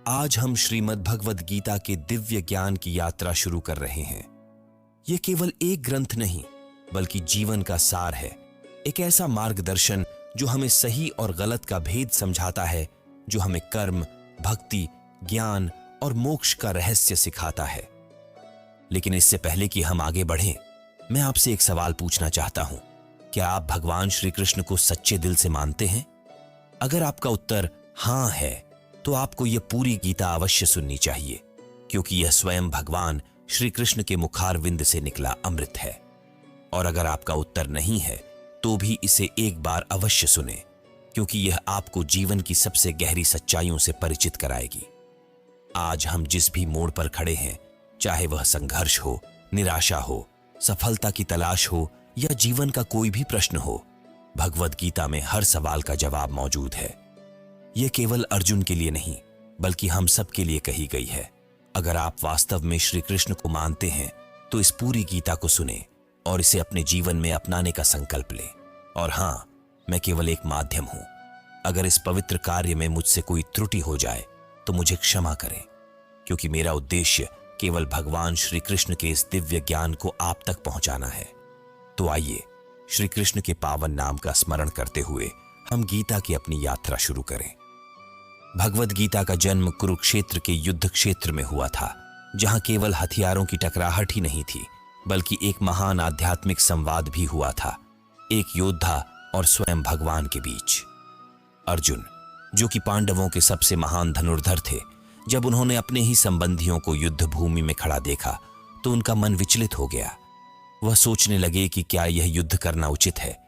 आज हम श्रीमद् भगवद गीता के दिव्य ज्ञान की यात्रा शुरू कर रहे हैं। यह केवल एक ग्रंथ नहीं, बल्कि जीवन का सार है। एक ऐसा मार्गदर्शन जो हमें सही और गलत का भेद समझाता है, जो हमें कर्म, भक्ति, ज्ञान और मोक्ष का रहस्य सिखाता है। लेकिन इससे पहले कि हम आगे बढ़ें, मैं आपसे एक सवाल पूछना चाहता हूं। क्या आप भगवान श्री कृष्ण को सच्चे दिल से मानते हैं? अगर आपका उत्तर हां है, तो आपको यह पूरी गीता अवश्य सुननी चाहिए, क्योंकि यह स्वयं भगवान श्री कृष्ण के मुखारविंद से निकला अमृत है। और अगर आपका उत्तर नहीं है, तो भी इसे एक बार अवश्य सुने, क्योंकि यह आपको जीवन की सबसे गहरी सच्चाइयों से परिचित कराएगी। आज हम जिस भी मोड़ पर खड़े हैं, चाहे वह संघर्ष हो, निराशा हो, सफलता की तलाश हो या जीवन का कोई भी प्रश्न हो, भगवद गीता में हर सवाल का जवाब मौजूद है। यह केवल अर्जुन के लिए नहीं, बल्कि हम सब के लिए कही गई है। अगर आप वास्तव में श्री कृष्ण को मानते हैं, तो इस पूरी गीता को सुने और इसे अपने जीवन में अपनाने का संकल्प लें। और हां, मैं केवल एक माध्यम हूं। अगर इस पवित्र कार्य में मुझसे कोई त्रुटि हो जाए, तो मुझे क्षमा करें, क्योंकि मेरा उद्देश्य केवल भगवान श्री कृष्ण के इस दिव्य ज्ञान को आप तक पहुंचाना है। तो आइए, श्री कृष्ण के पावन नाम का स्मरण करते हुए हम गीता की अपनी यात्रा शुरू करें। भगवद गीता का जन्म कुरुक्षेत्र के युद्ध क्षेत्र में हुआ था, जहां केवल हथियारों की टकराहट ही नहीं थी, बल्कि एक महान आध्यात्मिक संवाद भी हुआ था, एक योद्धा और स्वयं भगवान के बीच। अर्जुन, जो कि पांडवों के सबसे महान धनुर्धर थे, जब उन्होंने अपने ही संबंधियों को युद्ध भूमि में खड़ा देखा, तो उनका मन विचलित हो गया। वह सोचने लगे कि क्या यह युद्ध करना उचित है?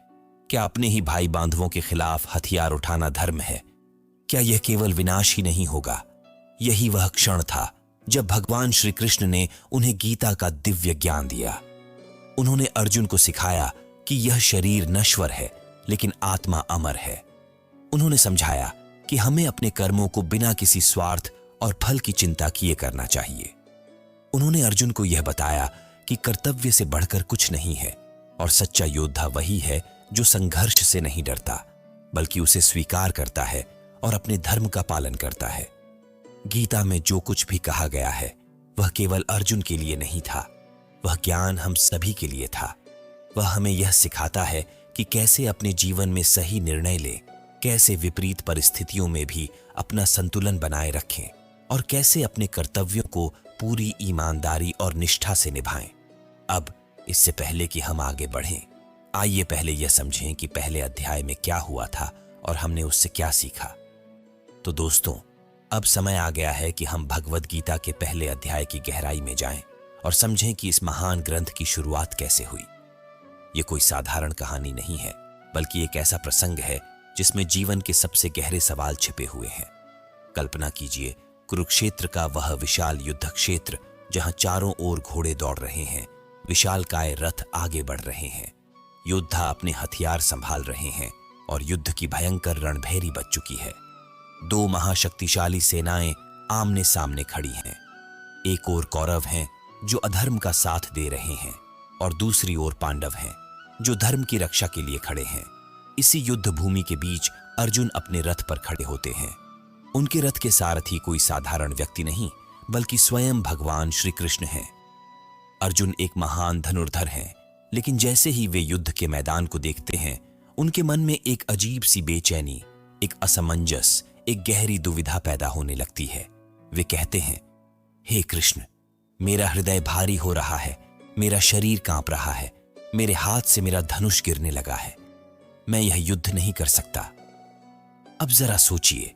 क्या अपने ही भाई बांधवों के खिलाफ हथियार उठाना धर्म है? क्या यह केवल विनाश ही नहीं होगा? यही वह क्षण था जब भगवान श्री कृष्ण ने उन्हें गीता का दिव्य ज्ञान दिया। उन्होंने अर्जुन को सिखाया कि यह शरीर नश्वर है, लेकिन आत्मा अमर है। उन्होंने समझाया कि हमें अपने कर्मों को बिना किसी स्वार्थ और फल की चिंता किए करना चाहिए। उन्होंने अर्जुन को यह बताया कि कर्तव्य से बढ़कर कुछ नहीं है, और सच्चा योद्धा वही है जो संघर्ष से नहीं डरता, बल्कि उसे स्वीकार करता है और अपने धर्म का पालन करता है। गीता में जो कुछ भी कहा गया है, वह केवल अर्जुन के लिए नहीं था, वह ज्ञान हम सभी के लिए था। वह हमें यह सिखाता है कि कैसे अपने जीवन में सही निर्णय लें, कैसे विपरीत परिस्थितियों में भी अपना संतुलन बनाए रखें, और कैसे अपने कर्तव्यों को पूरी ईमानदारी और निष्ठा से निभाएं। अब इससे पहले कि हम आगे बढ़ें, आइए पहले यह समझें कि पहले अध्याय में क्या हुआ था और हमने उससे क्या सीखा। तो दोस्तों, अब समय आ गया है कि हम भगवद गीता के पहले अध्याय की गहराई में जाएं और समझें कि इस महान ग्रंथ की शुरुआत कैसे हुई। यह कोई साधारण कहानी नहीं है, बल्कि एक ऐसा प्रसंग है जिसमें जीवन के सबसे गहरे सवाल छिपे हुए हैं। कल्पना कीजिए, कुरुक्षेत्र का वह विशाल युद्ध क्षेत्र, जहां चारों ओर घोड़े दौड़ रहे हैं, विशालकाय रथ आगे बढ़ रहे हैं, योद्धा अपने हथियार संभाल रहे हैं, और युद्ध की भयंकर रणभेरी बज चुकी है। दो महाशक्तिशाली सेनाएं आमने सामने खड़ी हैं। एक ओर कौरव हैं जो अधर्म का साथ दे रहे हैं, और दूसरी ओर पांडव हैं जो धर्म की रक्षा के लिए खड़े हैं। इसी युद्ध भूमि के बीच अर्जुन अपने रथ पर खड़े होते हैं। उनके रथ के सारथी कोई साधारण व्यक्ति नहीं, बल्कि स्वयं भगवान श्री कृष्ण हैं। अर्जुन एक महान धनुर्धर हैं, लेकिन जैसे ही वे युद्ध के मैदान को देखते हैं, उनके मन में एक अजीब सी बेचैनी, एक असमंजस, एक गहरी दुविधा पैदा होने लगती है। वे कहते हैं, हे कृष्ण, मेरा हृदय भारी हो रहा है, मेरा शरीर कांप रहा है, मेरे हाथ से मेरा धनुष गिरने लगा है, मैं यह युद्ध नहीं कर सकता। अब जरा सोचिए,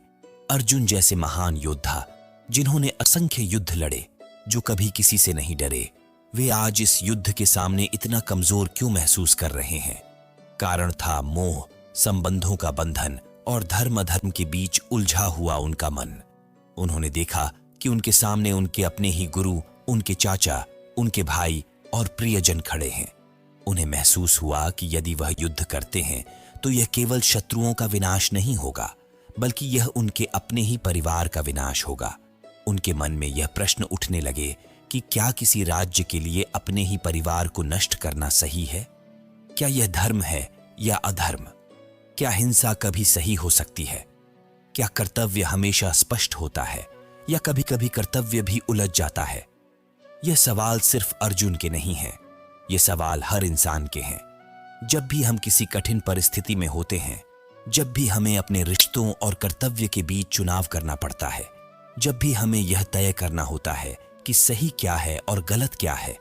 अर्जुन जैसे महान योद्धा, जिन्होंने असंख्य युद्ध लड़े, जो कभी किसी से नहीं डरे, वे आज इस युद्ध के सामने इतना कमजोर क्यों महसूस कर रहे हैं? कारण था मोह, संबंधों का बंधन और धर्म अधर्म के बीच उलझा हुआ उनका मन। उन्होंने देखा कि उनके सामने उनके अपने ही गुरु, उनके चाचा, उनके भाई और प्रियजन खड़े हैं। उन्हें महसूस हुआ कि यदि वह युद्ध करते हैं, तो यह केवल शत्रुओं का विनाश नहीं होगा, बल्कि यह उनके अपने ही परिवार का विनाश होगा। उनके मन में यह प्रश्न उठने लगे कि क्या किसी राज्य के लिए अपने ही परिवार को नष्ट करना सही है? क्या यह धर्म है या अधर्म? क्या हिंसा कभी सही हो सकती है? क्या कर्तव्य हमेशा स्पष्ट होता है या कभी कभी कर्तव्य भी उलझ जाता है? यह सवाल सिर्फ अर्जुन के नहीं है, ये सवाल हर इंसान के हैं। जब भी हम किसी कठिन परिस्थिति में होते हैं, जब भी हमें अपने रिश्तों और कर्तव्य के बीच चुनाव करना पड़ता है, जब भी हमें यह तय करना होता है कि सही क्या है और गलत क्या है,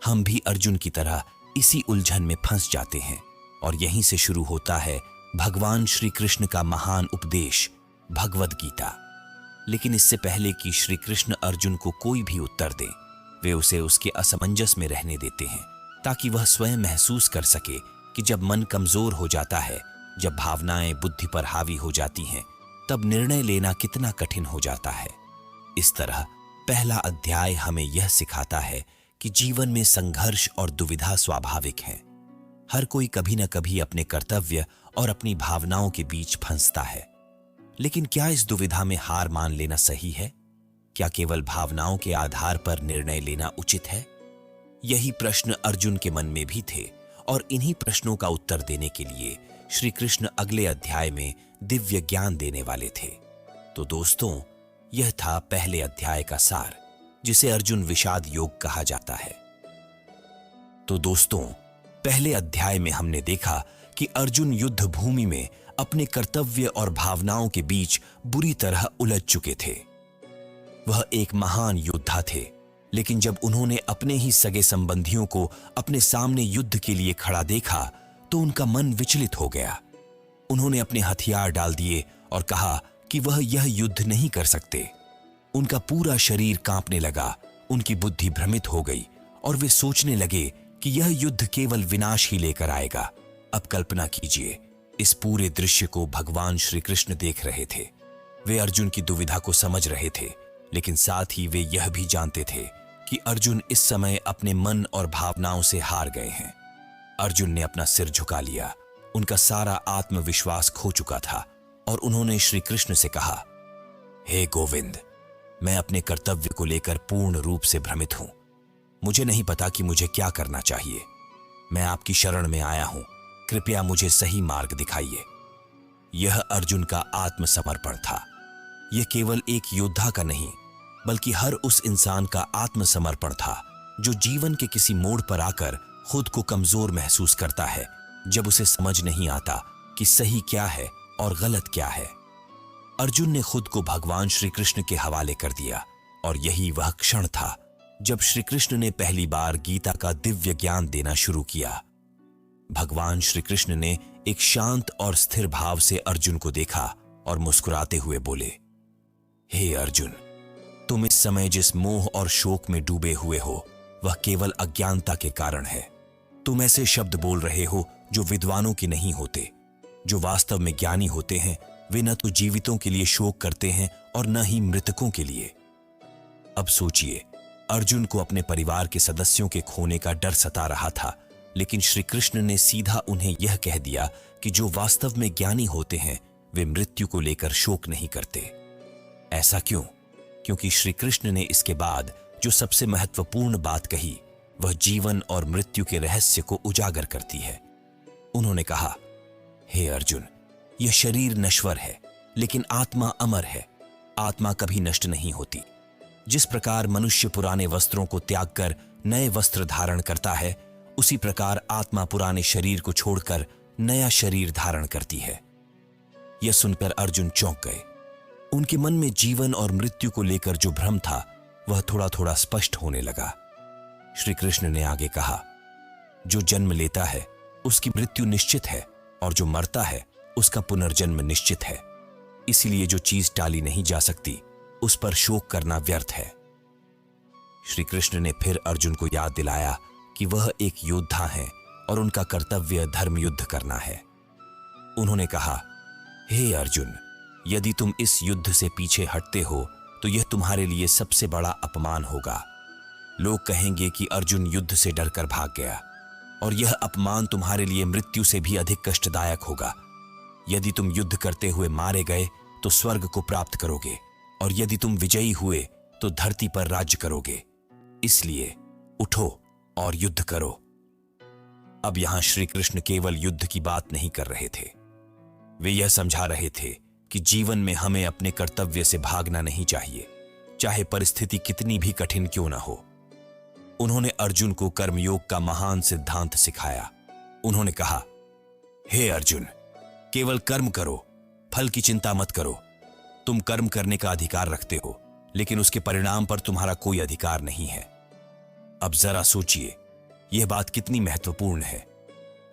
हम भी अर्जुन की तरह इसी उलझन में फंस जाते हैं। और यहीं से शुरू होता है भगवान श्री कृष्ण का महान उपदेश, भगवद गीता। लेकिन इससे पहले कि श्री कृष्ण अर्जुन को कोई भी उत्तर दें, वे उसे उसके असमंजस में रहने देते हैं, ताकि वह स्वयं महसूस कर सके कि जब मन कमजोर हो जाता है, जब भावनाएं बुद्धि पर हावी हो जाती हैं, तब निर्णय लेना कितना कठिन हो जाता है। इस तरह पहला अध्याय हमें यह सिखाता है कि जीवन में संघर्ष और दुविधा स्वाभाविक है। हर कोई कभी न कभी अपने कर्तव्य और अपनी भावनाओं के बीच फंसता है। लेकिन क्या इस दुविधा में हार मान लेना सही है? क्या केवल भावनाओं के आधार पर निर्णय लेना उचित है? यही प्रश्न अर्जुन के मन में भी थे, और इन्हीं प्रश्नों का उत्तर देने के लिए श्री कृष्ण अगले अध्याय में दिव्य ज्ञान देने वाले थे। तो दोस्तों, यह था पहले अध्याय का सार, जिसे अर्जुन विषाद योग कहा जाता है। तो दोस्तों, पहले अध्याय में हमने देखा कि अर्जुन युद्ध भूमि में अपने कर्तव्य और भावनाओं के बीच बुरी तरह उलझ चुके थे। वह एक महान योद्धा थे, लेकिन जब उन्होंने अपने ही सगे संबंधियों को अपने सामने युद्ध के लिए खड़ा देखा, तो उनका मन विचलित हो गया। उन्होंने अपने हथियार डाल दिए और कहा कि वह यह युद्ध नहीं कर सकते। उनका पूरा शरीर कांपने लगा, उनकी बुद्धि भ्रमित हो गई और वे सोचने लगे कि यह युद्ध केवल विनाश ही लेकर आएगा। अब कल्पना कीजिए, इस पूरे दृश्य को भगवान श्री कृष्ण देख रहे थे। वे अर्जुन की दुविधा को समझ रहे थे, लेकिन साथ ही वे यह भी जानते थे कि अर्जुन इस समय अपने मन और भावनाओं से हार गए हैं। अर्जुन ने अपना सिर झुका लिया, उनका सारा आत्मविश्वास खो चुका था, और उन्होंने श्री कृष्ण से कहा, हे गोविंद, मैं अपने कर्तव्य को लेकर पूर्ण रूप से भ्रमित हूं। मुझे नहीं पता कि मुझे क्या करना चाहिए। मैं आपकी शरण में आया हूं, कृपया मुझे सही मार्ग दिखाइए। यह अर्जुन का आत्मसमर्पण था। यह केवल एक योद्धा का नहीं, बल्कि हर उस इंसान का आत्मसमर्पण था जो जीवन के किसी मोड़ पर आकर खुद को कमजोर महसूस करता है, जब उसे समझ नहीं आता कि सही क्या है और गलत क्या है। अर्जुन ने खुद को भगवान श्री कृष्ण के हवाले कर दिया, और यही वह क्षण था जब श्री कृष्ण ने पहली बार गीता का दिव्य ज्ञान देना शुरू किया। भगवान श्री कृष्ण ने एक शांत और स्थिर भाव से अर्जुन को देखा और मुस्कुराते हुए बोले, हे अर्जुन, तुम इस समय जिस मोह और शोक में डूबे हुए हो, वह केवल अज्ञानता के कारण है। तुम ऐसे शब्द बोल रहे हो जो विद्वानों के नहीं होते। जो वास्तव में ज्ञानी होते हैं, वे न तो जीवितों के लिए शोक करते हैं और न ही मृतकों के लिए। अब सोचिए, अर्जुन को अपने परिवार के सदस्यों के खोने का डर सता रहा था, लेकिन श्री कृष्ण ने सीधा उन्हें यह कह दिया कि जो वास्तव में ज्ञानी होते हैं, वे मृत्यु को लेकर शोक नहीं करते। ऐसा क्यों? क्योंकि श्री कृष्ण ने इसके बाद जो सबसे महत्वपूर्ण बात कही, वह जीवन और मृत्यु के रहस्य को उजागर करती है। उन्होंने कहा, हे अर्जुन, यह शरीर नश्वर है, लेकिन आत्मा अमर है। आत्मा कभी नष्ट नहीं होती। जिस प्रकार मनुष्य पुराने वस्त्रों को त्याग कर नए वस्त्र धारण करता है, उसी प्रकार आत्मा पुराने शरीर को छोड़कर नया शरीर धारण करती है। यह सुनकर अर्जुन चौंक गए। उनके मन में जीवन और मृत्यु को लेकर जो भ्रम था, वह थोड़ा थोड़ा स्पष्ट होने लगा। श्री कृष्ण ने आगे कहा, जो जन्म लेता है उसकी मृत्यु निश्चित है, और जो मरता है उसका पुनर्जन्म निश्चित है। इसलिए जो चीज टाली नहीं जा सकती, उस पर शोक करना व्यर्थ है। श्री कृष्ण ने फिर अर्जुन को याद दिलाया कि वह एक योद्धा हैं और उनका कर्तव्य धर्म युद्ध करना है। उन्होंने कहा, हे अर्जुन, यदि तुम इस युद्ध से पीछे हटते हो तो यह तुम्हारे लिए सबसे बड़ा अपमान होगा। लोग कहेंगे कि अर्जुन युद्ध से डरकर भाग गया, और यह अपमान तुम्हारे लिए मृत्यु से भी अधिक कष्टदायक होगा। यदि तुम युद्ध करते हुए मारे गए तो स्वर्ग को प्राप्त करोगे, और यदि तुम विजयी हुए तो धरती पर राज्य करोगे। इसलिए उठो और युद्ध करो। अब यहां श्री कृष्ण केवल युद्ध की बात नहीं कर रहे थे। वे यह समझा रहे थे कि जीवन में हमें अपने कर्तव्य से भागना नहीं चाहिए, चाहे परिस्थिति कितनी भी कठिन क्यों ना हो। उन्होंने अर्जुन को कर्मयोग का महान सिद्धांत सिखाया। उन्होंने कहा, हे अर्जुन, केवल कर्म करो, फल की चिंता मत करो। तुम कर्म करने का अधिकार रखते हो, लेकिन उसके परिणाम पर तुम्हारा कोई अधिकार नहीं है। अब जरा सोचिए, यह बात कितनी महत्वपूर्ण है।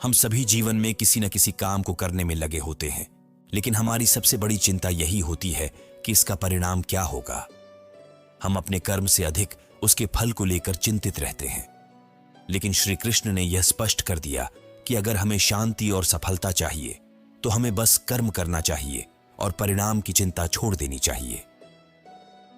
हम सभी जीवन में किसी न किसी काम को करने में लगे होते हैं, लेकिन हमारी सबसे बड़ी चिंता यही होती है कि इसका परिणाम क्या होगा। हम अपने कर्म से अधिक उसके फल को लेकर चिंतित रहते हैं। लेकिन श्री कृष्ण ने यह स्पष्ट कर दिया कि अगर हमें शांति और सफलता चाहिए तो हमें बस कर्म करना चाहिए और परिणाम की चिंता छोड़ देनी चाहिए।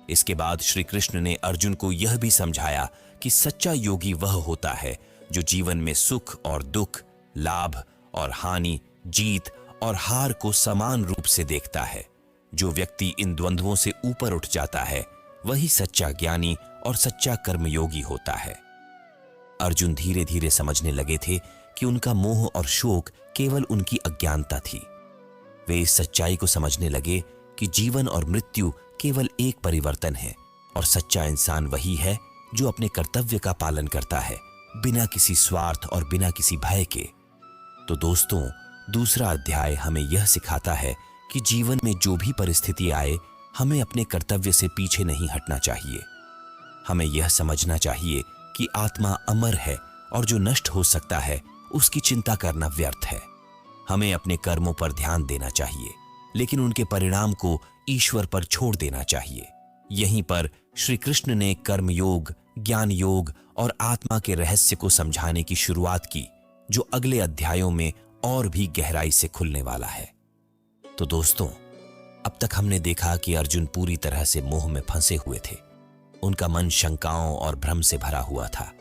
इसके बाद श्री कृष्ण ने अर्जुन को यह भी समझाया कि सच्चा योगी वह होता है जो जीवन में सुख और दुख, लाभ और हानि, जीत और हार को समान रूप से देखता है। जो व्यक्ति इन द्वंद्वों से ऊपर उठ जाता है वही सच्चा ज्ञानी और सच्चा कर्मयोगी होता है। अर्जुन धीरे धीरे समझने लगे थे कि उनका मोह और शोक केवल उनकी अज्ञानता थी। वे इस सच्चाई को समझने लगे कि जीवन और मृत्यु केवल एक परिवर्तन है और सच्चा इंसान वही है जो अपने कर्तव्य का पालन करता है, बिना किसी स्वार्थ और बिना किसी भय के। तो दोस्तों, दूसरा अध्याय हमें यह सिखाता है कि जीवन में जो भी परिस्थिति आए, हमें अपने कर्तव्य से पीछे नहीं हटना चाहिए। हमें यह समझना चाहिए कि आत्मा अमर है और जो नष्ट हो सकता है उसकी चिंता करना व्यर्थ है। हमें अपने कर्मों पर ध्यान देना चाहिए, लेकिन उनके परिणाम को ईश्वर पर छोड़ देना चाहिए। यहीं पर श्री कृष्ण ने कर्मयोग, ज्ञान योग और आत्मा के रहस्य को समझाने की शुरुआत की, जो अगले अध्यायों में और भी गहराई से खुलने वाला है। तो दोस्तों, अब तक हमने देखा कि अर्जुन पूरी तरह से मोह में फंसे हुए थे। उनका मन शंकाओं और भ्रम से भरा हुआ था।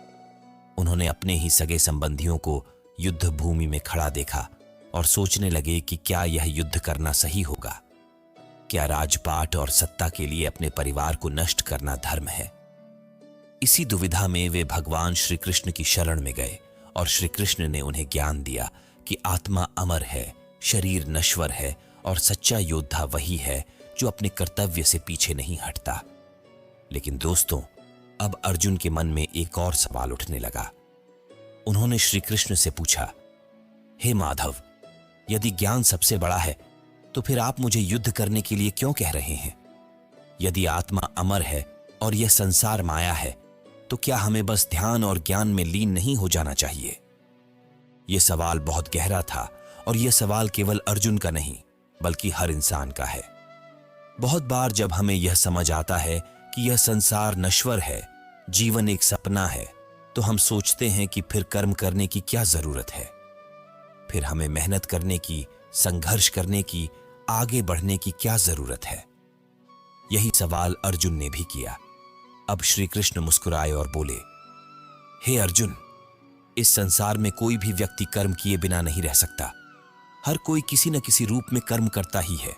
उन्होंने अपने ही सगे संबंधियों को युद्ध भूमि में खड़ा देखा और सोचने लगे कि क्या यह युद्ध करना सही होगा। क्या राजपाट और सत्ता के लिए अपने परिवार को नष्ट करना धर्म है? इसी दुविधा में वे भगवान श्री कृष्ण की शरण में गए और श्री कृष्ण ने उन्हें ज्ञान दिया कि आत्मा अमर है, शरीर नश्वर है और सच्चा योद्धा वही है जो अपने कर्तव्य से पीछे नहीं हटता। लेकिन दोस्तों, अब अर्जुन के मन में एक और सवाल उठने लगा। उन्होंने श्री कृष्ण से पूछा, हे माधव, यदि ज्ञान सबसे बड़ा है तो फिर आप मुझे युद्ध करने के लिए क्यों कह रहे हैं? यदि आत्मा अमर है और यह संसार माया है, तो क्या हमें बस ध्यान और ज्ञान में लीन नहीं हो जाना चाहिए? यह सवाल बहुत गहरा था और यह सवाल केवल अर्जुन का नहीं बल्कि हर इंसान का है। बहुत बार जब हमें यह समझ आता है कि यह संसार नश्वर है, जीवन एक सपना है, तो हम सोचते हैं कि फिर कर्म करने की क्या जरूरत है। फिर हमें मेहनत करने की, संघर्ष करने की, आगे बढ़ने की क्या जरूरत है? यही सवाल अर्जुन ने भी किया। अब श्री कृष्ण मुस्कुराए और बोले, हे अर्जुन, इस संसार में कोई भी व्यक्ति कर्म किए बिना नहीं रह सकता। हर कोई किसी न किसी रूप में कर्म करता ही है।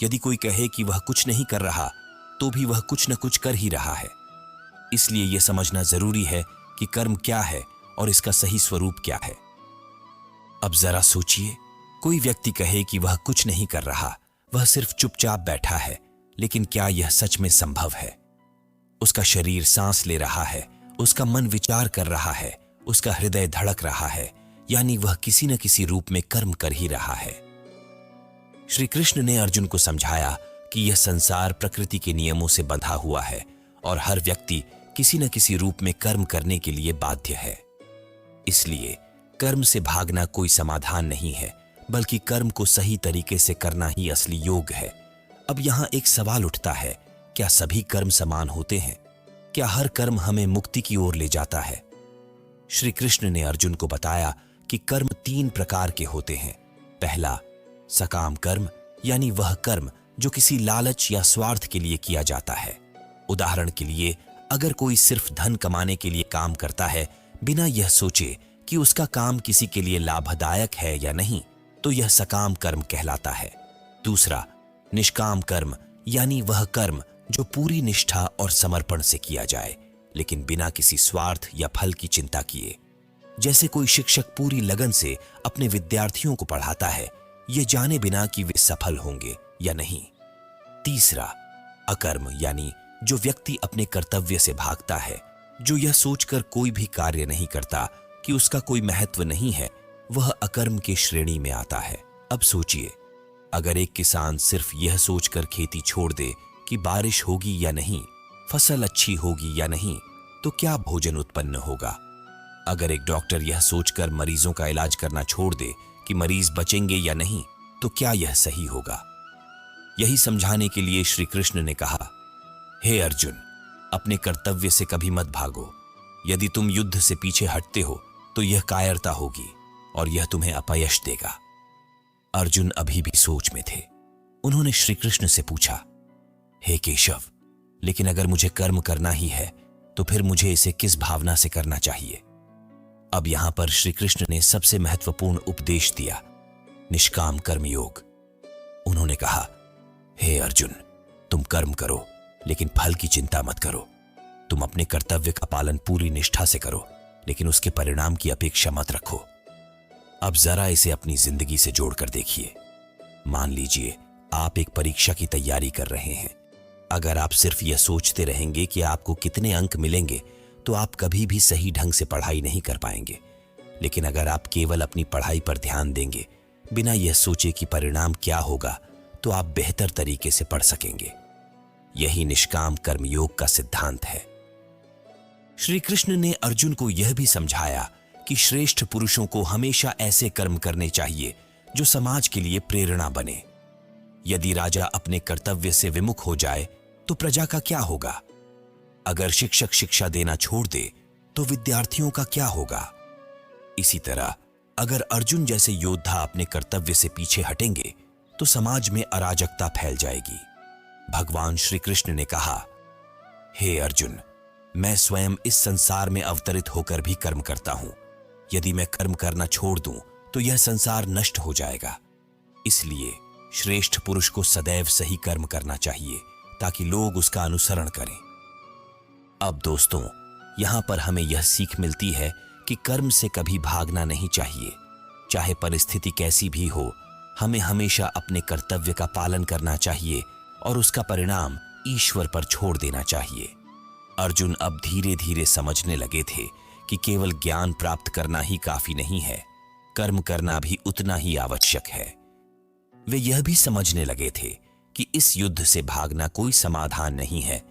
यदि कोई कहे कि वह कुछ नहीं कर रहा, तो भी वह कुछ न कुछ कर ही रहा है। इसलिए यह समझना जरूरी है कि कर्म क्या है और इसका सही स्वरूप क्या है। अब जरा सोचिए, कोई व्यक्ति कहे कि वह कुछ नहीं कर रहा, वह सिर्फ चुपचाप बैठा है, लेकिन क्या यह सच में संभव है? उसका शरीर सांस ले रहा है, उसका मन विचार कर रहा है, उसका हृदय धड़क रहा है, यानी वह किसी न किसी रूप में कर्म कर ही रहा है। श्री कृष्ण ने अर्जुन को समझाया कि यह संसार प्रकृति के नियमों से बंधा हुआ है और हर व्यक्ति किसी न किसी रूप में कर्म करने के लिए बाध्य है। इसलिए कर्म से भागना कोई समाधान नहीं है, बल्कि कर्म को सही तरीके से करना ही असली योग है। अब यहां एक सवाल उठता है, क्या सभी कर्म समान होते हैं? क्या हर कर्म हमें मुक्ति की ओर ले जाता है? श्री कृष्ण ने अर्जुन को बताया कि कर्म 3 प्रकार के होते हैं। पहला, सकाम कर्म, यानी वह कर्म जो किसी लालच या स्वार्थ के लिए किया जाता है। उदाहरण के लिए, अगर कोई सिर्फ धन कमाने के लिए काम करता है, बिना यह सोचे कि उसका काम किसी के लिए लाभदायक है या नहीं, तो यह सकाम कर्म कहलाता है। दूसरा, निष्काम कर्म, यानी वह कर्म जो पूरी निष्ठा और समर्पण से किया जाए, लेकिन बिना किसी स्वार्थ या फल की चिंता किए। जैसे कोई शिक्षक पूरी लगन से अपने विद्यार्थियों को पढ़ाता है, ये जाने बिना कि वे सफल होंगे या नहीं। तीसरा, अकर्म, यानी जो व्यक्ति अपने कर्तव्य से भागता है, जो यह सोचकर कोई भी कार्य नहीं करता कि उसका कोई महत्व नहीं है, वह अकर्म की श्रेणी में आता है। अब सोचिए, अगर एक किसान सिर्फ यह सोचकर खेती छोड़ दे कि बारिश होगी या नहीं, फसल अच्छी होगी या नहीं, तो क्या भोजन उत्पन्न होगा? अगर एक डॉक्टर यह सोचकर मरीजों का इलाज करना छोड़ दे कि मरीज बचेंगे या नहीं, तो क्या यह सही होगा? यही समझाने के लिए श्री कृष्ण ने कहा, हे अर्जुन, अपने कर्तव्य से कभी मत भागो। यदि तुम युद्ध से पीछे हटते हो तो यह कायरता होगी और यह तुम्हें अपयश देगा। अर्जुन अभी भी सोच में थे। उन्होंने श्री कृष्ण से पूछा, हे केशव, लेकिन अगर मुझे कर्म करना ही है तो फिर मुझे इसे किस भावना से करना चाहिए? अब यहां पर श्री कृष्ण ने सबसे महत्वपूर्ण उपदेश दिया, निष्काम कर्म योग। उन्होंने कहा, हे अर्जुन, तुम कर्म करो लेकिन फल की चिंता मत करो। तुम अपने कर्तव्य का पालन पूरी निष्ठा से करो, लेकिन उसके परिणाम की अपेक्षा मत रखो। अब जरा इसे अपनी जिंदगी से जोड़कर देखिए। मान लीजिए आप एक परीक्षा की तैयारी कर रहे हैं। अगर आप सिर्फ यह सोचते रहेंगे कि आपको कितने अंक मिलेंगे, तो आप कभी भी सही ढंग से पढ़ाई नहीं कर पाएंगे। लेकिन अगर आप केवल अपनी पढ़ाई पर ध्यान देंगे, बिना यह सोचे कि परिणाम क्या होगा, तो आप बेहतर तरीके से पढ़ सकेंगे। यही निष्काम कर्मयोग का सिद्धांत है। श्री कृष्ण ने अर्जुन को यह भी समझाया कि श्रेष्ठ पुरुषों को हमेशा ऐसे कर्म करने चाहिए जो समाज के लिए प्रेरणा बने। यदि राजा अपने कर्तव्य से विमुख हो जाए तो प्रजा का क्या होगा? अगर शिक्षक शिक्षा देना छोड़ दे तो विद्यार्थियों का क्या होगा? इसी तरह अगर अर्जुन जैसे योद्धा अपने कर्तव्य से पीछे हटेंगे तो समाज में अराजकता फैल जाएगी। भगवान श्री कृष्ण ने कहा, हे अर्जुन, मैं स्वयं इस संसार में अवतरित होकर भी कर्म करता हूं। यदि मैं कर्म करना छोड़ दूं तो यह संसार नष्ट हो जाएगा। इसलिए श्रेष्ठ पुरुष को सदैव सही कर्म करना चाहिए ताकि लोग उसका अनुसरण करें। अब दोस्तों, यहां पर हमें यह सीख मिलती है कि कर्म से कभी भागना नहीं चाहिए। चाहे परिस्थिति कैसी भी हो, हमें हमेशा अपने कर्तव्य का पालन करना चाहिए और उसका परिणाम ईश्वर पर छोड़ देना चाहिए। अर्जुन अब धीरे धीरे समझने लगे थे कि केवल ज्ञान प्राप्त करना ही काफी नहीं है, कर्म करना भी उतना ही आवश्यक है। वे यह भी समझने लगे थे कि इस युद्ध से भागना कोई समाधान नहीं है,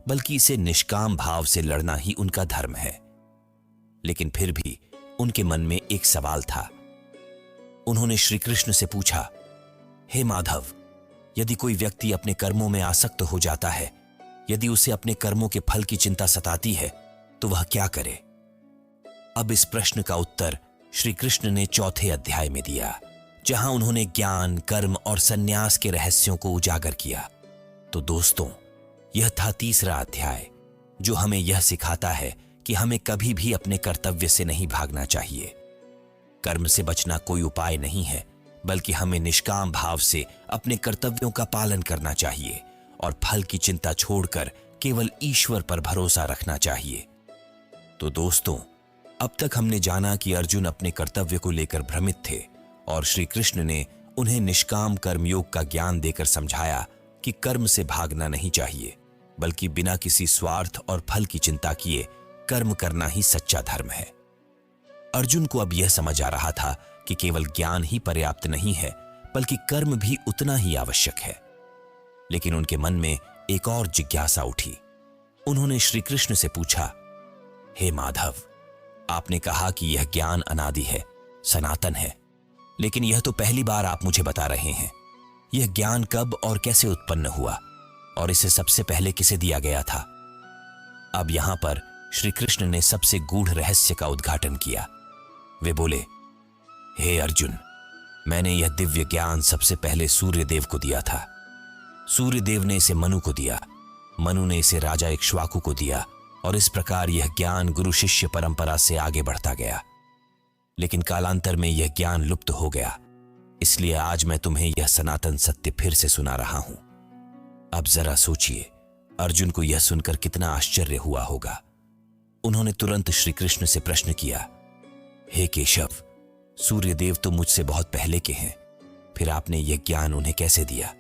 बल्कि इसे निष्काम भाव से लड़ना ही उनका धर्म है। लेकिन फिर भी उनके मन में एक सवाल था। उन्होंने श्री कृष्ण से पूछा, हे माधव, यदि कोई व्यक्ति अपने कर्मों में आसक्त हो जाता है, यदि उसे अपने कर्मों के फल की चिंता सताती है, तो वह क्या करे? अब इस प्रश्न का उत्तर श्री कृष्ण ने चौथे अध्याय में दिया, जहां उन्होंने ज्ञान, कर्म और संन्यास के रहस्यों को उजागर किया। तो दोस्तों, यह था तीसरा अध्याय, जो हमें यह सिखाता है कि हमें कभी भी अपने कर्तव्य से नहीं भागना चाहिए। कर्म से बचना कोई उपाय नहीं है, बल्कि हमें निष्काम भाव से अपने कर्तव्यों का पालन करना चाहिए और फल की चिंता छोड़कर केवल ईश्वर पर भरोसा रखना चाहिए। तो दोस्तों, अब तक हमने जाना कि अर्जुन अपने कर्तव्य को लेकर भ्रमित थे और श्री कृष्ण ने उन्हें निष्काम कर्मयोग का ज्ञान देकर समझाया कि कर्म से भागना नहीं चाहिए, बल्कि बिना किसी स्वार्थ और फल की चिंता किए कर्म करना ही सच्चा धर्म है। अर्जुन को अब यह समझ आ रहा था कि केवल ज्ञान ही पर्याप्त नहीं है, बल्कि कर्म भी उतना ही आवश्यक है। लेकिन उनके मन में एक और जिज्ञासा उठी। उन्होंने श्री कृष्ण से पूछा, हे माधव, आपने कहा कि यह ज्ञान अनादि है, सनातन है, लेकिन यह तो पहली बार आप मुझे बता रहे हैं। यह ज्ञान कब और कैसे उत्पन्न हुआ और इसे सबसे पहले किसे दिया गया था? अब यहां पर श्री कृष्ण ने सबसे गूढ़ रहस्य का उद्घाटन किया। वे बोले, हे अर्जुन, मैंने यह दिव्य ज्ञान सबसे पहले सूर्यदेव को दिया था। सूर्यदेव ने इसे मनु को दिया, मनु ने इसे राजा इक्ष्वाकु को दिया, और इस प्रकार यह ज्ञान गुरु शिष्य परंपरा से आगे बढ़ता गया। लेकिन कालांतर में यह ज्ञान लुप्त हो गया, इसलिए आज मैं तुम्हें यह सनातन सत्य फिर से सुना रहा हूं। अब जरा सोचिए, अर्जुन को यह सुनकर कितना आश्चर्य हुआ होगा। उन्होंने तुरंत श्री कृष्ण से प्रश्न किया, हे केशव, सूर्यदेव तो मुझसे बहुत पहले के हैं, फिर आपने यह ज्ञान उन्हें कैसे दिया?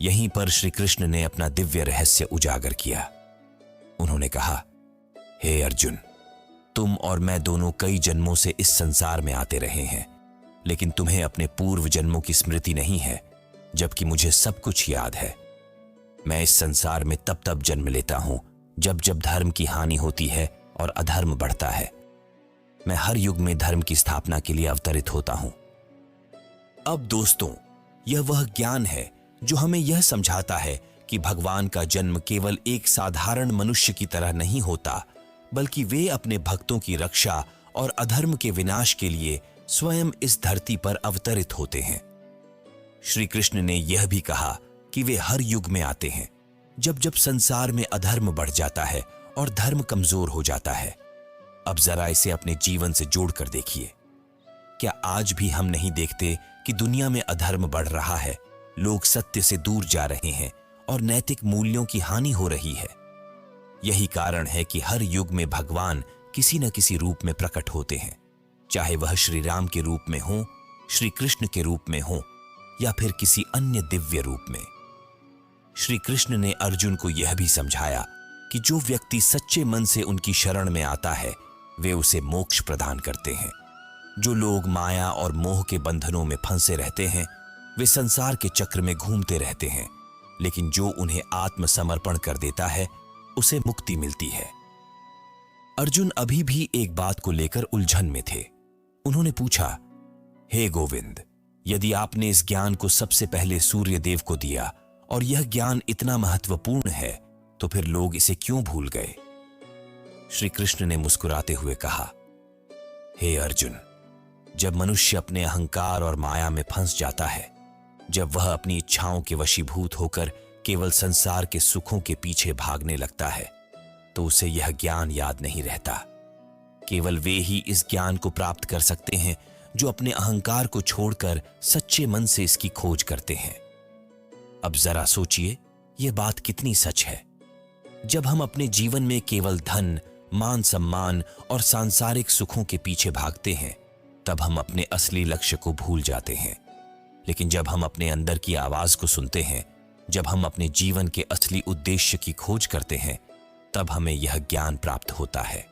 यहीं पर श्री कृष्ण ने अपना दिव्य रहस्य उजागर किया। उन्होंने कहा, हे अर्जुन, तुम और मैं दोनों कई जन्मों से इस संसार में आते रहे हैं, लेकिन तुम्हें अपने पूर्व जन्मों की स्मृति नहीं है, जबकि मुझे सब कुछ याद है। मैं इस संसार में तब तब जन्म लेता हूं जब जब धर्म की हानि होती है और अधर्म बढ़ता है। मैं हर युग में धर्म की स्थापना के लिए अवतरित होता हूं। अब दोस्तों, यह वह ज्ञान है जो हमें यह समझाता है कि भगवान का जन्म केवल एक साधारण मनुष्य की तरह नहीं होता, बल्कि वे अपने भक्तों की रक्षा और अधर्म के विनाश के लिए स्वयं इस धरती पर अवतरित होते हैं। श्री कृष्ण ने यह भी कहा कि वे हर युग में आते हैं जब जब संसार में अधर्म बढ़ जाता है और धर्म कमजोर हो जाता है। अब जरा इसे अपने जीवन से जोड़कर देखिए। क्या आज भी हम नहीं देखते कि दुनिया में अधर्म बढ़ रहा है, लोग सत्य से दूर जा रहे हैं और नैतिक मूल्यों की हानि हो रही है? यही कारण है कि हर युग में भगवान किसी न किसी रूप में प्रकट होते हैं, चाहे वह श्री राम के रूप में हो, श्री कृष्ण के रूप में हो, या फिर किसी अन्य दिव्य रूप में। श्री कृष्ण ने अर्जुन को यह भी समझाया कि जो व्यक्ति सच्चे मन से उनकी शरण में आता है, वे उसे मोक्ष प्रदान करते हैं। जो लोग माया और मोह के बंधनों में फंसे रहते हैं, वे संसार के चक्र में घूमते रहते हैं, लेकिन जो उन्हें आत्मसमर्पण कर देता है, उसे मुक्ति मिलती है। अर्जुन अभी भी एक बात को लेकर उलझन में थे। उन्होंने पूछा, हे गोविंद, यदि आपने इस ज्ञान को सबसे पहले सूर्य देव को दिया और यह ज्ञान इतना महत्वपूर्ण है, तो फिर लोग इसे क्यों भूल गए? श्री कृष्ण ने मुस्कुराते हुए कहा, हे अर्जुन, जब मनुष्य अपने अहंकार और माया में फंस जाता है, जब वह अपनी इच्छाओं के वशीभूत होकर केवल संसार के सुखों के पीछे भागने लगता है, तो उसे यह ज्ञान याद नहीं रहता। केवल वे ही इस ज्ञान को प्राप्त कर सकते हैं जो अपने अहंकार को छोड़कर सच्चे मन से इसकी खोज करते हैं। अब जरा सोचिए, यह बात कितनी सच है। जब हम अपने जीवन में केवल धन, मान सम्मान और सांसारिक सुखों के पीछे भागते हैं, तब हम अपने असली लक्ष्य को भूल जाते हैं। लेकिन जब हम अपने अंदर की आवाज को सुनते हैं, जब हम अपने जीवन के असली उद्देश्य की खोज करते हैं, तब हमें यह ज्ञान प्राप्त होता है।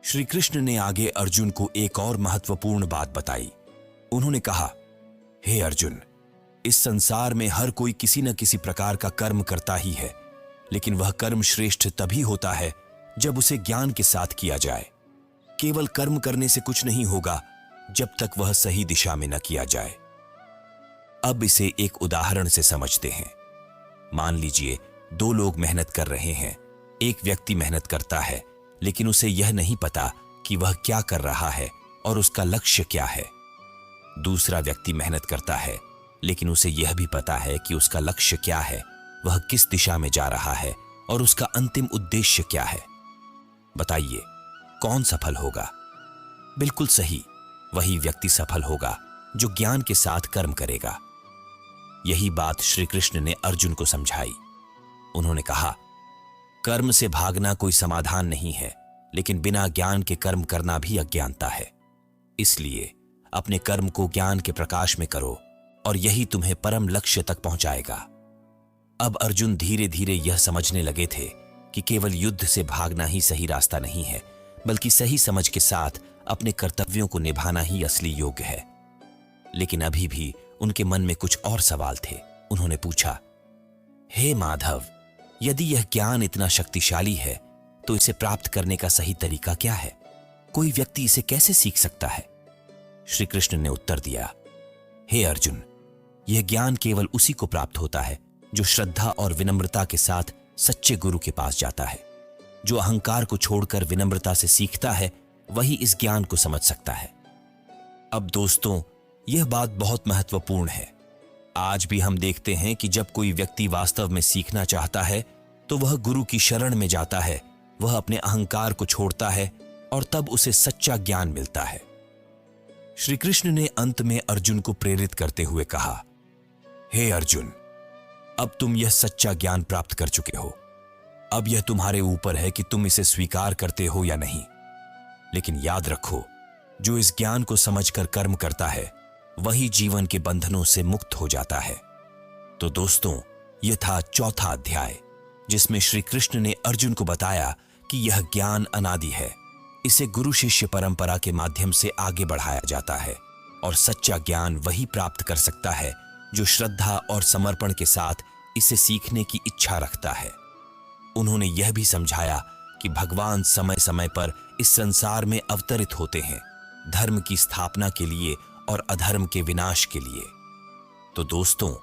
श्री कृष्ण ने आगे अर्जुन को एक और महत्वपूर्ण बात बताई। उन्होंने कहा, हे अर्जुन, इस संसार में हर कोई किसी न किसी प्रकार का कर्म करता ही है, लेकिन वह कर्म श्रेष्ठ तभी होता है जब उसे ज्ञान के साथ किया जाए। केवल कर्म करने से कुछ नहीं होगा जब तक वह सही दिशा में न किया जाए। अब इसे एक उदाहरण से समझते हैं। मान लीजिए दो लोग मेहनत कर रहे हैं। एक व्यक्ति मेहनत करता है, लेकिन उसे यह नहीं पता कि वह क्या कर रहा है और उसका लक्ष्य क्या है। दूसरा व्यक्ति मेहनत करता है, लेकिन उसे यह भी पता है कि उसका लक्ष्य क्या है, वह किस दिशा में जा रहा है और उसका अंतिम उद्देश्य क्या है। बताइए, कौन सफल होगा? बिल्कुल सही, वही व्यक्ति सफल होगा जो ज्ञान के साथ कर्म करेगा। यही बात श्री कृष्ण ने अर्जुन को समझाई। उन्होंने कहा, कर्म से भागना कोई समाधान नहीं है, लेकिन बिना ज्ञान के कर्म करना भी अज्ञानता है। इसलिए अपने कर्म को ज्ञान के प्रकाश में करो और यही तुम्हें परम लक्ष्य तक पहुंचाएगा। अब अर्जुन धीरे धीरे यह समझने लगे थे कि केवल युद्ध से भागना ही सही रास्ता नहीं है, बल्कि सही समझ के साथ अपने कर्तव्यों को निभाना ही असली योग है। लेकिन अभी भी उनके मन में कुछ और सवाल थे। उन्होंने पूछा, हे माधव, यदि यह ज्ञान इतना शक्तिशाली है, तो इसे प्राप्त करने का सही तरीका क्या है? कोई व्यक्ति इसे कैसे सीख सकता है? श्री कृष्ण ने उत्तर दिया, हे अर्जुन, यह ज्ञान केवल उसी को प्राप्त होता है जो श्रद्धा और विनम्रता के साथ सच्चे गुरु के पास जाता है। जो अहंकार को छोड़कर विनम्रता से सीखता है, वही इस ज्ञान को समझ सकता है। अब दोस्तों, यह बात बहुत महत्वपूर्ण है। आज भी हम देखते हैं कि जब कोई व्यक्ति वास्तव में सीखना चाहता है, तो वह गुरु की शरण में जाता है, वह अपने अहंकार को छोड़ता है और तब उसे सच्चा ज्ञान मिलता है। श्री कृष्ण ने अंत में अर्जुन को प्रेरित करते हुए कहा, हे अर्जुन, अब तुम यह सच्चा ज्ञान प्राप्त कर चुके हो। अब यह तुम्हारे ऊपर है कि तुम इसे स्वीकार करते हो या नहीं। लेकिन याद रखो, जो इस ज्ञान को समझकर कर्म करता है, वही जीवन के बंधनों से मुक्त हो जाता है। तो दोस्तों, यह था चौथा अध्याय, जिसमें श्री कृष्ण ने अर्जुन को बताया कि यह ज्ञान अनादि है। इसे गुरु शिष्य परंपरा के माध्यम से आगे बढ़ाया जाता है और सच्चा ज्ञान वही प्राप्त कर सकता है जो श्रद्धा और समर्पण के साथ इसे सीखने की इच्छा रखता है। उन्होंने यह भी समझाया कि भगवान समय समय पर इस संसार में अवतरित होते हैं, धर्म की स्थापना के लिए और अधर्म के विनाश के लिए। तो दोस्तों,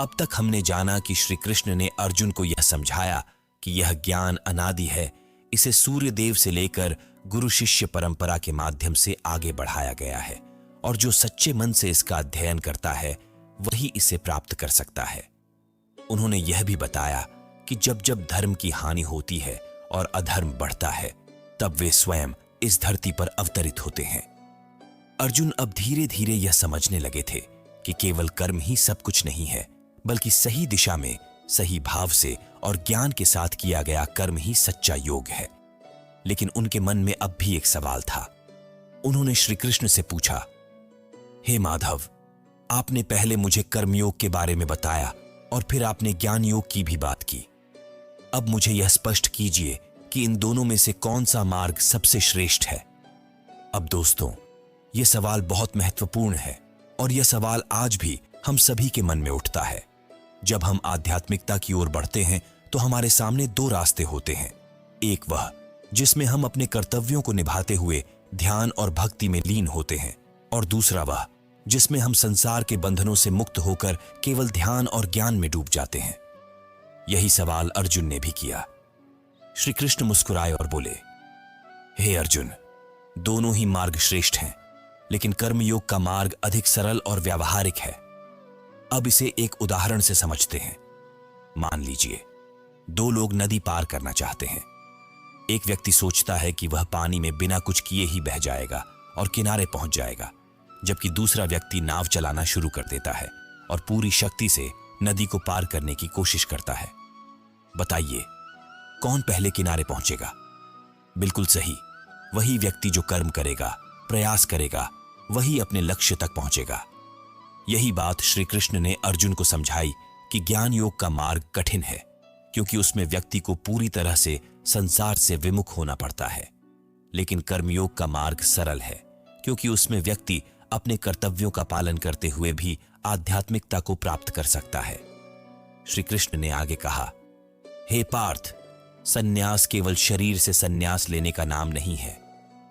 अब तक हमने जाना कि श्री कृष्ण ने अर्जुन को यह समझाया कि यह ज्ञान अनादि है, इसे सूर्य देव से लेकर गुरु शिष्य परंपरा के माध्यम से आगे बढ़ाया गया है और जो सच्चे मन से इसका अध्ययन करता है वही इसे प्राप्त कर सकता है। उन्होंने यह भी बताया कि जब जब धर्म की हानि होती है और अधर्म बढ़ता है, तब वे स्वयं इस धरती पर अवतरित होते हैं। अर्जुन अब धीरे धीरे यह समझने लगे थे कि केवल कर्म ही सब कुछ नहीं है, बल्कि सही दिशा में, सही भाव से और ज्ञान के साथ किया गया कर्म ही सच्चा योग है। लेकिन उनके मन में अब भी एक सवाल था। उन्होंने श्री कृष्ण से पूछा, हे माधव, आपने पहले मुझे कर्मयोग के बारे में बताया और फिर आपने ज्ञान योग की भी बात की। अब मुझे यह स्पष्ट कीजिए कि इन दोनों में से कौन सा मार्ग सबसे श्रेष्ठ है। अब दोस्तों, यह सवाल बहुत महत्वपूर्ण है और यह सवाल आज भी हम सभी के मन में उठता है। जब हम आध्यात्मिकता की ओर बढ़ते हैं तो हमारे सामने दो रास्ते होते हैं। एक वह जिसमें हम अपने कर्तव्यों को निभाते हुए ध्यान और भक्ति में लीन होते हैं, और दूसरा वह जिसमें हम संसार के बंधनों से मुक्त होकर केवल ध्यान और ज्ञान में डूब जाते हैं। यही सवाल अर्जुन ने भी किया। श्री कृष्ण मुस्कुराए और बोले, हे अर्जुन, दोनों ही मार्ग श्रेष्ठ हैं, लेकिन कर्मयोग का मार्ग अधिक सरल और व्यावहारिक है। अब इसे एक उदाहरण से समझते हैं। मान लीजिए, दो लोग नदी पार करना चाहते हैं। एक व्यक्ति सोचता है कि वह पानी में बिना कुछ किए ही बह जाएगा और किनारे पहुंच जाएगा, जबकि दूसरा व्यक्ति नाव चलाना शुरू कर देता है और पूरी शक्ति से नदी को पार करने की कोशिश करता है। बताइए, कौन पहले किनारे पहुंचेगा? बिल्कुल सही, वही व्यक्ति जो कर्म करेगा, प्रयास करेगा, वही अपने लक्ष्य तक पहुंचेगा। यही बात श्री कृष्ण ने अर्जुन को समझाई कि ज्ञान योग का मार्ग कठिन है, क्योंकि उसमें व्यक्ति को पूरी तरह से संसार से विमुख होना पड़ता है। लेकिन कर्मयोग का मार्ग सरल है, क्योंकि उसमें व्यक्ति अपने कर्तव्यों का पालन करते हुए भी आध्यात्मिकता को प्राप्त कर सकता है। श्री कृष्ण ने आगे कहा, हे पार्थ, सन्यास केवल शरीर से सन्यास लेने का नाम नहीं है।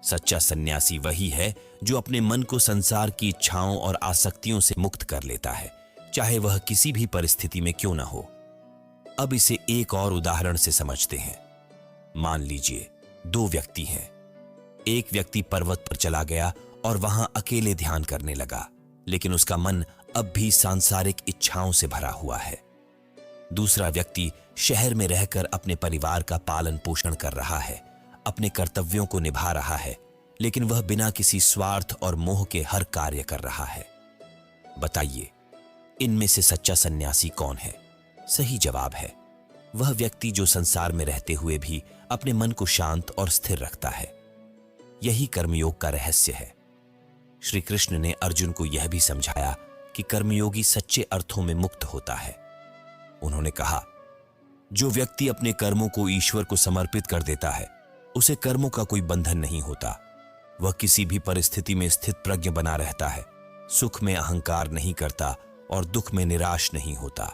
सच्चा सन्यासी वही है जो अपने मन को संसार की इच्छाओं और आसक्तियों से मुक्त कर लेता है, चाहे वह किसी भी परिस्थिति में क्यों न हो। अब इसे एक और उदाहरण से समझते हैं। मान लीजिए, दो व्यक्ति हैं। एक व्यक्ति पर्वत पर चला गया और वहां अकेले ध्यान करने लगा, लेकिन उसका मन अब भी सांसारिक इच्छाओं से भरा हुआ है। दूसरा व्यक्ति शहर में रहकर अपने परिवार का पालन पोषण कर रहा है, अपने कर्तव्यों को निभा रहा है, लेकिन वह बिना किसी स्वार्थ और मोह के हर कार्य कर रहा है। बताइए, इनमें से सच्चा सन्यासी कौन है? सही जवाब है वह व्यक्ति जो संसार में रहते हुए भी अपने मन को शांत और स्थिर रखता है। यही कर्मयोग का रहस्य है। श्री कृष्ण ने अर्जुन को यह भी समझाया कि कर्मयोगी सच्चे अर्थों में मुक्त होता है। उन्होंने कहा, जो व्यक्ति अपने कर्मों को ईश्वर को समर्पित कर देता है, उसे कर्मों का कोई बंधन नहीं होता। वह किसी भी परिस्थिति में स्थित प्रज्ञ बना रहता है, सुख में अहंकार नहीं करता और दुख में निराश नहीं होता।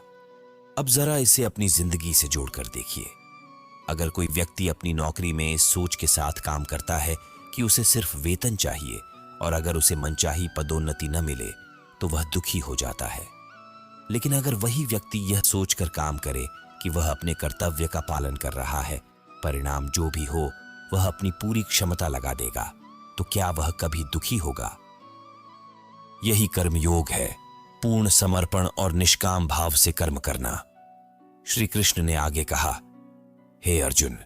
अब जरा इसे अपनी जिंदगी से जोड़कर देखिए। अगर कोई व्यक्ति अपनी नौकरी में इस सोच के साथ काम करता है कि उसे सिर्फ वेतन चाहिए और अगर उसे मनचाही पदोन्नति न मिले तो वह दुखी हो जाता है। लेकिन अगर वही व्यक्ति यह सोचकर काम करे कि वह अपने कर्तव्य का पालन कर रहा है, परिणाम जो भी हो वह अपनी पूरी क्षमता लगा देगा, तो क्या वह कभी दुखी होगा? यही कर्मयोग है, पूर्ण समर्पण और निष्काम भाव से कर्म करना। श्री कृष्ण ने आगे कहा, हे अर्जुन,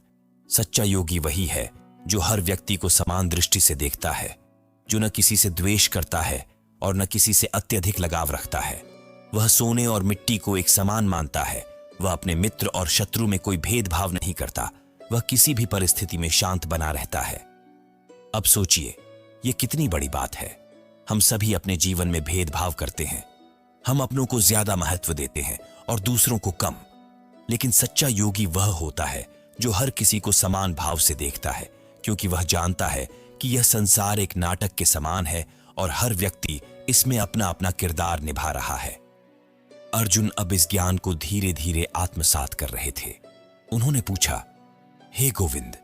सच्चा योगी वही है जो हर व्यक्ति को समान दृष्टि से देखता है, जो न किसी से द्वेष करता है और न किसी से अत्यधिक लगाव रखता है। वह सोने और मिट्टी को एक समान मानता है। वह अपने मित्र और शत्रु में कोई भेदभाव नहीं करता। वह किसी भी परिस्थिति में शांत बना रहता है। अब सोचिए, यह कितनी बड़ी बात है। हम सभी अपने जीवन में भेदभाव करते हैं। हम अपनों को ज्यादा महत्व देते हैं और दूसरों को कम। लेकिन सच्चा योगी वह होता है जो हर किसी को समान भाव से देखता है, क्योंकि वह जानता है कि यह संसार एक नाटक के समान है और हर व्यक्ति इसमें अपना अपना किरदार निभा रहा है। अर्जुन अब इस ज्ञान को धीरे धीरे आत्मसात कर रहे थे। उन्होंने पूछा, हे गोविंद,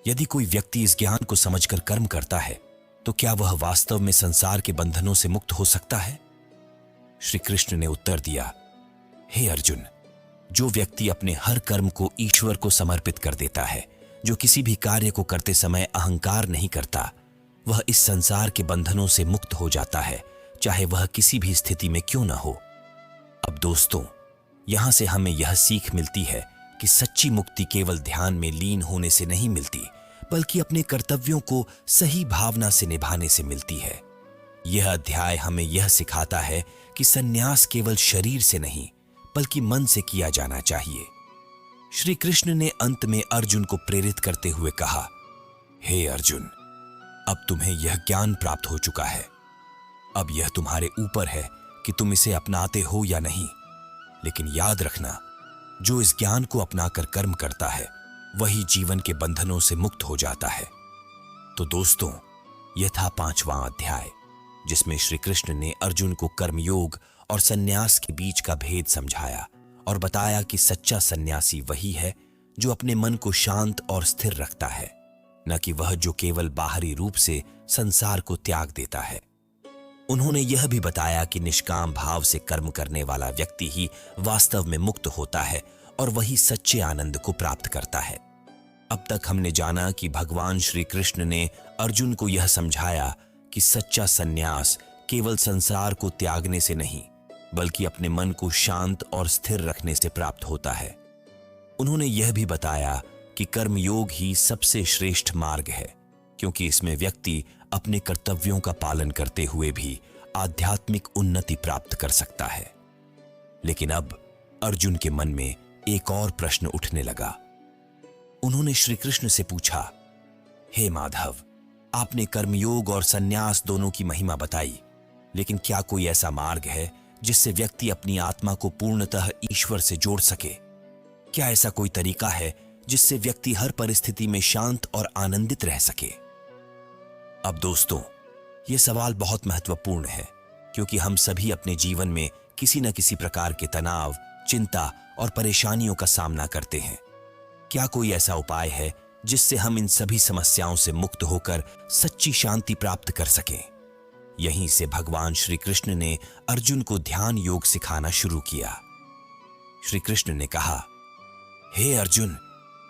यदि कोई व्यक्ति इस ज्ञान को समझकर कर्म करता है तो क्या वह वास्तव में संसार के बंधनों से मुक्त हो सकता है? श्री कृष्ण ने उत्तर दिया, हे अर्जुन, जो व्यक्ति अपने हर कर्म को ईश्वर को समर्पित कर देता है, जो किसी भी कार्य को करते समय अहंकार नहीं करता, वह इस संसार के बंधनों से मुक्त हो जाता है, चाहे वह किसी भी स्थिति में क्यों न हो। अब दोस्तों, यहां से हमें यह सीख मिलती है कि सच्ची मुक्ति केवल ध्यान में लीन होने से नहीं मिलती, बल्कि अपने कर्तव्यों को सही भावना से निभाने से मिलती है। यह अध्याय हमें यह सिखाता है कि संन्यास केवल शरीर से नहीं, बल्कि मन से किया जाना चाहिए। श्री कृष्ण ने अंत में अर्जुन को प्रेरित करते हुए कहा, हे अर्जुन, अब तुम्हें यह ज्ञान प्राप्त हो चुका है। अब यह तुम्हारे ऊपर है कि तुम इसे अपनाते हो या नहीं। लेकिन याद रखना, जो इस ज्ञान को अपनाकर कर्म करता है वही जीवन के बंधनों से मुक्त हो जाता है। तो दोस्तों, यह था 5वां अध्याय, जिसमें श्री कृष्ण ने अर्जुन को कर्मयोग और सन्यास के बीच का भेद समझाया और बताया कि सच्चा सन्यासी वही है जो अपने मन को शांत और स्थिर रखता है, न कि वह जो केवल बाहरी रूप से संसार को त्याग देता है। उन्होंने यह भी बताया कि निष्काम भाव से कर्म करने वाला व्यक्ति ही वास्तव में मुक्त होता है और वही सच्चे आनंद को प्राप्त करता है। अब तक हमने जाना कि भगवान श्री कृष्ण ने अर्जुन को यह समझाया कि सच्चा सन्यास केवल संसार को त्यागने से नहीं, बल्कि अपने मन को शांत और स्थिर रखने से प्राप्त होता है। उन्होंने यह भी बताया कि कर्मयोग ही सबसे श्रेष्ठ मार्ग है, क्योंकि इसमें व्यक्ति अपने कर्तव्यों का पालन करते हुए भी आध्यात्मिक उन्नति प्राप्त कर सकता है। लेकिन अब अर्जुन के मन में एक और प्रश्न उठने लगा। उन्होंने श्री कृष्ण से पूछा, हे माधव, आपने कर्मयोग और सन्यास दोनों की महिमा बताई, लेकिन क्या कोई ऐसा मार्ग है जिससे व्यक्ति अपनी आत्मा को पूर्णतः ईश्वर से जोड़ सके? क्या ऐसा कोई तरीका है जिससे व्यक्ति हर परिस्थिति में शांत और आनंदित रह सके? अब दोस्तों, यह सवाल बहुत महत्वपूर्ण है, क्योंकि हम सभी अपने जीवन में किसी न किसी प्रकार के तनाव, चिंता और परेशानियों का सामना करते हैं। क्या कोई ऐसा उपाय है जिससे हम इन सभी समस्याओं से मुक्त होकर सच्ची शांति प्राप्त कर सकें? यहीं से भगवान श्री कृष्ण ने अर्जुन को ध्यान योग सिखाना शुरू किया। श्री कृष्ण ने कहा, हे अर्जुन,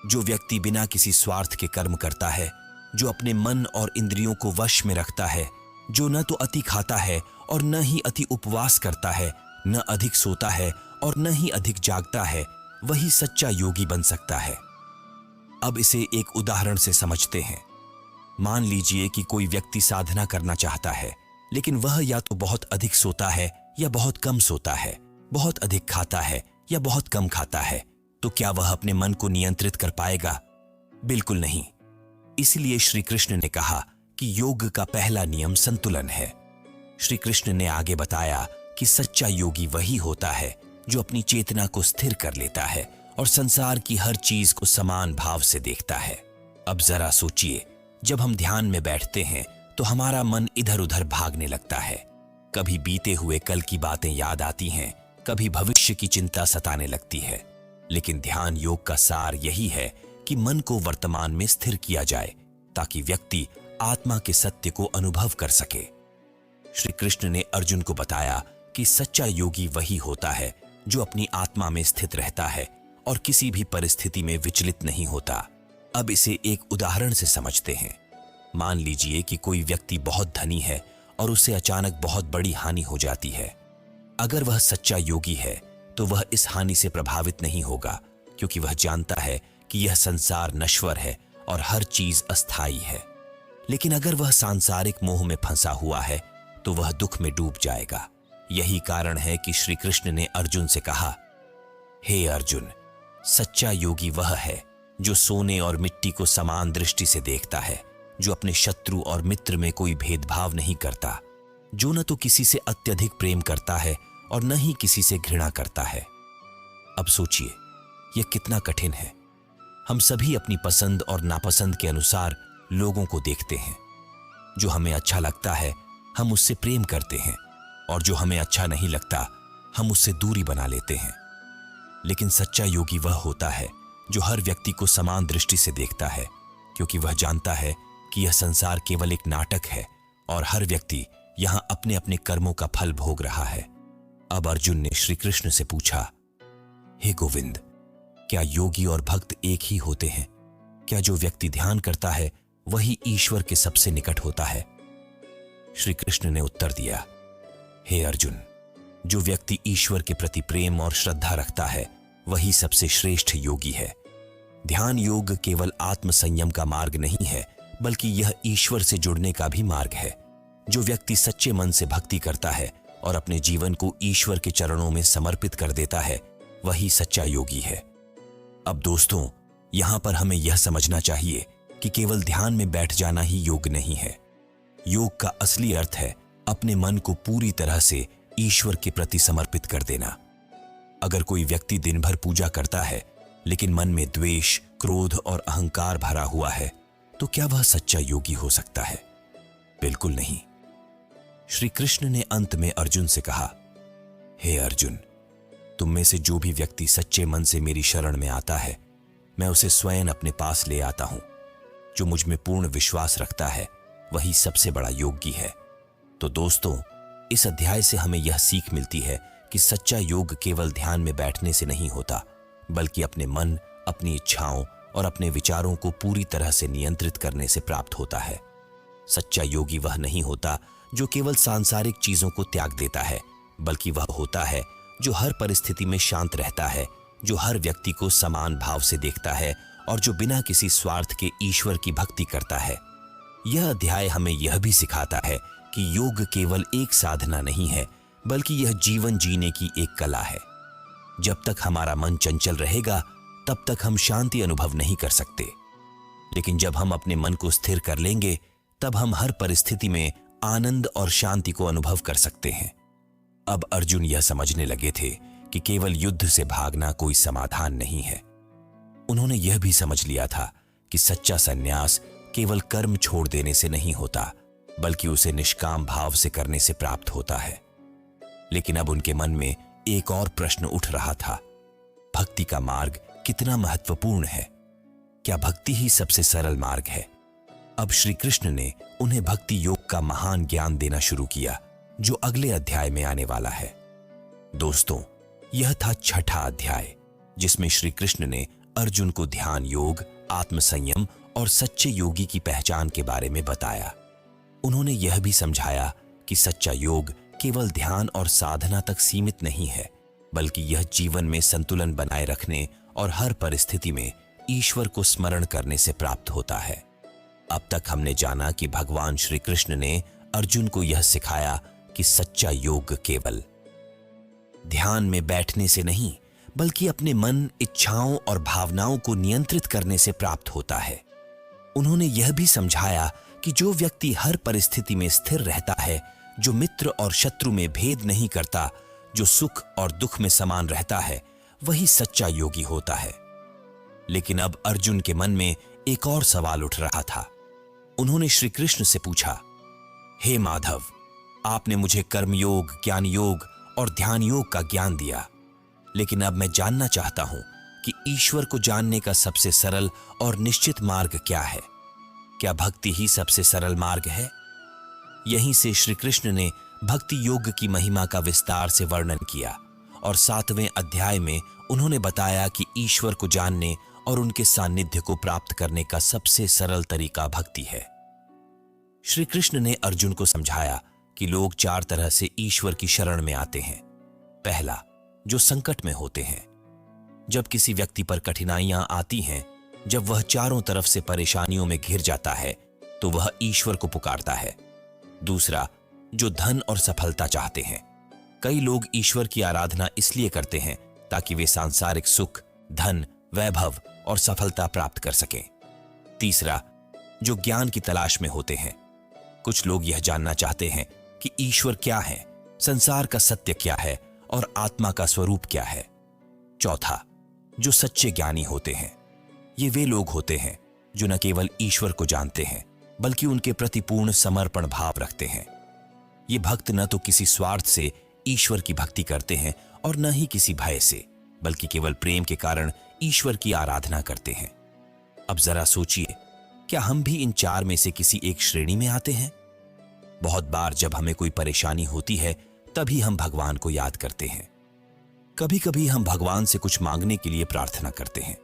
जो व्यक्ति बिना किसी स्वार्थ के कर्म करता है, जो अपने मन और इंद्रियों को वश में रखता है, जो न तो अति खाता है और न ही अति उपवास करता है, न अधिक सोता है और न ही अधिक जागता है, वही सच्चा योगी बन सकता है। अब इसे एक उदाहरण से समझते हैं। मान लीजिए कि कोई व्यक्ति साधना करना चाहता है, लेकिन वह या तो बहुत अधिक सोता है या बहुत कम सोता है, बहुत अधिक खाता है या बहुत कम खाता है, तो क्या वह अपने मन को नियंत्रित कर पाएगा? बिल्कुल नहीं। इसलिए श्री कृष्ण ने कहा कि योग का पहला नियम संतुलन है। श्री कृष्ण ने आगे बताया कि सच्चा योगी वही होता है जो अपनी चेतना को स्थिर कर लेता है और संसार की हर चीज को समान भाव से देखता है। अब जरा सोचिए, जब हम ध्यान में बैठते हैं तो हमारा मन इधर उधर भागने लगता है। कभी बीते हुए कल की बातें याद आती हैं, कभी भविष्य की चिंता सताने लगती है। लेकिन ध्यान योग का सार यही है कि मन को वर्तमान में स्थिर किया जाए, ताकि व्यक्ति आत्मा के सत्य को अनुभव कर सके। श्री कृष्ण ने अर्जुन को बताया कि सच्चा योगी वही होता है जो अपनी आत्मा में स्थित रहता है और किसी भी परिस्थिति में विचलित नहीं होता। अब इसे एक उदाहरण से समझते हैं। मान लीजिए कि कोई व्यक्ति बहुत धनी है और उसे अचानक बहुत बड़ी हानि हो जाती है। अगर वह सच्चा योगी है तो वह इस हानि से प्रभावित नहीं होगा, क्योंकि वह जानता है कि यह संसार नश्वर है और हर चीज अस्थायी है। लेकिन अगर वह सांसारिक मोह में फंसा हुआ है तो वह दुख में डूब जाएगा। यही कारण है कि श्री कृष्ण ने अर्जुन से कहा, हे अर्जुन, सच्चा योगी वह है जो सोने और मिट्टी को समान दृष्टि से देखता है, जो अपने शत्रु और मित्र में कोई भेदभाव नहीं करता, जो न तो किसी से अत्यधिक प्रेम करता है और न ही किसी से घृणा करता है। अब सोचिए, यह कितना कठिन है। हम सभी अपनी पसंद और नापसंद के अनुसार लोगों को देखते हैं। जो हमें अच्छा लगता है हम उससे प्रेम करते हैं, और जो हमें अच्छा नहीं लगता हम उससे दूरी बना लेते हैं। लेकिन सच्चा योगी वह होता है जो हर व्यक्ति को समान दृष्टि से देखता है, क्योंकि वह जानता है कि यह संसार केवल एक नाटक है और हर व्यक्ति यहां अपने अपने कर्मों का फल भोग रहा है। अब अर्जुन ने श्री कृष्ण से पूछा, हे गोविंद, क्या योगी और भक्त एक ही होते हैं? क्या जो व्यक्ति ध्यान करता है वही ईश्वर के सबसे निकट होता है? श्री कृष्ण ने उत्तर दिया, हे अर्जुन, जो व्यक्ति ईश्वर के प्रति प्रेम और श्रद्धा रखता है वही सबसे श्रेष्ठ योगी है। ध्यान योग केवल आत्म संयम का मार्ग नहीं है, बल्कि यह ईश्वर से जुड़ने का भी मार्ग है। जो व्यक्ति सच्चे मन से भक्ति करता है और अपने जीवन को ईश्वर के चरणों में समर्पित कर देता है, वही सच्चा योगी है। अब दोस्तों, यहां पर हमें यह समझना चाहिए कि केवल ध्यान में बैठ जाना ही योग नहीं है। योग का असली अर्थ है अपने मन को पूरी तरह से ईश्वर के प्रति समर्पित कर देना। अगर कोई व्यक्ति दिन भर पूजा करता है लेकिन मन में द्वेष, क्रोध और अहंकार भरा हुआ है, तो क्या वह सच्चा योगी हो सकता है? बिल्कुल नहीं। श्री कृष्ण ने अंत में अर्जुन से कहा, हे अर्जुन, तुम में से जो भी व्यक्ति सच्चे मन से मेरी शरण में आता है, मैं उसे स्वयं अपने पास ले आता हूं। जो मुझ में पूर्ण विश्वास रखता है वही सबसे बड़ा योगी है। तो दोस्तों, इस अध्याय से हमें यह सीख मिलती है कि सच्चा योग केवल ध्यान में बैठने से नहीं होता, बल्कि अपने मन, अपनी इच्छाओं और अपने विचारों को पूरी तरह से नियंत्रित करने से प्राप्त होता है। सच्चा योगी वह नहीं होता जो केवल सांसारिक चीजों को त्याग देता है, बल्कि वह होता है जो हर परिस्थिति में शांत रहता है, जो हर व्यक्ति को समान भाव से देखता है और जो बिना किसी स्वार्थ के ईश्वर की भक्ति करता है। यह अध्याय हमें यह भी सिखाता है कि योग केवल एक साधना नहीं है, बल्कि यह जीवन जीने की एक कला है। जब तक हमारा मन चंचल रहेगा, तब तक हम शांति अनुभव नहीं कर सकते। लेकिन जब हम अपने मन को स्थिर कर लेंगे, तब हम हर परिस्थिति में आनंद और शांति को अनुभव कर सकते हैं। अब अर्जुन यह समझने लगे थे कि केवल युद्ध से भागना कोई समाधान नहीं है। उन्होंने यह भी समझ लिया था कि सच्चा संन्यास केवल कर्म छोड़ देने से नहीं होता, बल्कि उसे निष्काम भाव से करने से प्राप्त होता है। लेकिन अब उनके मन में एक और प्रश्न उठ रहा था, भक्ति का मार्ग कितना महत्वपूर्ण है? क्या भक्ति ही सबसे सरल मार्ग है? अब श्री कृष्ण ने उन्हें भक्ति योग का महान ज्ञान देना शुरू किया, जो अगले अध्याय में आने वाला है। दोस्तों, यह था छठा अध्याय, जिसमें श्री कृष्ण ने अर्जुन को ध्यान योग, आत्म संयम और सच्चे योगी की पहचान के बारे में बताया। उन्होंने यह भी समझाया कि सच्चा योग केवल ध्यान और साधना तक सीमित नहीं है, बल्कि यह जीवन में संतुलन बनाए रखने और हर परिस्थिति में ईश्वर को स्मरण करने से प्राप्त होता है। अब तक हमने जाना कि भगवान श्री कृष्ण ने अर्जुन को यह सिखाया कि सच्चा योग केवल ध्यान में बैठने से नहीं, बल्कि अपने मन, इच्छाओं और भावनाओं को नियंत्रित करने से प्राप्त होता है। उन्होंने यह भी समझाया कि जो व्यक्ति हर परिस्थिति में स्थिर रहता है, जो मित्र और शत्रु में भेद नहीं करता, जो सुख और दुख में समान रहता है, वही सच्चा योगी होता है। लेकिन अब अर्जुन के मन में एक और सवाल उठ रहा था। उन्होंने श्री कृष्ण से पूछा, हे माधव, आपने मुझे कर्मयोग, ज्ञान योग और ध्यान योग का ज्ञान दिया, लेकिन अब मैं जानना चाहता हूं कि ईश्वर को जानने का सबसे सरल और निश्चित मार्ग क्या है? क्या भक्ति ही सबसे सरल मार्ग है? यहीं से श्री कृष्ण ने भक्ति योग की महिमा का विस्तार से वर्णन किया और 7वें अध्याय में उन्होंने बताया कि ईश्वर को जानने और उनके सानिध्य को प्राप्त करने का सबसे सरल तरीका भक्ति है। श्री कृष्ण ने अर्जुन को समझाया कि लोग 4 तरह से ईश्वर की शरण में आते हैं। पहला, जो संकट में होते हैं। जब किसी व्यक्ति पर कठिनाइयां आती हैं, जब वह चारों तरफ से परेशानियों में घिर जाता है, तो वह ईश्वर को पुकारता है। दूसरा, जो धन और सफलता चाहते हैं। कई लोग ईश्वर की आराधना इसलिए करते हैं ताकि वे सांसारिक सुख, धन, वैभव और सफलता प्राप्त कर सकें। तीसरा, जो ज्ञान की तलाश में होते हैं। कुछ लोग यह जानना चाहते हैं कि ईश्वर क्या है, संसार का सत्य क्या है और आत्मा का स्वरूप क्या है। चौथा, जो सच्चे ज्ञानी होते हैं ये वे लोग होते हैं जो न केवल ईश्वर को जानते हैं बल्कि उनके प्रति पूर्ण समर्पण भाव रखते हैं। ये भक्त न तो किसी स्वार्थ से ईश्वर की भक्ति करते हैं और न ही किसी भय से, बल्कि केवल प्रेम के कारण ईश्वर की आराधना करते हैं। अब जरा सोचिए, क्या हम भी इन चार में से किसी एक श्रेणी में आते हैं? बहुत बार जब हमें कोई परेशानी होती है तभी हम भगवान को याद करते हैं। कभी कभी हम भगवान से कुछ मांगने के लिए प्रार्थना करते हैं,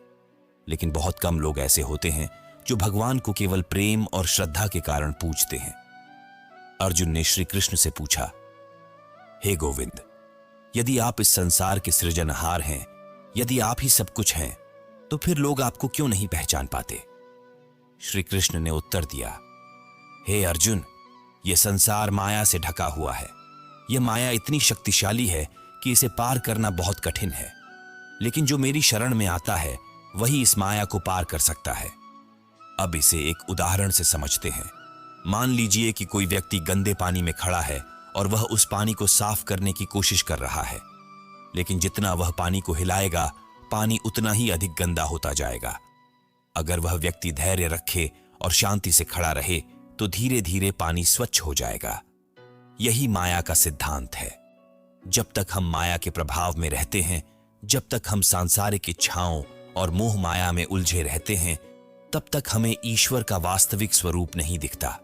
लेकिन बहुत कम लोग ऐसे होते हैं जो भगवान को केवल प्रेम और श्रद्धा के कारण पूजते हैं। अर्जुन ने श्री कृष्ण से पूछा, हे गोविंद, यदि आप इस संसार के सृजनहार हैं, यदि आप ही सब कुछ हैं, तो फिर लोग आपको क्यों नहीं पहचान पाते? श्री कृष्ण ने उत्तर दिया, हे अर्जुन, यह संसार माया से ढका हुआ है। यह माया इतनी शक्तिशाली है कि इसे पार करना बहुत कठिन है, लेकिन जो मेरी शरण में आता है वही इस माया को पार कर सकता है। अब इसे एक उदाहरण से समझते हैं। मान लीजिए कि कोई व्यक्ति गंदे पानी में खड़ा है और वह उस पानी को साफ करने की कोशिश कर रहा है, लेकिन जितना वह पानी को हिलाएगा पानी उतना ही अधिक गंदा होता जाएगा। अगर वह व्यक्ति धैर्य रखे और शांति से खड़ा रहे तो धीरे धीरे पानी स्वच्छ हो जाएगा। यही माया का सिद्धांत है। जब तक हम माया के प्रभाव में रहते हैं, जब तक हम सांसारिक इच्छाओं और मोह माया में उलझे रहते हैं, तब तक हमें ईश्वर का वास्तविक स्वरूप नहीं दिखता।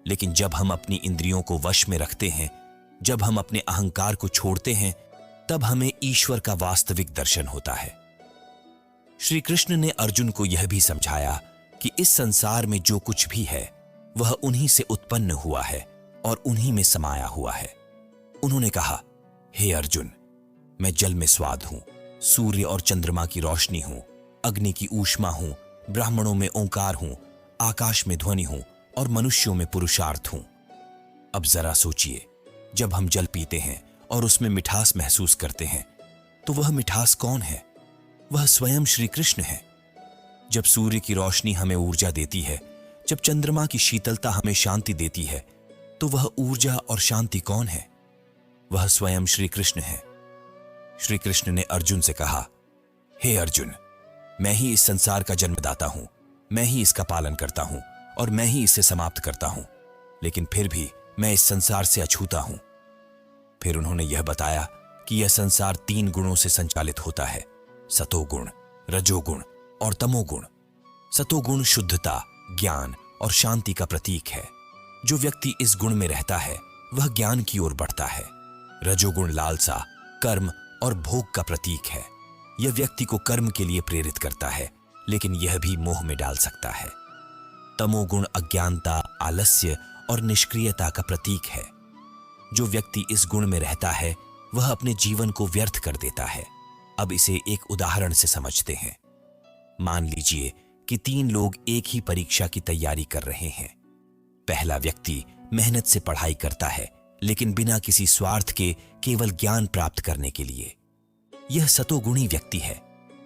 लेकिन जब हम अपनी इंद्रियों को वश में रखते हैं, जब हम अपने अहंकार को छोड़ते हैं, तब हमें ईश्वर का वास्तविक दर्शन होता है। श्री कृष्ण ने अर्जुन को यह भी समझाया कि इस संसार में जो कुछ भी है वह उन्हीं से उत्पन्न हुआ है और उन्हीं में समाया हुआ है। उन्होंने कहा, हे अर्जुन, मैं जल में स्वाद हूं, सूर्य और चंद्रमा की रोशनी हूं, अग्नि की ऊष्मा हूं, ब्राह्मणों में ओंकार हूं, आकाश में ध्वनि हूं और मनुष्यों में पुरुषार्थ हूं। अब जरा सोचिए, जब हम जल पीते हैं और उसमें मिठास महसूस करते हैं तो वह मिठास कौन है? वह स्वयं श्री कृष्ण है। जब सूर्य की रोशनी हमें ऊर्जा देती है, जब चंद्रमा की शीतलता हमें शांति देती है, तो वह ऊर्जा और शांति कौन है? वह स्वयं श्री कृष्ण है। श्री कृष्ण ने अर्जुन से कहा, हे अर्जुन, मैं ही इस संसार का जन्मदाता हूं, मैं ही इसका पालन करता हूं और मैं ही इसे समाप्त करता हूं, लेकिन फिर भी मैं इस संसार से अछूता हूं। फिर उन्होंने यह बताया कि यह संसार 3 गुणों से संचालित होता है, सतोगुण, रजोगुण और तमोगुण। सतोगुण शुद्धता, ज्ञान और शांति का प्रतीक है। जो व्यक्ति इस गुण में रहता है वह ज्ञान की ओर बढ़ता है। रजोगुण लालसा, कर्म और भोग का प्रतीक है। यह व्यक्ति को कर्म के लिए प्रेरित करता है, लेकिन यह भी मोह में डाल सकता है। तमोगुण अज्ञानता, आलस्य और निष्क्रियता का प्रतीक है। जो व्यक्ति इस गुण में रहता है वह अपने जीवन को व्यर्थ कर देता है। अब इसे एक उदाहरण से समझते हैं। मान लीजिए कि 3 लोग एक ही परीक्षा की तैयारी कर रहे हैं। पहला व्यक्ति मेहनत से पढ़ाई करता है, लेकिन बिना किसी स्वार्थ के, केवल ज्ञान प्राप्त करने के लिए। यह सतोगुणी व्यक्ति है।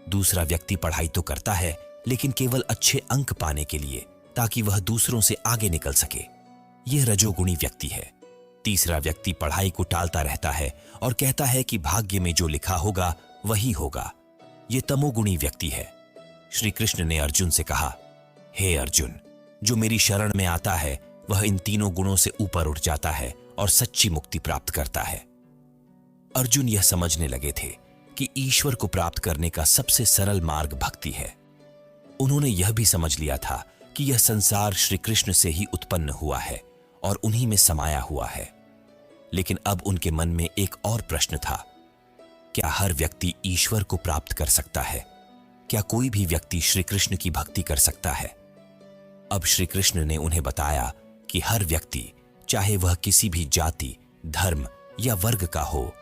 दूसरा व्यक्ति पढ़ाई तो करता है, लेकिन केवल अच्छे अंक पाने के लिए, ताकि वह दूसरों से आगे निकल सके। यह रजोगुणी व्यक्ति है। तीसरा व्यक्ति पढ़ाई को टालता रहता है और कहता है कि भाग्य में जो लिखा होगा वही होगा। यह तमोगुणी व्यक्ति है। श्री कृष्ण ने अर्जुन से कहा, हे अर्जुन, जो मेरी शरण में आता है वह इन तीनों गुणों से ऊपर उठ जाता है और सच्ची मुक्ति प्राप्त करता है। अर्जुन यह समझने लगे थे कि ईश्वर को प्राप्त करने का सबसे सरल मार्ग भक्ति है। उन्होंने यह भी समझ लिया था कि यह संसार श्री कृष्ण से ही उत्पन्न हुआ है और उन्हीं में समाया हुआ है। लेकिन अब उनके मन में एक और प्रश्न था, क्या हर व्यक्ति ईश्वर को प्राप्त कर सकता है? क्या कोई भी व्यक्ति श्री कृष्ण की भक्ति कर सकता है? अब श्री कृष्ण ने उन्हें बताया कि हर व्यक्ति, चाहे वह किसी भी जाति, धर्म या वर्ग का हो,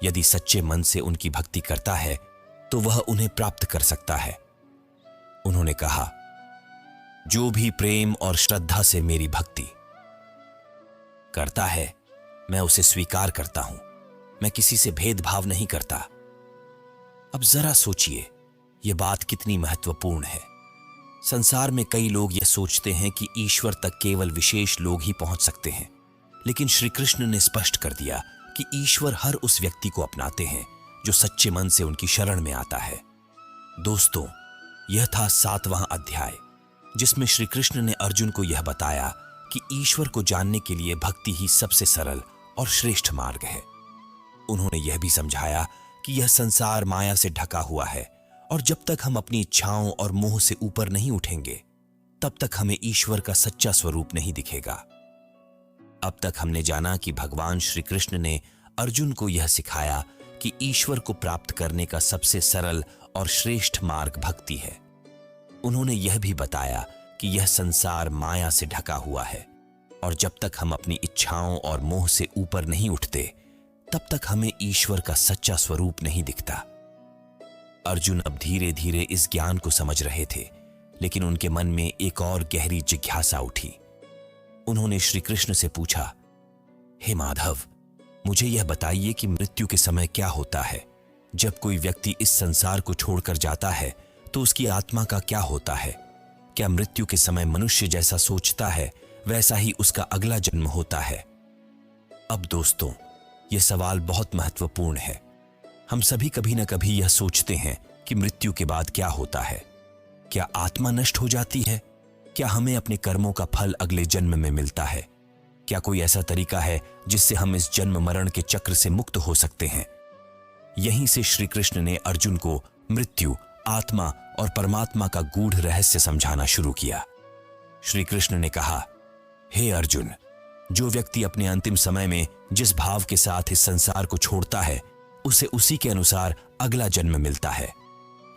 यदि सच्चे मन से उनकी भक्ति करता है तो वह उन्हें प्राप्त कर सकता है। उन्होंने कहा, जो भी प्रेम और श्रद्धा से मेरी भक्ति करता है मैं उसे स्वीकार करता हूं। मैं किसी से भेदभाव नहीं करता। अब जरा सोचिए, यह बात कितनी महत्वपूर्ण है। संसार में कई लोग यह सोचते हैं कि ईश्वर तक केवल विशेष लोग ही पहुंच सकते हैं, लेकिन श्री कृष्ण ने स्पष्ट कर दिया कि ईश्वर हर उस व्यक्ति को अपनाते हैं जो सच्चे मन से उनकी शरण में आता है। दोस्तों, यह था 7वां अध्याय, जिसमें श्री कृष्ण ने अर्जुन को यह बताया कि ईश्वर को जानने के लिए भक्ति ही सबसे सरल और श्रेष्ठ मार्ग है। उन्होंने यह भी समझाया कि यह संसार माया से ढका हुआ है और जब तक हम अपनी इच्छाओं और मोह से ऊपर नहीं उठेंगे, तब तक हमें ईश्वर का सच्चा स्वरूप नहीं दिखेगा। अब तक हमने जाना कि भगवान श्री कृष्ण ने अर्जुन को यह सिखाया कि ईश्वर को प्राप्त करने का सबसे सरल और श्रेष्ठ मार्ग भक्ति है। उन्होंने यह भी बताया कि यह संसार माया से ढका हुआ है और जब तक हम अपनी इच्छाओं और मोह से ऊपर नहीं उठते, तब तक हमें ईश्वर का सच्चा स्वरूप नहीं दिखता। अर्जुन अब धीरे धीरे इस ज्ञान को समझ रहे थे, लेकिन उनके मन में एक और गहरी जिज्ञासा उठी। उन्होंने श्री कृष्ण से पूछा, हे माधव, मुझे यह बताइए कि मृत्यु के समय क्या होता है? जब कोई व्यक्ति इस संसार को छोड़कर जाता है तो उसकी आत्मा का क्या होता है? क्या मृत्यु के समय मनुष्य जैसा सोचता है वैसा ही उसका अगला जन्म होता है? अब दोस्तों, यह सवाल बहुत महत्वपूर्ण है। हम सभी कभी न कभी यह सोचते हैं कि मृत्यु के बाद क्या होता है। क्या आत्मा नष्ट हो जाती है? क्या हमें अपने कर्मों का फल अगले जन्म में मिलता है? क्या कोई ऐसा तरीका है जिससे हम इस जन्म मरण के चक्र से मुक्त हो सकते हैं? यहीं से श्री कृष्ण ने अर्जुन को मृत्यु, आत्मा और परमात्मा का गूढ़ रहस्य समझाना शुरू किया। श्री कृष्ण ने कहा, हे अर्जुन, जो व्यक्ति अपने अंतिम समय में जिस भाव के साथ इस संसार को छोड़ता है, उसे उसी के अनुसार अगला जन्म मिलता है।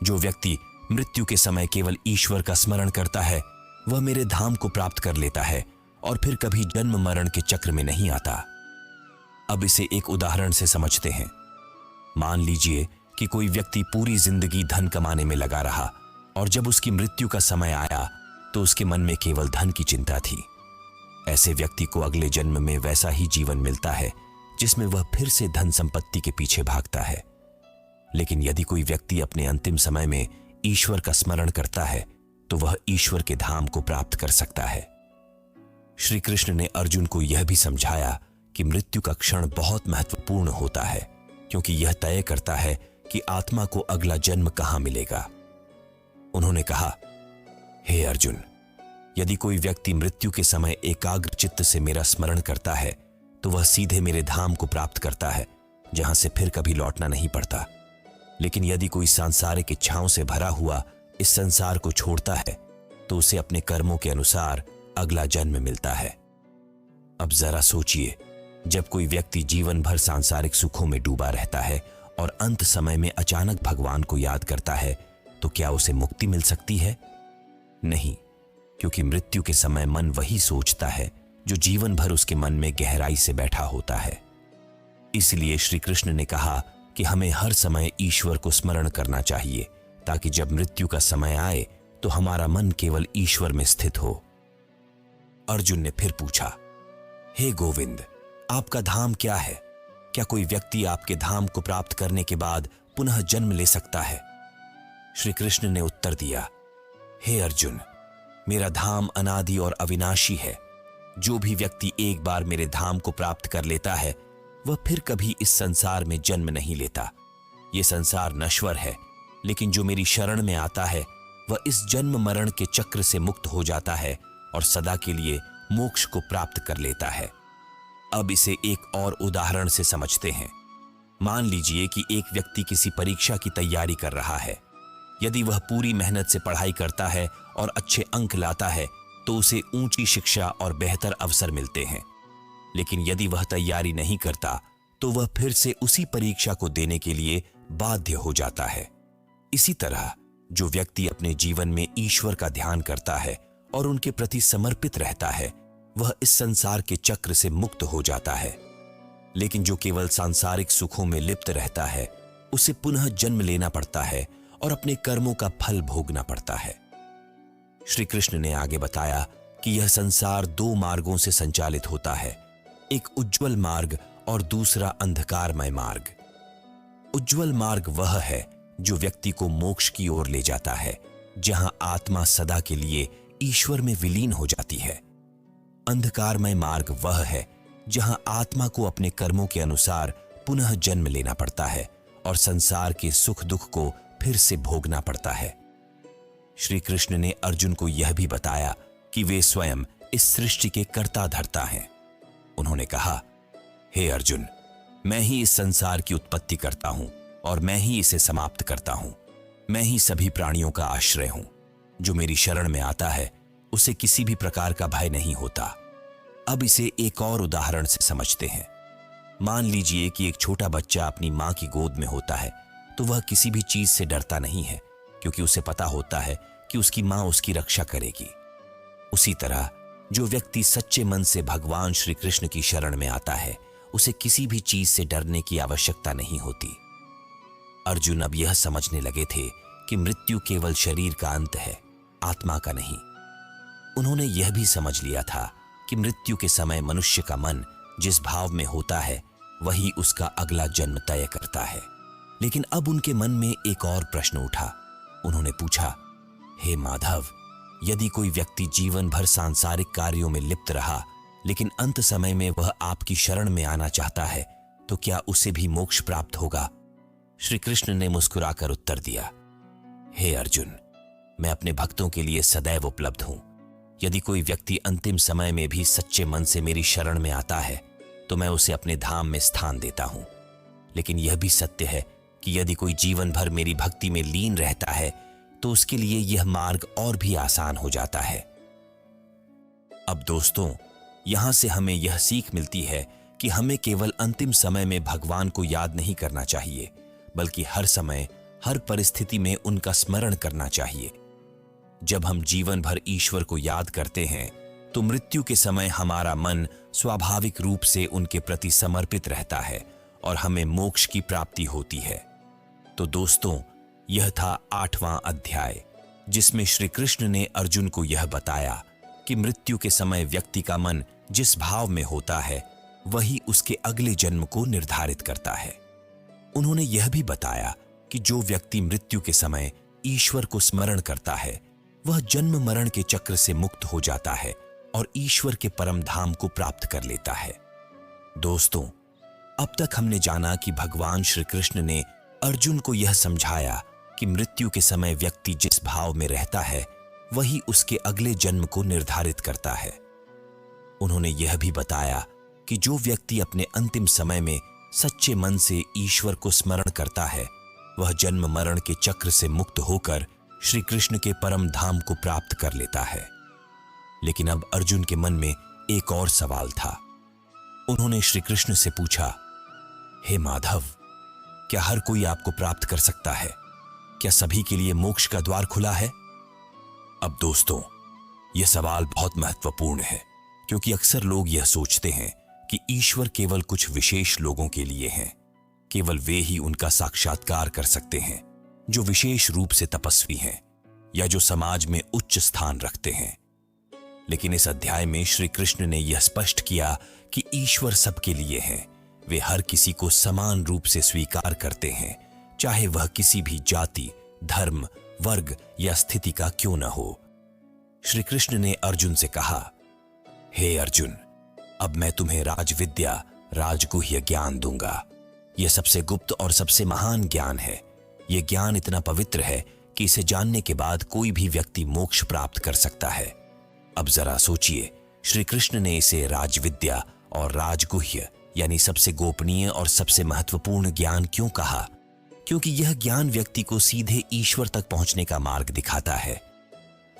जो व्यक्ति मृत्यु के समय केवल ईश्वर का स्मरण करता है, वह मेरे धाम को प्राप्त कर लेता है और फिर कभी जन्म मरण के चक्र में नहीं आता। अब इसे एक उदाहरण से समझते हैं। मान लीजिए कि कोई व्यक्ति पूरी जिंदगी धन कमाने में लगा रहा और जब उसकी मृत्यु का समय आया तो उसके मन में केवल धन की चिंता थी। ऐसे व्यक्ति को अगले जन्म में वैसा ही जीवन मिलता है जिसमें वह फिर से धन संपत्ति के पीछे भागता है। लेकिन यदि कोई व्यक्ति अपने अंतिम समय में ईश्वर का स्मरण करता है तो वह ईश्वर के धाम को प्राप्त कर सकता है। श्री कृष्ण ने अर्जुन को यह भी समझाया कि मृत्यु का क्षण बहुत महत्वपूर्ण होता है, क्योंकि यह तय करता है कि आत्मा को अगला जन्म कहां मिलेगा। उन्होंने कहा, हे अर्जुन, यदि कोई व्यक्ति मृत्यु के समय एकाग्र चित्त से मेरा स्मरण करता है तो वह सीधे मेरे धाम को प्राप्त करता है, जहां से फिर कभी लौटना नहीं पड़ता। लेकिन यदि कोई सांसारिक इच्छाओं से भरा हुआ इस संसार को छोड़ता है तो उसे अपने कर्मों के अनुसार अगला जन्म मिलता है। अब जरा सोचिए, जब कोई व्यक्ति जीवन भर सांसारिक सुखों में डूबा रहता है और अंत समय में अचानक भगवान को याद करता है, तो क्या उसे मुक्ति मिल सकती है? नहीं, क्योंकि मृत्यु के समय मन वही सोचता है जो जीवन भर उसके मन में गहराई से बैठा होता है। इसलिए श्री कृष्ण ने कहा कि हमें हर समय ईश्वर को स्मरण करना चाहिए, ताकि जब मृत्यु का समय आए तो हमारा मन केवल ईश्वर में स्थित हो। अर्जुन ने फिर पूछा, हे गोविंद, आपका धाम क्या है? क्या कोई व्यक्ति आपके धाम को प्राप्त करने के बाद पुनः जन्म ले सकता है? श्री कृष्ण ने उत्तर दिया, हे अर्जुन, मेरा धाम अनादि और अविनाशी है। जो भी व्यक्ति एक बार मेरे धाम को प्राप्त कर लेता है, वह फिर कभी इस संसार में जन्म नहीं लेता। यह संसार नश्वर है, लेकिन जो मेरी शरण में आता है वह इस जन्म मरण के चक्र से मुक्त हो जाता है और सदा के लिए मोक्ष को प्राप्त कर लेता है। अब इसे एक और उदाहरण से समझते हैं। मान लीजिए कि एक व्यक्ति किसी परीक्षा की तैयारी कर रहा है। यदि वह पूरी मेहनत से पढ़ाई करता है और अच्छे अंक लाता है तो उसे ऊंची शिक्षा और बेहतर अवसर मिलते हैं। लेकिन यदि वह तैयारी नहीं करता तो वह फिर से उसी परीक्षा को देने के लिए बाध्य हो जाता है। इसी तरह जो व्यक्ति अपने जीवन में ईश्वर का ध्यान करता है और उनके प्रति समर्पित रहता है, वह इस संसार के चक्र से मुक्त हो जाता है। लेकिन जो केवल सांसारिक सुखों में लिप्त रहता है, उसे पुनः जन्म लेना पड़ता है और अपने कर्मों का फल भोगना पड़ता है। श्री कृष्ण ने आगे बताया कि यह संसार दो मार्गों से संचालित होता है, एक उज्जवल मार्ग और दूसरा अंधकारमय मार्ग। उज्जवल मार्ग वह है जो व्यक्ति को मोक्ष की ओर ले जाता है, जहां आत्मा सदा के लिए ईश्वर में विलीन हो जाती है। अंधकारमय मार्ग वह है जहां आत्मा को अपने कर्मों के अनुसार पुनः जन्म लेना पड़ता है और संसार के सुख दुख को फिर से भोगना पड़ता है। श्री कृष्ण ने अर्जुन को यह भी बताया कि वे स्वयं इस सृष्टि के कर्ता धर्ता हैं। उन्होंने कहा, हे अर्जुन, मैं ही इस संसार की उत्पत्ति करता हूं और मैं ही इसे समाप्त करता हूं। मैं ही सभी प्राणियों का आश्रय हूं। जो मेरी शरण में आता है उसे किसी भी प्रकार का भय नहीं होता। अब इसे एक और उदाहरण से समझते हैं। मान लीजिए कि एक छोटा बच्चा अपनी मां की गोद में होता है तो वह किसी भी चीज से डरता नहीं है, क्योंकि उसे पता होता है कि उसकी मां उसकी रक्षा करेगी। उसी तरह जो व्यक्ति सच्चे मन से भगवान श्री कृष्ण की शरण में आता है उसे किसी भी चीज से डरने की आवश्यकता नहीं होती। अर्जुन अब यह समझने लगे थे कि मृत्यु केवल शरीर का अंत है, आत्मा का नहीं। उन्होंने यह भी समझ लिया था कि मृत्यु के समय मनुष्य का मन जिस भाव में होता है वही उसका अगला जन्म तय करता है। लेकिन अब उनके मन में एक और प्रश्न उठा। उन्होंने पूछा, हे माधव, यदि कोई व्यक्ति जीवन भर सांसारिक कार्यों में लिप्त रहा लेकिन अंत समय में वह आपकी शरण में आना चाहता है तो क्या उसे भी मोक्ष प्राप्त होगा? श्री कृष्ण ने मुस्कुराकर उत्तर दिया, हे अर्जुन, मैं अपने भक्तों के लिए सदैव उपलब्ध हूं। यदि कोई व्यक्ति अंतिम समय में भी सच्चे मन से मेरी शरण में आता है तो मैं उसे अपने धाम में स्थान देता हूं। लेकिन यह भी सत्य है कि यदि कोई जीवन भर मेरी भक्ति में लीन रहता है तो उसके लिए यह मार्ग और भी आसान हो जाता है। अब दोस्तों, यहां से हमें यह सीख मिलती है कि हमें केवल अंतिम समय में भगवान को याद नहीं करना चाहिए, बल्कि हर समय हर परिस्थिति में उनका स्मरण करना चाहिए। जब हम जीवन भर ईश्वर को याद करते हैं तो मृत्यु के समय हमारा मन स्वाभाविक रूप से उनके प्रति समर्पित रहता है और हमें मोक्ष की प्राप्ति होती है। तो दोस्तों, यह था 8वां अध्याय, जिसमें श्री कृष्ण ने अर्जुन को यह बताया कि मृत्यु के समय व्यक्ति का मन जिस भाव में होता है वही उसके अगले जन्म को निर्धारित करता है। उन्होंने यह भी बताया कि जो व्यक्ति मृत्यु के समय ईश्वर को स्मरण करता है वह जन्म मरण के चक्र से मुक्त हो जाता है और ईश्वर के परम धाम को प्राप्त कर लेता है। दोस्तों, अब तक हमने जाना कि भगवान श्री कृष्ण ने अर्जुन को यह समझाया कि मृत्यु के समय व्यक्ति जिस भाव में रहता है वही उसके अगले जन्म को निर्धारित करता है। उन्होंने यह भी बताया कि जो व्यक्ति अपने अंतिम समय में सच्चे मन से ईश्वर को स्मरण करता है वह जन्म मरण के चक्र से मुक्त होकर श्री कृष्ण के परम धाम को प्राप्त कर लेता है। लेकिन अब अर्जुन के मन में एक और सवाल था। उन्होंने श्री कृष्ण से पूछा, हे माधव, क्या हर कोई आपको प्राप्त कर सकता है? क्या सभी के लिए मोक्ष का द्वार खुला है? अब दोस्तों, यह सवाल बहुत महत्वपूर्ण है, क्योंकि अक्सर लोग यह सोचते हैं कि ईश्वर केवल कुछ विशेष लोगों के लिए हैं। केवल वे ही उनका साक्षात्कार कर सकते हैं जो विशेष रूप से तपस्वी हैं या जो समाज में उच्च स्थान रखते हैं। लेकिन इस अध्याय में श्री कृष्ण ने यह स्पष्ट किया कि ईश्वर सबके लिए हैं। वे हर किसी को समान रूप से स्वीकार करते हैं, चाहे वह किसी भी जाति, धर्म, वर्ग या स्थिति का क्यों न हो। श्री कृष्ण ने अर्जुन से कहा, हे अर्जुन, अब मैं तुम्हें राजविद्या, राजगुह्य ज्ञान दूंगा। यह सबसे गुप्त और सबसे महान ज्ञान है। यह ज्ञान इतना पवित्र है कि इसे जानने के बाद कोई भी व्यक्ति मोक्ष प्राप्त कर सकता है। अब जरा सोचिए, श्री कृष्ण ने इसे राजविद्या और राजगुह्य यानी सबसे गोपनीय और सबसे महत्वपूर्ण ज्ञान क्यों कहा? क्योंकि यह ज्ञान व्यक्ति को सीधे ईश्वर तक पहुंचने का मार्ग दिखाता है।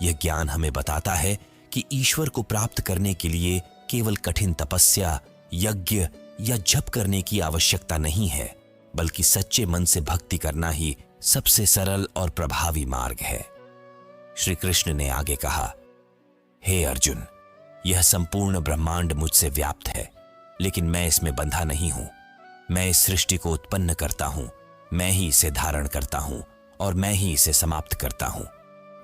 यह ज्ञान हमें बताता है कि ईश्वर को प्राप्त करने के लिए केवल कठिन तपस्या, यज्ञ या जप करने की आवश्यकता नहीं है, बल्कि सच्चे मन से भक्ति करना ही सबसे सरल और प्रभावी मार्ग है। श्री कृष्ण ने आगे कहा, हे अर्जुन, यह संपूर्ण ब्रह्मांड मुझसे व्याप्त है, लेकिन मैं इसमें बंधा नहीं हूं। मैं इस सृष्टि को उत्पन्न करता हूं, मैं ही इसे धारण करता हूं और मैं ही इसे समाप्त करता हूं,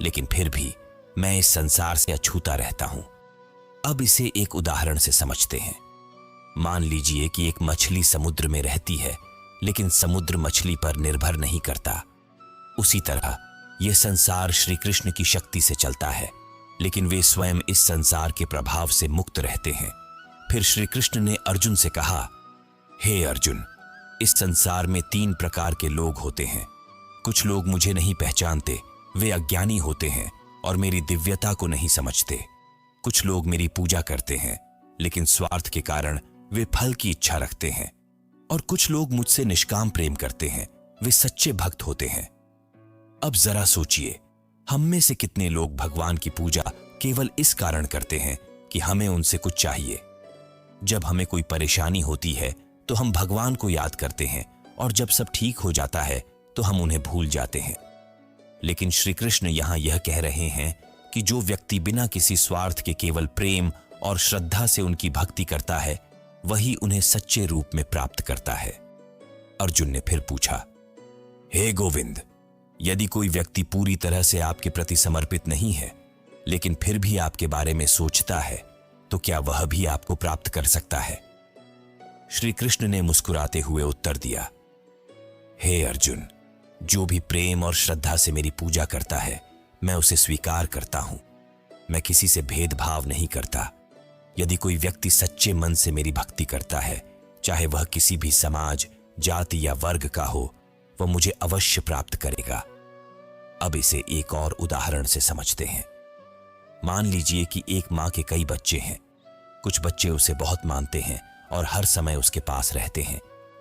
लेकिन फिर भी मैं इस संसार से अछूता रहता हूं। अब इसे एक उदाहरण से समझते हैं। मान लीजिए कि एक मछली समुद्र में रहती है, लेकिन समुद्र मछली पर निर्भर नहीं करता। उसी तरह यह संसार श्री कृष्ण की शक्ति से चलता है, लेकिन वे स्वयं इस संसार के प्रभाव से मुक्त रहते हैं। फिर श्री कृष्ण ने अर्जुन से कहा, हे अर्जुन, इस संसार में 3 प्रकार के लोग होते हैं। कुछ लोग मुझे नहीं पहचानते, वे अज्ञानी होते हैं और मेरी दिव्यता को नहीं समझते। कुछ लोग मेरी पूजा करते हैं, लेकिन स्वार्थ के कारण वे फल की इच्छा रखते हैं। और कुछ लोग मुझसे निष्काम प्रेम करते हैं, वे सच्चे भक्त होते हैं। अब जरा सोचिए, हम में से कितने लोग भगवान की पूजा केवल इस कारण करते हैं कि हमें उनसे कुछ चाहिए। जब हमें कोई परेशानी होती है तो हम भगवान को याद करते हैं, और जब सब ठीक हो जाता है तो हम उन्हें भूल जाते हैं। लेकिन श्री कृष्ण यहां यह कह रहे हैं कि जो व्यक्ति बिना किसी स्वार्थ के केवल प्रेम और श्रद्धा से उनकी भक्ति करता है, वही उन्हें सच्चे रूप में प्राप्त करता है। अर्जुन ने फिर पूछा, हे गोविंद, यदि कोई व्यक्ति पूरी तरह से आपके प्रति समर्पित नहीं है, लेकिन फिर भी आपके बारे में सोचता है, तो क्या वह भी आपको प्राप्त कर सकता है? श्री कृष्ण ने मुस्कुराते हुए उत्तर दिया, हे अर्जुन, जो भी प्रेम और श्रद्धा से मेरी पूजा करता है, मैं उसे स्वीकार करता हूं। मैं किसी से भेदभाव नहीं करता। यदि कोई व्यक्ति सच्चे मन से मेरी भक्ति करता है, चाहे वह किसी भी समाज, जाति या वर्ग का हो, वह मुझे अवश्य प्राप्त करेगा। अब इसे एक और उदाहरण से समझते हैं। मान लीजिए कि एक मां के कई बच्चे हैं। कुछ बच्चे उसे बहुत मानते हैं और हर समय उसके पास रहते हैं,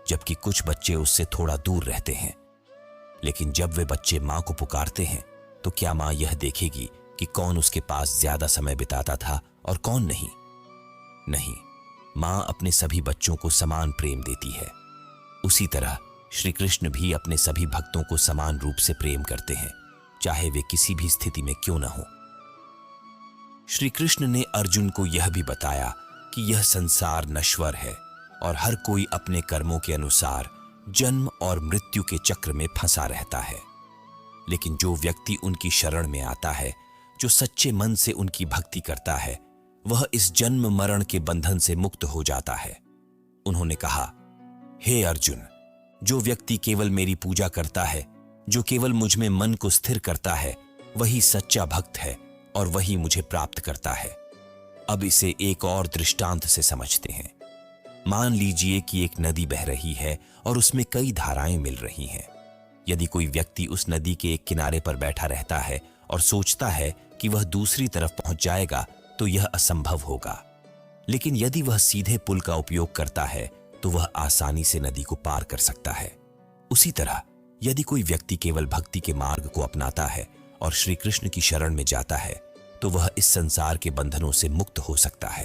जबकि कुछ बच्चे उससे थोड़ा दूर रहते हैं। लेकिन जब वे बच्चे मां को पुकारते हैं, तो क्या मां यह देखेगी कि कौन उसके पास ज्यादा समय बिताता था और कौन नहीं? नहीं, मां अपने सभी बच्चों को समान प्रेम देती है। उसी तरह श्री कृष्ण भी अपने सभी भक्तों को समान रूप से प्रेम करते हैं, चाहे वे किसी भी स्थिति में क्यों न हो। श्री कृष्ण ने अर्जुन को यह भी बताया कि यह संसार नश्वर है और हर कोई अपने कर्मों के अनुसार जन्म और मृत्यु के चक्र में फंसा रहता है। लेकिन जो व्यक्ति उनकी शरण में आता है, जो सच्चे मन से उनकी भक्ति करता है, वह इस जन्म मरण के बंधन से मुक्त हो जाता है। उन्होंने कहा, हे अर्जुन, जो व्यक्ति केवल मेरी पूजा करता है, जो केवल मुझ में मन को स्थिर करता है, वही सच्चा भक्त है और वही मुझे प्राप्त करता है। अब इसे एक और दृष्टांत से समझते हैं। मान लीजिए कि एक नदी बह रही है और उसमें कई धाराएं मिल रही हैं। यदि कोई व्यक्ति उस नदी के एक किनारे पर बैठा रहता है और सोचता है कि वह दूसरी तरफ पहुंच जाएगा, तो यह असंभव होगा। लेकिन यदि वह सीधे पुल का उपयोग करता है, तो वह आसानी से नदी को पार कर सकता है। उसी तरह यदि कोई व्यक्ति केवल भक्ति के मार्ग को अपनाता है और श्री कृष्ण की शरण में जाता है, तो वह इस संसार के बंधनों से मुक्त हो सकता है।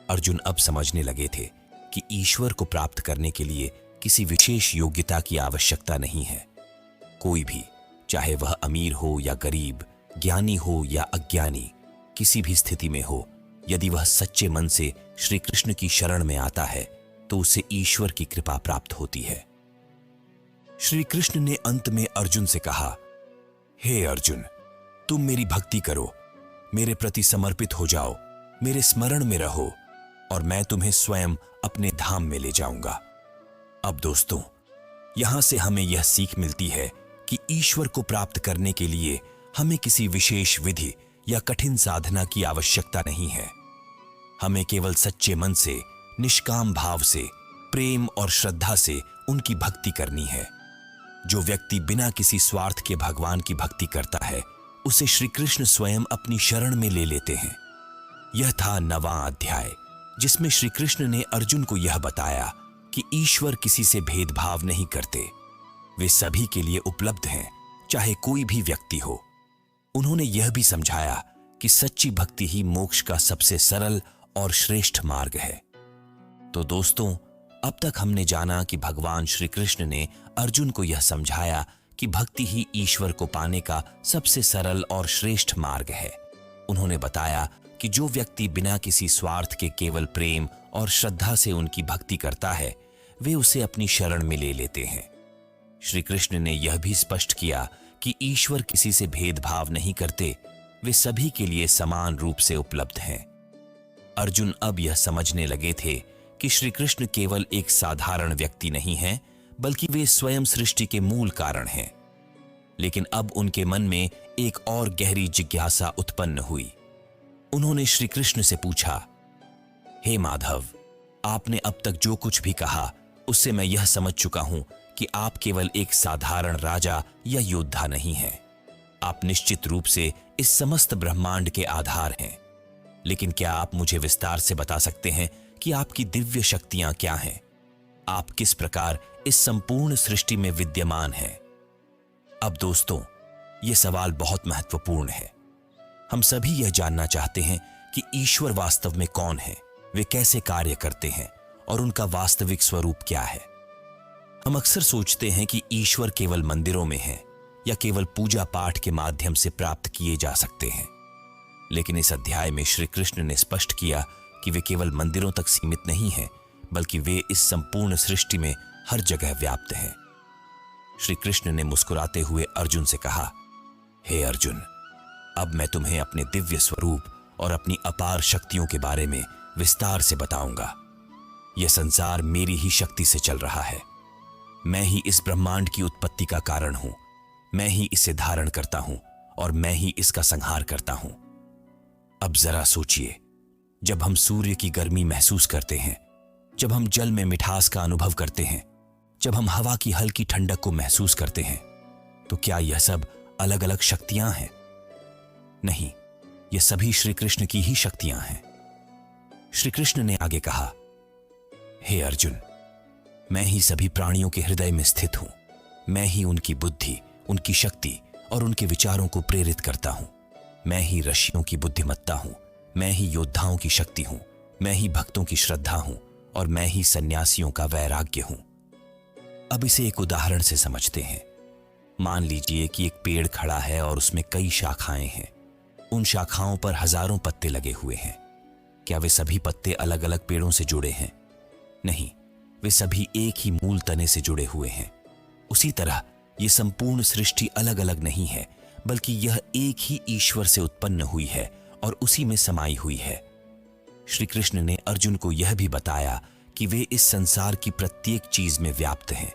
अर्जुन अब समझने लगे थे कि ईश्वर को प्राप्त करने के लिए किसी विशेष योग्यता की आवश्यकता नहीं है। कोई भी, चाहे वह अमीर हो या गरीब, ज्ञानी हो या अज्ञानी, किसी भी स्थिति में हो, यदि वह सच्चे मन से श्री कृष्ण की शरण में आता है, तो उसे ईश्वर की कृपा प्राप्त होती है। श्री कृष्ण ने अंत में अर्जुन से कहा, हे अर्जुन, तुम मेरी भक्ति करो, मेरे प्रति समर्पित हो जाओ, मेरे स्मरण में रहो और मैं तुम्हें स्वयं अपने धाम में ले जाऊंगा। अब दोस्तों, यहां से हमें यह सीख मिलती है कि ईश्वर को प्राप्त करने के लिए हमें किसी विशेष विधि या कठिन साधना की आवश्यकता नहीं है। हमें केवल सच्चे मन से, निष्काम भाव से, प्रेम और श्रद्धा से उनकी भक्ति करनी है। जो व्यक्ति बिना किसी स्वार्थ के भगवान की भक्ति करता है, उसे श्री कृष्ण स्वयं अपनी शरण में ले लेते हैं। यह था 9वां अध्याय, जिसमें श्री कृष्ण ने अर्जुन को यह बताया कि ईश्वर किसी से भेदभाव नहीं करते। वे सभी के लिए उपलब्ध हैं, चाहे कोई भी व्यक्ति हो। उन्होंने यह भी समझाया कि सच्ची भक्ति ही मोक्ष का सबसे सरल और श्रेष्ठ मार्ग है। तो दोस्तों, अब तक हमने जाना कि भगवान श्री कृष्ण ने अर्जुन को यह समझाया कि भक्ति ही ईश्वर को पाने का सबसे सरल और श्रेष्ठ मार्ग है। उन्होंने बताया कि जो व्यक्ति बिना किसी स्वार्थ के केवल प्रेम और श्रद्धा से उनकी भक्ति करता है, वे उसे अपनी शरण में ले लेते हैं। श्री कृष्ण ने यह भी स्पष्ट किया कि ईश्वर किसी से भेदभाव नहीं करते, वे सभी के लिए समान रूप से उपलब्ध हैं। अर्जुन अब यह समझने लगे थे कि श्री कृष्ण केवल एक साधारण व्यक्ति नहीं है, बल्कि वे स्वयं सृष्टि के मूल कारण हैं। लेकिन अब उनके मन में एक और गहरी जिज्ञासा उत्पन्न हुई। उन्होंने श्री कृष्ण से पूछा, हे माधव, आपने अब तक जो कुछ भी कहा उससे मैं यह समझ चुका हूं कि आप केवल एक साधारण राजा या योद्धा नहीं हैं। आप निश्चित रूप से इस समस्त ब्रह्मांड के आधार हैं। लेकिन क्या आप मुझे विस्तार से बता सकते हैं कि आपकी दिव्य शक्तियां क्या हैं? आप किस प्रकार इस संपूर्ण सृष्टि में विद्यमान हैं? अब दोस्तों, यह सवाल बहुत महत्वपूर्ण है। हम सभी यह जानना चाहते हैं कि ईश्वर वास्तव में कौन है, वे कैसे कार्य करते हैं और उनका वास्तविक स्वरूप क्या है। हम अक्सर सोचते हैं कि ईश्वर केवल मंदिरों में है या केवल पूजा पाठ के माध्यम से प्राप्त किए जा सकते हैं। लेकिन इस अध्याय में श्री कृष्ण ने स्पष्ट किया कि वे केवल मंदिरों तक सीमित नहीं हैं, बल्कि वे इस संपूर्ण सृष्टि में हर जगह व्याप्त हैं। श्री कृष्ण ने मुस्कुराते हुए अर्जुन से कहा, हे अर्जुन, अब मैं तुम्हें अपने दिव्य स्वरूप और अपनी अपार शक्तियों के बारे में विस्तार से बताऊंगा। यह संसार मेरी ही शक्ति से चल रहा है। मैं ही इस ब्रह्मांड की उत्पत्ति का कारण हूं। मैं ही इसे धारण करता हूं और मैं ही इसका संहार करता हूं। अब जरा सोचिए, जब हम सूर्य की गर्मी महसूस करते हैं, जब हम जल में मिठास का अनुभव करते हैं, जब हम हवा की हल्की ठंडक को महसूस करते हैं, तो क्या यह सब अलग अलग शक्तियां हैं? नहीं, यह सभी श्री कृष्ण की ही शक्तियां हैं। श्री कृष्ण ने आगे कहा, हे अर्जुन, मैं ही सभी प्राणियों के हृदय में स्थित हूं। मैं ही उनकी बुद्धि, उनकी शक्ति और उनके विचारों को प्रेरित करता हूं। मैं ही ऋषियों की बुद्धिमत्ता हूं। मैं ही योद्धाओं की शक्ति हूं। मैं ही भक्तों की श्रद्धा हूं और मैं ही सन्यासियों का वैराग्य हूं। अब इसे एक उदाहरण से समझते हैं। मान लीजिए कि एक पेड़ खड़ा है और उसमें कई शाखाएं हैं। उन शाखाओं पर हजारों पत्ते लगे हुए हैं। क्या वे सभी पत्ते अलग अलग पेड़ों से जुड़े हैं? नहीं, वे सभी एक ही मूल तने से जुड़े हुए हैं। उसी तरह ये संपूर्ण सृष्टि अलग अलग नहीं है, बल्कि यह एक ही ईश्वर से उत्पन्न हुई है और उसी में समाई हुई है। श्री कृष्ण ने अर्जुन को यह भी बताया कि वे इस संसार की प्रत्येक चीज में व्याप्त हैं।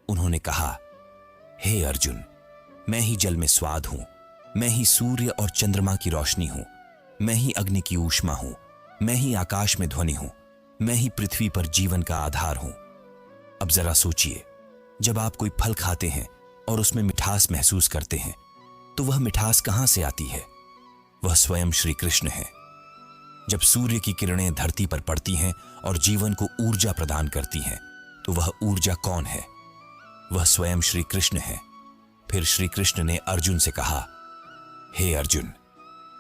उन्होंने कहा, हे अर्जुन, मैं ही जल में स्वाद हूं। मैं ही सूर्य और चंद्रमा की रोशनी हूं। मैं ही अग्नि की ऊष्मा हूं। मैं ही आकाश में ध्वनि हूं। मैं ही पृथ्वी पर जीवन का आधार हूं। अब जरा सोचिए, जब आप कोई फल खाते हैं और उसमें मिठास महसूस करते हैं, तो वह मिठास कहां से आती है? वह स्वयं श्री कृष्ण है। जब सूर्य की किरणें धरती पर पड़ती हैं और जीवन को ऊर्जा प्रदान करती हैं, तो वह ऊर्जा कौन है? वह स्वयं श्री कृष्ण है। फिर श्री कृष्ण ने अर्जुन से कहा, हे अर्जुन,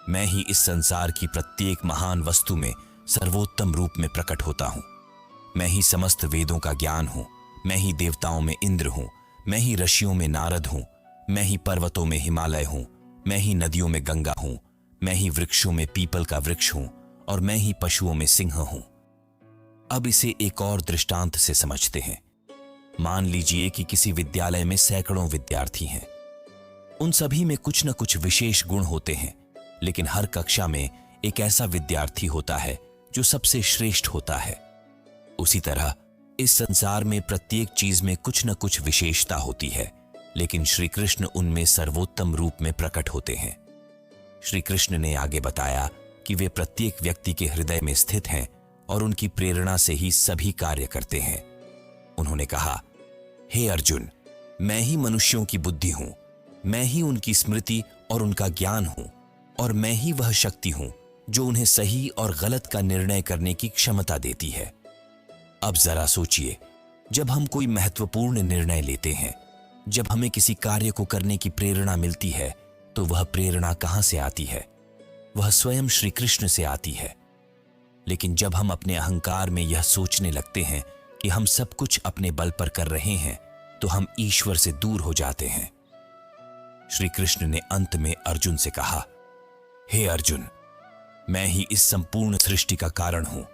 मैं ही इस संसार की प्रत्येक महान वस्तु में सर्वोत्तम रूप में प्रकट होता हूं। मैं ही समस्त वेदों का ज्ञान हूं। मैं ही देवताओं में इंद्र हूं। मैं ही ऋषियों में नारद हूं। मैं ही पर्वतों में हिमालय हूं। मैं ही नदियों में गंगा हूं। मैं ही वृक्षों में पीपल का वृक्ष हूं और मैं ही पशुओं में सिंह हूं। अब इसे एक और दृष्टांत से समझते हैं। मान लीजिए कि किसी विद्यालय में सैकड़ों विद्यार्थी हैं। उन सभी में कुछ न कुछ विशेष गुण होते हैं, लेकिन हर कक्षा में एक ऐसा विद्यार्थी होता है जो सबसे श्रेष्ठ होता है। उसी तरह इस संसार में प्रत्येक चीज में कुछ न कुछ विशेषता होती है, लेकिन श्री कृष्ण उनमें सर्वोत्तम रूप में प्रकट होते हैं। श्री कृष्ण ने आगे बताया कि वे प्रत्येक व्यक्ति के हृदय में स्थित हैं और उनकी प्रेरणा से ही सभी कार्य करते हैं। उन्होंने कहा, हे अर्जुन, मैं ही मनुष्यों की बुद्धि हूं। मैं ही उनकी स्मृति और उनका ज्ञान हूं और मैं ही वह शक्ति हूं जो उन्हें सही और गलत का निर्णय करने की क्षमता देती है। अब जरा सोचिए, जब हम कोई महत्वपूर्ण निर्णय लेते हैं, जब हमें किसी कार्य को करने की प्रेरणा मिलती है, तो वह प्रेरणा कहां से आती है? वह स्वयं श्री कृष्ण से आती है। लेकिन जब हम अपने अहंकार में यह सोचने लगते हैं कि हम सब कुछ अपने बल पर कर रहे हैं, तो हम ईश्वर से दूर हो जाते हैं। श्री कृष्ण ने अंत में अर्जुन से कहा, हे अर्जुन, मैं ही इस संपूर्ण सृष्टि का कारण हूं,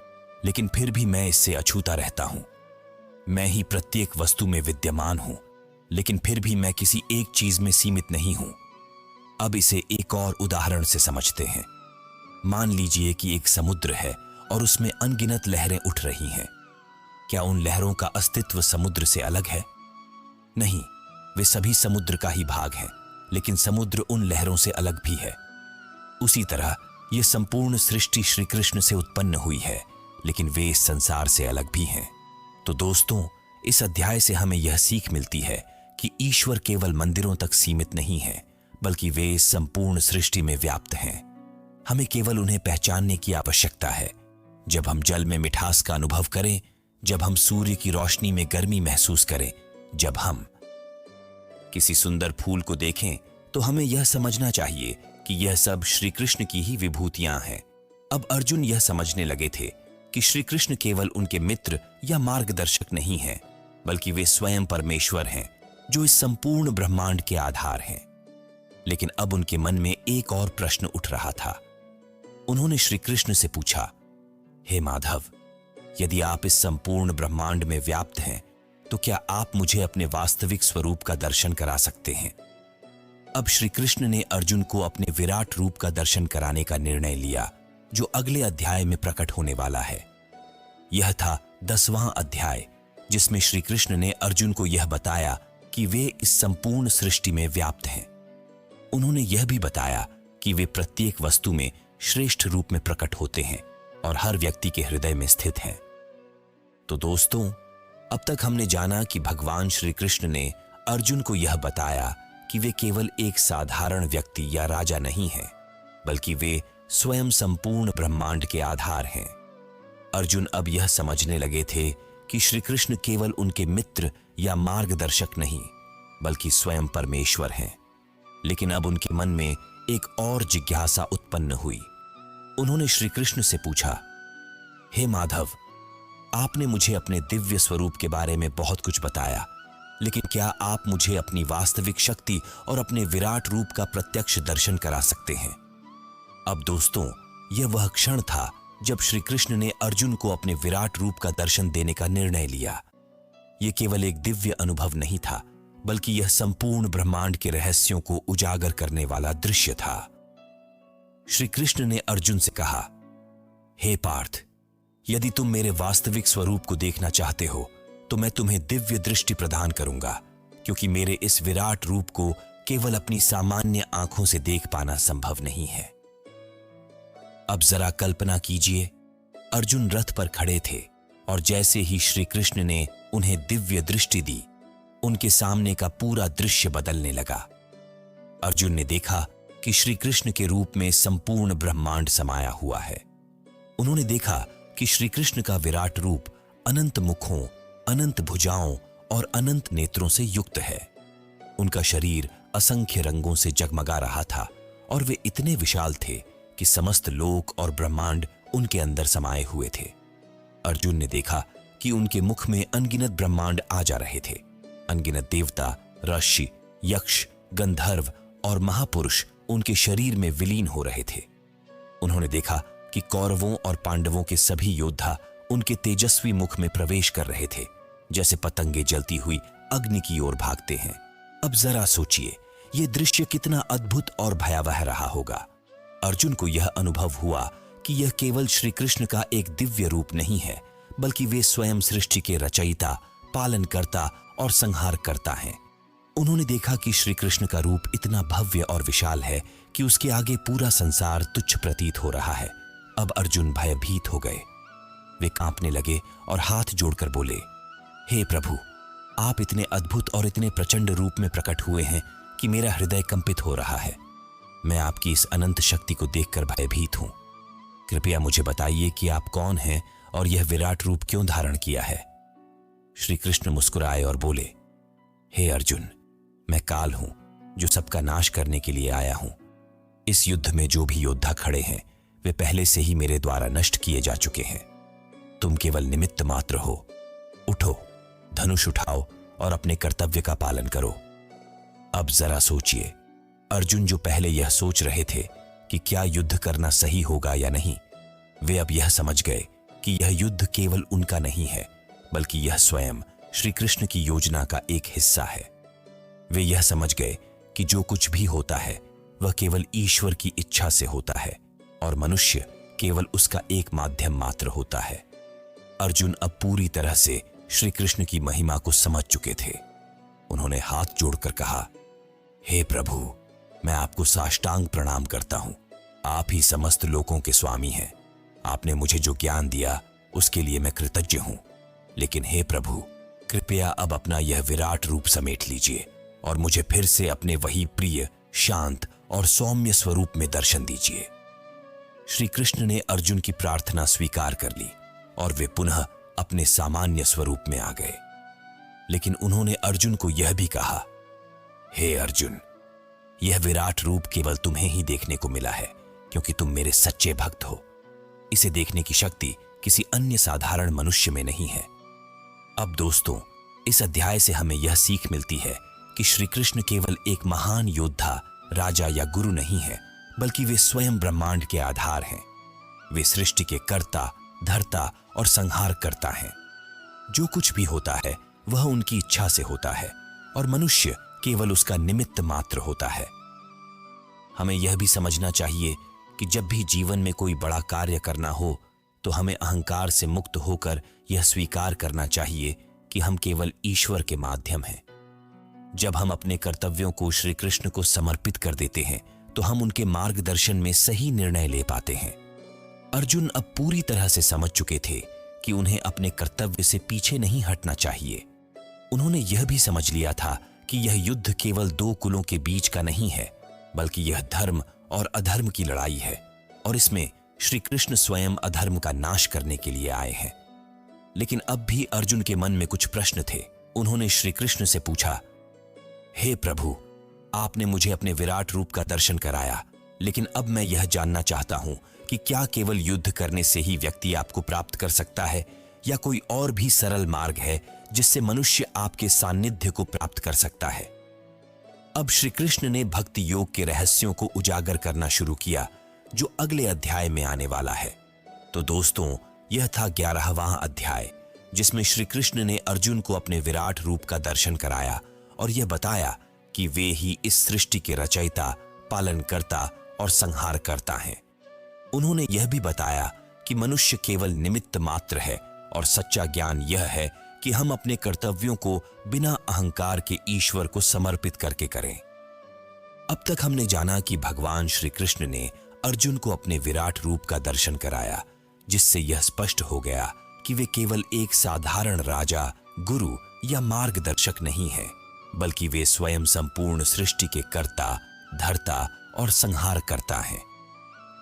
लेकिन फिर भी मैं इससे अछूता रहता हूं। मैं ही प्रत्येक वस्तु में विद्यमान हूं, लेकिन फिर भी मैं किसी एक चीज में सीमित नहीं हूं। अब इसे एक और उदाहरण से समझते हैं। मान लीजिए कि एक समुद्र है और उसमें अनगिनत लहरें उठ रही हैं। क्या उन लहरों का अस्तित्व समुद्र से अलग है? नहीं, वे सभी समुद्र का ही भाग हैं, लेकिन समुद्र उन लहरों से अलग भी है। उसी तरह यह संपूर्ण सृष्टि श्री कृष्ण से उत्पन्न हुई है, लेकिन वे इस संसार से अलग भी हैं। तो दोस्तों, इस अध्याय से हमें यह सीख मिलती है कि ईश्वर केवल मंदिरों तक सीमित नहीं है, बल्कि वे इस संपूर्ण सृष्टि में व्याप्त हैं। हमें केवल उन्हें पहचानने की आवश्यकता है। जब हम जल में मिठास का अनुभव करें, जब हम सूर्य की रोशनी में गर्मी महसूस करें, जब हम किसी सुंदर फूल को देखें, तो हमें यह समझना चाहिए कि यह सब श्री कृष्ण की ही विभूतियां हैं। अब अर्जुन यह समझने लगे थे कि श्री कृष्ण केवल उनके मित्र या मार्गदर्शक नहीं हैं, बल्कि वे स्वयं परमेश्वर हैं, जो इस संपूर्ण ब्रह्मांड के आधार हैं। लेकिन अब उनके मन में एक और प्रश्न उठ रहा था। उन्होंने श्री कृष्ण से पूछा, हे माधव, यदि आप इस संपूर्ण ब्रह्मांड में व्याप्त हैं, तो क्या आप मुझे अपने वास्तविक स्वरूप का दर्शन करा सकते हैं? अब श्री कृष्ण ने अर्जुन को अपने विराट रूप का दर्शन कराने का निर्णय लिया, जो अगले अध्याय में प्रकट होने वाला है। यह था 10वां अध्याय, जिसमें श्री कृष्ण ने अर्जुन को यह बताया कि वे इस संपूर्ण सृष्टि में व्याप्त हैं। उन्होंने यह भी बताया कि वे प्रत्येक वस्तु में श्रेष्ठ रूप में प्रकट होते हैं और हर व्यक्ति के हृदय में स्थित हैं। तो दोस्तों, अब तक हमने जाना कि भगवान श्री कृष्ण ने अर्जुन को यह बताया कि वे केवल एक साधारण व्यक्ति या राजा नहीं हैं, बल्कि वे स्वयं संपूर्ण ब्रह्मांड के आधार हैं। अर्जुन अब यह समझने लगे थे कि श्री कृष्ण केवल उनके मित्र या मार्गदर्शक नहीं, बल्कि स्वयं परमेश्वर हैं। लेकिन अब उनके मन में एक और जिज्ञासा उत्पन्न हुई। उन्होंने श्री कृष्ण से पूछा, हे माधव, आपने मुझे अपने दिव्य स्वरूप के बारे में बहुत कुछ बताया, लेकिन क्या आप मुझे अपनी वास्तविक शक्ति और अपने विराट रूप का प्रत्यक्ष दर्शन करा सकते हैं? अब दोस्तों, यह वह क्षण था जब श्री कृष्ण ने अर्जुन को अपने विराट रूप का दर्शन देने का निर्णय लिया। यह केवल एक दिव्य अनुभव नहीं था, बल्कि यह संपूर्ण ब्रह्मांड के रहस्यों को उजागर करने वाला दृश्य था। श्री कृष्ण ने अर्जुन से कहा, हे पार्थ, यदि तुम मेरे वास्तविक स्वरूप को देखना चाहते हो, तो मैं तुम्हें दिव्य दृष्टि प्रदान करूंगा, क्योंकि मेरे इस विराट रूप को केवल अपनी सामान्य आंखों से देख पाना संभव नहीं है। अब जरा कल्पना कीजिए, अर्जुन रथ पर खड़े थे और जैसे ही श्री कृष्ण ने उन्हें दिव्य दृष्टि दी, उनके सामने का पूरा दृश्य बदलने लगा। अर्जुन ने देखा कि श्री कृष्ण के रूप में संपूर्ण ब्रह्मांड समाया हुआ है। उन्होंने देखा कि श्री कृष्ण का विराट रूप अनंत मुखों, अनंत भुजाओं और अनंत नेत्रों से युक्त है। उनका शरीर असंख्य रंगों से जगमगा रहा था और वे इतने विशाल थे कि समस्त लोक और ब्रह्मांड उनके अंदर समाये हुए थे। अर्जुन ने देखा कि उनके मुख में अनगिनत ब्रह्मांड आ जा रहे थे। अनगिनत देवता, ऋषि, यक्ष, गंधर्व और महापुरुष उनके शरीर में विलीन हो रहे थे। उन्होंने देखा कि कौरवों और पांडवों के सभी योद्धा उनके तेजस्वी मुख में प्रवेश कर रहे थे, जैसे पतंगे जलती हुई अग्नि की ओर भागते हैं। अब जरा सोचिए, यह दृश्य कितना अद्भुत और भयावह रहा होगा। अर्जुन को यह अनुभव हुआ कि यह केवल श्री कृष्ण का एक दिव्य रूप नहीं है, बल्कि वे स्वयं सृष्टि के रचयिता, पालनकर्ता और संहारकर्ता हैं। उन्होंने देखा कि श्री कृष्ण का रूप इतना भव्य और विशाल है कि उसके आगे पूरा संसार तुच्छ प्रतीत हो रहा है। अब अर्जुन भयभीत हो गए। वे कांपने लगे और हाथ जोड़कर बोले, हे प्रभु, आप इतने अद्भुत और इतने प्रचंड रूप में प्रकट हुए हैं कि मेरा हृदय कंपित हो रहा है। मैं आपकी इस अनंत शक्ति को देखकर भयभीत हूं। कृपया मुझे बताइए कि आप कौन हैं और यह विराट रूप क्यों धारण किया है? श्री कृष्ण मुस्कुराए और बोले, हे अर्जुन, मैं काल हूं जो सबका नाश करने के लिए आया हूं। इस युद्ध में जो भी योद्धा खड़े हैं, वे पहले से ही मेरे द्वारा नष्ट किए जा चुके हैं। तुम केवल निमित्त मात्र हो। उठो, धनुष उठाओ और अपने कर्तव्य का पालन करो। अब जरा सोचिए, अर्जुन जो पहले यह सोच रहे थे कि क्या युद्ध करना सही होगा या नहीं, वे अब यह समझ गए कि यह युद्ध केवल उनका नहीं है, बल्कि यह स्वयं श्री कृष्ण की योजना का एक हिस्सा है। वे यह समझ गए कि जो कुछ भी होता है वह केवल ईश्वर की इच्छा से होता है और मनुष्य केवल उसका एक माध्यम मात्र होता है। अर्जुन अब पूरी तरह से श्री कृष्ण की महिमा को समझ चुके थे। उन्होंने हाथ जोड़कर कहा, हे प्रभु, मैं आपको साष्टांग प्रणाम करता हूं। आप ही समस्त लोकों के स्वामी हैं। आपने मुझे जो ज्ञान दिया उसके लिए मैं कृतज्ञ हूं। लेकिन हे प्रभु, कृपया अब अपना यह विराट रूप समेट लीजिए और मुझे फिर से अपने वही प्रिय, शांत और सौम्य स्वरूप में दर्शन दीजिए। श्री कृष्ण ने अर्जुन की प्रार्थना स्वीकार कर ली और वे पुनः अपने सामान्य स्वरूप में आ गए। लेकिन उन्होंने अर्जुन को यह भी कहा, हे अर्जुन, यह विराट रूप केवल तुम्हें ही देखने को मिला है, क्योंकि तुम मेरे सच्चे भक्त हो। इसे देखने की शक्ति किसी अन्य साधारण मनुष्य में नहीं है। अब दोस्तों, इस अध्याय से हमें यह सीख मिलती है कि श्री कृष्ण केवल एक महान योद्धा, राजा या गुरु नहीं है, बल्कि वे स्वयं ब्रह्मांड के आधार हैं। वे सृष्टि के कर्ता, धर्ता और संहार करता हैं। जो कुछ भी होता है वह उनकी इच्छा से होता है और मनुष्य केवल उसका निमित्त मात्र होता है। हमें यह भी समझना चाहिए कि जब भी जीवन में कोई बड़ा कार्य करना हो तो हमें अहंकार से मुक्त होकर यह स्वीकार करना चाहिए कि हम केवल ईश्वर के माध्यम हैं। जब हम अपने कर्तव्यों को श्री कृष्ण को समर्पित कर देते हैं तो हम उनके मार्गदर्शन में सही निर्णय ले पाते हैं। अर्जुन अब पूरी तरह से समझ चुके थे कि उन्हें अपने कर्तव्य से पीछे नहीं हटना चाहिए। उन्होंने यह भी समझ लिया था कि यह युद्ध केवल दो कुलों के बीच का नहीं है, बल्कि यह धर्म और अधर्म की लड़ाई है और इसमें श्री कृष्ण स्वयं अधर्म का नाश करने के लिए आए हैं। लेकिन अब भी अर्जुन के मन में कुछ प्रश्न थे। उन्होंने श्री कृष्ण से पूछा, हे प्रभु, आपने मुझे अपने विराट रूप का दर्शन कराया, लेकिन अब मैं यह जानना चाहता हूं कि क्या केवल युद्ध करने से ही व्यक्ति आपको प्राप्त कर सकता है या कोई और भी सरल मार्ग है जिससे मनुष्य आपके सानिध्य को प्राप्त कर सकता है। अब श्री कृष्ण ने भक्ति योग के रहस्यों को उजागर करना शुरू किया, जो अगले अध्याय में आने वाला है। तो दोस्तों, यह था 11वां अध्याय, जिसमें श्री कृष्ण ने अर्जुन को अपने विराट रूप का दर्शन कराया और यह बताया कि वे ही इस सृष्टि के रचयिता, पालनकर्ता और संहारकर्ता हैं। उन्होंने यह भी बताया कि मनुष्य केवल निमित्त मात्र है और सच्चा ज्ञान यह है कि हम अपने कर्तव्यों को बिना अहंकार के ईश्वर को समर्पित करके करें। अब तक हमने जाना कि भगवान श्री कृष्ण ने अर्जुन को अपने विराट रूप का दर्शन कराया, जिससे यह स्पष्ट हो गया कि वे केवल एक साधारण राजा, गुरु या मार्गदर्शक नहीं हैं, बल्कि वे स्वयं संपूर्ण सृष्टि के कर्ता, धर्ता और संहारकर्ता हैं।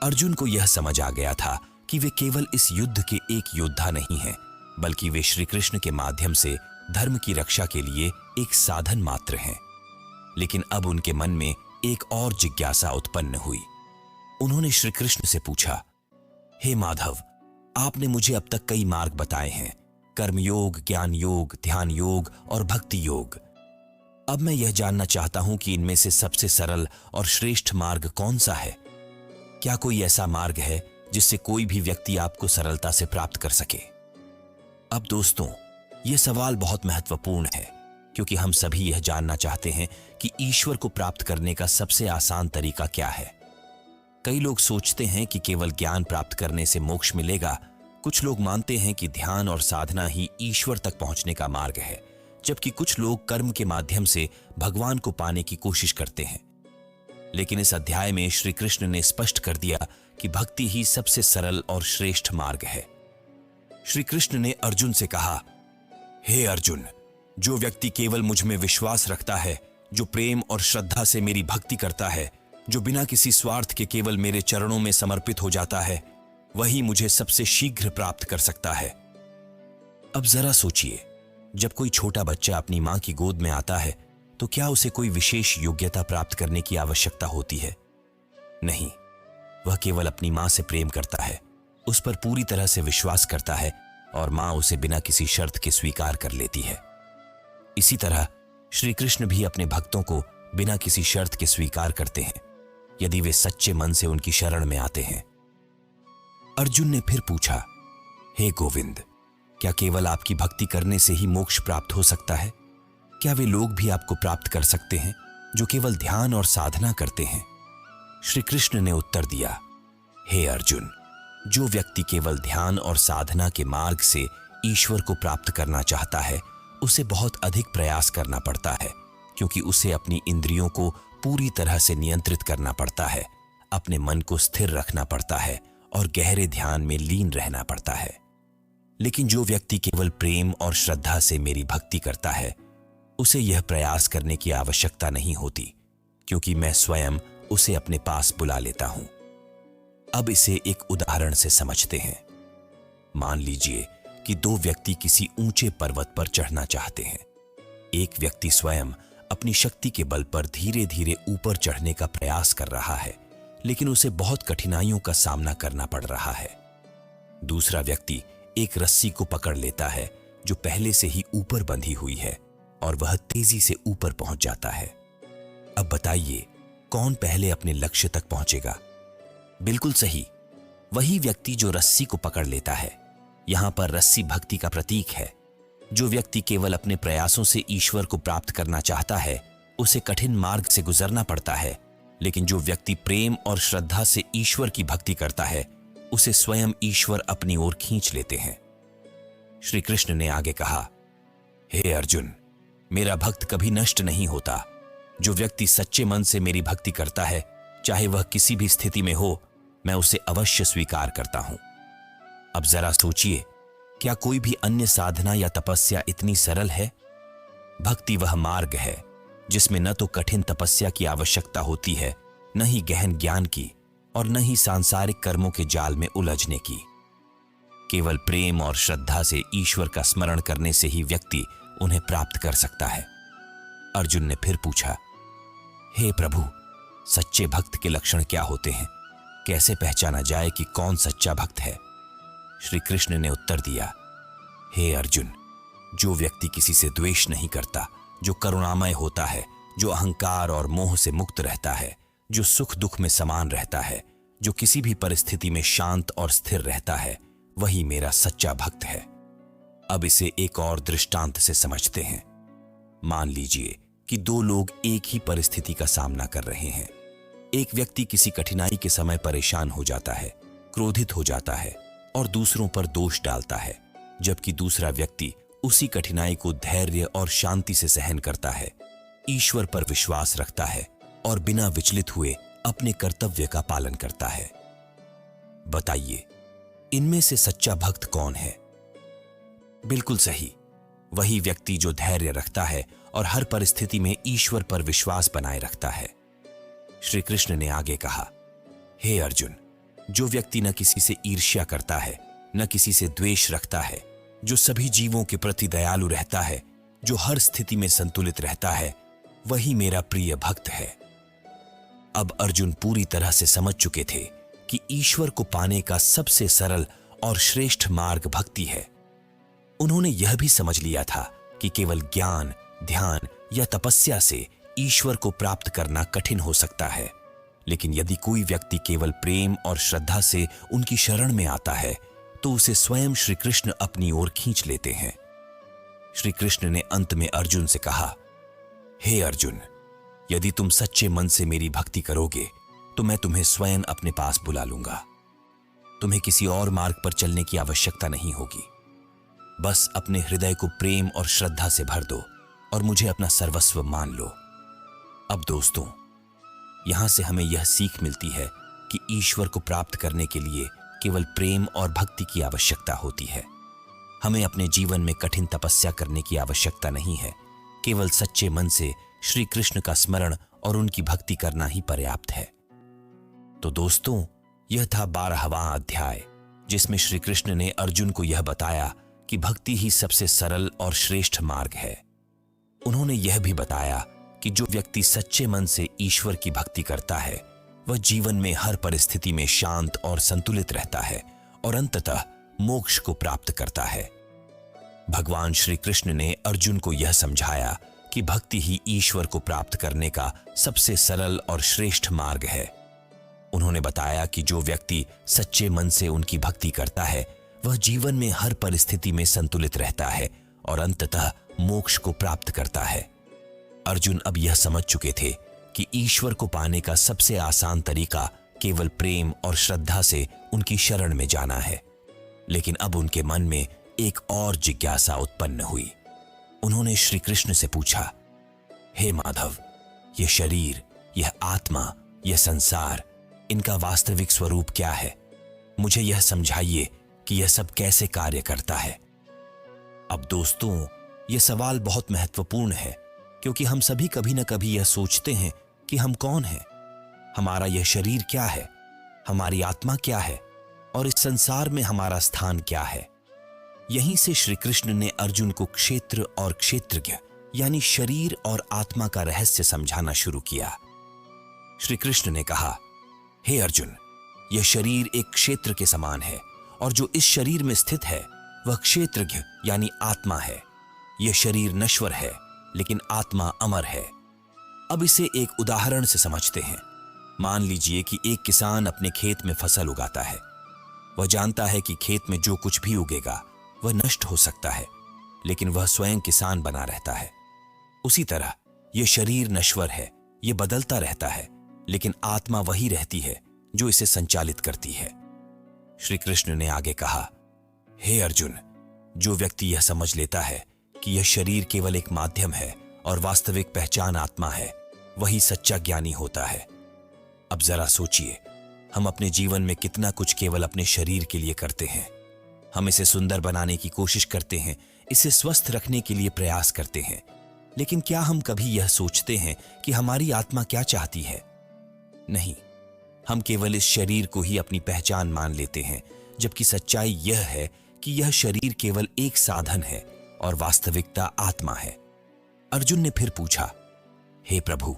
अर्जुन को यह समझ आ गया था कि वे केवल इस युद्ध के एक योद्धा नहीं हैं, बल्कि वे श्री कृष्ण के माध्यम से धर्म की रक्षा के लिए एक साधन मात्र हैं। लेकिन अब उनके मन में एक और जिज्ञासा उत्पन्न हुई। उन्होंने श्री कृष्ण से पूछा, हे माधव, आपने मुझे अब तक कई मार्ग बताए हैं, कर्मयोग, ज्ञान योग, ध्यान योग और भक्ति योग। अब मैं यह जानना चाहता हूं कि इनमें से सबसे सरल और श्रेष्ठ मार्ग कौन सा है? क्या कोई ऐसा मार्ग है जिससे कोई भी व्यक्ति आपको सरलता से प्राप्त कर सके? अब दोस्तों, यह सवाल बहुत महत्वपूर्ण है, क्योंकि हम सभी यह जानना चाहते हैं कि ईश्वर को प्राप्त करने का सबसे आसान तरीका क्या है। कई लोग सोचते हैं कि केवल ज्ञान प्राप्त करने से मोक्ष मिलेगा। कुछ लोग मानते हैं कि ध्यान और साधना ही ईश्वर तक पहुंचने का मार्ग है, जबकि कुछ लोग कर्म के माध्यम से भगवान को पाने की कोशिश करते हैं। लेकिन इस अध्याय में श्री कृष्ण ने स्पष्ट कर दिया कि भक्ति ही सबसे सरल और श्रेष्ठ मार्ग है। श्री कृष्ण ने अर्जुन से कहा, हे अर्जुन, जो व्यक्ति केवल मुझ में विश्वास रखता है, जो प्रेम और श्रद्धा से मेरी भक्ति करता है, जो बिना किसी स्वार्थ के केवल मेरे चरणों में समर्पित हो जाता है, वही मुझे सबसे शीघ्र प्राप्त कर सकता है। अब जरा सोचिए, जब कोई छोटा बच्चा अपनी मां की गोद में आता है तो क्या उसे कोई विशेष योग्यता प्राप्त करने की आवश्यकता होती है? नहीं, वह केवल अपनी मां से प्रेम करता है, उस पर पूरी तरह से विश्वास करता है और मां उसे बिना किसी शर्त के स्वीकार कर लेती है। इसी तरह श्री कृष्ण भी अपने भक्तों को बिना किसी शर्त के स्वीकार करते हैं, यदि वे सच्चे मन से उनकी शरण में आते हैं। अर्जुन ने फिर पूछा, हे गोविंद, क्या केवल आपकी भक्ति करने से ही मोक्ष प्राप्त हो सकता है? क्या वे लोग भी आपको प्राप्त कर सकते हैं जो केवल ध्यान और साधना करते हैं? श्री कृष्ण ने उत्तर दिया, हे अर्जुन, जो व्यक्ति केवल ध्यान और साधना के मार्ग से ईश्वर को प्राप्त करना चाहता है, उसे बहुत अधिक प्रयास करना पड़ता है, क्योंकि उसे अपनी इंद्रियों को पूरी तरह से नियंत्रित करना पड़ता है, अपने मन को स्थिर रखना पड़ता है और गहरे ध्यान में लीन रहना पड़ता है। लेकिन जो व्यक्ति केवल प्रेम और श्रद्धा से मेरी भक्ति करता है, उसे यह प्रयास करने की आवश्यकता नहीं होती, क्योंकि मैं स्वयं उसे अपने पास बुला लेता हूं। अब इसे एक उदाहरण से समझते हैं। मान लीजिए कि दो व्यक्ति किसी ऊंचे पर्वत पर चढ़ना चाहते हैं। एक व्यक्ति स्वयं अपनी शक्ति के बल पर धीरे धीरे ऊपर चढ़ने का प्रयास कर रहा है, लेकिन उसे बहुत कठिनाइयों का सामना करना पड़ रहा है। दूसरा व्यक्ति एक रस्सी को पकड़ लेता है जो पहले से ही ऊपर बंधी हुई है, और वह तेजी से ऊपर पहुंच जाता है। अब बताइए, कौन पहले अपने लक्ष्य तक पहुंचेगा? बिल्कुल सही, वही व्यक्ति जो रस्सी को पकड़ लेता है। यहां पर रस्सी भक्ति का प्रतीक है। जो व्यक्ति केवल अपने प्रयासों से ईश्वर को प्राप्त करना चाहता है, उसे कठिन मार्ग से गुजरना पड़ता है, लेकिन जो व्यक्ति प्रेम और श्रद्धा से ईश्वर की भक्ति करता है, उसे स्वयं ईश्वर अपनी ओर खींच लेते हैं। श्री कृष्ण ने आगे कहा, हे अर्जुन, मेरा भक्त कभी नष्ट नहीं होता। जो व्यक्ति सच्चे मन से मेरी भक्ति करता है, चाहे वह किसी भी स्थिति में हो, मैं उसे अवश्य स्वीकार करता हूं। अब जरा सोचिए, क्या कोई भी अन्य साधना या तपस्या इतनी सरल है? भक्ति वह मार्ग है जिसमें न तो कठिन तपस्या की आवश्यकता होती है, न ही गहन ज्ञान की, और न ही सांसारिक कर्मों के जाल में उलझने की। केवल प्रेम और श्रद्धा से ईश्वर का स्मरण करने से ही व्यक्ति उन्हें प्राप्त कर सकता है। अर्जुन ने फिर पूछा, हे प्रभु, सच्चे भक्त के लक्षण क्या होते हैं? कैसे पहचाना जाए कि कौन सच्चा भक्त है? श्री कृष्ण ने उत्तर दिया, हे अर्जुन, जो व्यक्ति किसी से द्वेष नहीं करता, जो करुणामय होता है, जो अहंकार और मोह से मुक्त रहता है, जो सुख दुख में समान रहता है, जो किसी भी परिस्थिति में शांत और स्थिर रहता है, वही मेरा सच्चा भक्त है। अब इसे एक और दृष्टांत से समझते हैं। मान लीजिए कि दो लोग एक ही परिस्थिति का सामना कर रहे हैं। एक व्यक्ति किसी कठिनाई के समय परेशान हो जाता है, क्रोधित हो जाता है और दूसरों पर दोष डालता है, जबकि दूसरा व्यक्ति उसी कठिनाई को धैर्य और शांति से सहन करता है, ईश्वर पर विश्वास रखता है और बिना विचलित हुए अपने कर्तव्य का पालन करता है। बताइए, इनमें से सच्चा भक्त कौन है? बिल्कुल सही, वही व्यक्ति जो धैर्य रखता है और हर परिस्थिति में ईश्वर पर विश्वास बनाए रखता है। श्री कृष्ण ने आगे कहा, हे अर्जुन, जो व्यक्ति न किसी से ईर्ष्या करता है, न किसी से द्वेष रखता है, जो सभी जीवों के प्रति दयालु रहता है, जो हर स्थिति में संतुलित रहता है, वही मेरा प्रिय भक्त है। अब अर्जुन पूरी तरह से समझ चुके थे कि ईश्वर को पाने का सबसे सरल और श्रेष्ठ मार्ग भक्ति है। उन्होंने यह भी समझ लिया था कि केवल ज्ञान, ध्यान या तपस्या से ईश्वर को प्राप्त करना कठिन हो सकता है, लेकिन यदि कोई व्यक्ति केवल प्रेम और श्रद्धा से उनकी शरण में आता है, तो उसे स्वयं श्री कृष्ण अपनी ओर खींच लेते हैं। श्री कृष्ण ने अंत में अर्जुन से कहा, हे अर्जुन, यदि तुम सच्चे मन से मेरी भक्ति करोगे, तो मैं तुम्हें स्वयं अपने पास बुला लूंगा। तुम्हें किसी और मार्ग पर चलने की आवश्यकता नहीं होगी। बस अपने हृदय को प्रेम और श्रद्धा से भर दो और मुझे अपना सर्वस्व मान लो। अब दोस्तों, यहां से हमें यह सीख मिलती है कि ईश्वर को प्राप्त करने के लिए केवल प्रेम और भक्ति की आवश्यकता होती है। हमें अपने जीवन में कठिन तपस्या करने की आवश्यकता नहीं है। केवल सच्चे मन से श्री कृष्ण का स्मरण और उनकी भक्ति करना ही पर्याप्त है। तो दोस्तों, यह था 12वां अध्याय, जिसमें श्री कृष्ण ने अर्जुन को यह बताया कि भक्ति ही सबसे सरल और श्रेष्ठ मार्ग है। उन्होंने यह भी बताया कि जो व्यक्ति सच्चे मन से ईश्वर की भक्ति करता है, वह जीवन में हर परिस्थिति में शांत और संतुलित रहता है और अंततः मोक्ष को प्राप्त करता है। भगवान श्री कृष्ण ने अर्जुन को यह समझाया कि भक्ति ही ईश्वर को प्राप्त करने का सबसे सरल और श्रेष्ठ मार्ग है। उन्होंने बताया कि जो व्यक्ति सच्चे मन से उनकी भक्ति करता है, वह जीवन में हर परिस्थिति में संतुलित रहता है और अंततः मोक्ष को प्राप्त करता है। अर्जुन अब यह समझ चुके थे कि ईश्वर को पाने का सबसे आसान तरीका केवल प्रेम और श्रद्धा से उनकी शरण में जाना है। लेकिन अब उनके मन में एक और जिज्ञासा उत्पन्न हुई। उन्होंने श्री कृष्ण से पूछा, हे माधव, यह शरीर, यह आत्मा, यह संसार, इनका वास्तविक स्वरूप क्या है? मुझे यह समझाइए कि यह सब कैसे कार्य करता है। अब दोस्तों, यह सवाल बहुत महत्वपूर्ण है, क्योंकि हम सभी कभी न कभी यह सोचते हैं कि हम कौन हैं, हमारा यह शरीर क्या है, हमारी आत्मा क्या है और इस संसार में हमारा स्थान क्या है। यहीं से श्री कृष्ण ने अर्जुन को क्षेत्र और क्षेत्रज्ञ यानी शरीर और आत्मा का रहस्य समझाना शुरू किया। श्री कृष्ण ने कहा, हे अर्जुन, यह शरीर एक क्षेत्र के समान है और जो इस शरीर में स्थित है वह क्षेत्रज्ञ यानी आत्मा है। यह शरीर नश्वर है लेकिन आत्मा अमर है। अब इसे एक उदाहरण से समझते हैं। मान लीजिए कि एक किसान अपने खेत में फसल उगाता है। वह जानता है कि खेत में जो कुछ भी उगेगा वह नष्ट हो सकता है, लेकिन वह स्वयं किसान बना रहता है। उसी तरह यह शरीर नश्वर है, यह बदलता रहता है, लेकिन आत्मा वही रहती है जो इसे संचालित करती है। श्री कृष्ण ने आगे कहा, हे अर्जुन, जो व्यक्ति यह समझ लेता है कि यह शरीर केवल एक माध्यम है और वास्तविक पहचान आत्मा है, वही सच्चा ज्ञानी होता है। अब जरा सोचिए, हम अपने जीवन में कितना कुछ केवल अपने शरीर के लिए करते हैं। हम इसे सुंदर बनाने की कोशिश करते हैं, इसे स्वस्थ रखने के लिए प्रयास करते हैं, लेकिन क्या हम कभी यह सोचते हैं कि हमारी आत्मा क्या चाहती है? नहीं, हम केवल इस शरीर को ही अपनी पहचान मान लेते हैं, जबकि सच्चाई यह है कि यह शरीर केवल एक साधन है और वास्तविकता आत्मा है। अर्जुन ने फिर पूछा, हे प्रभु,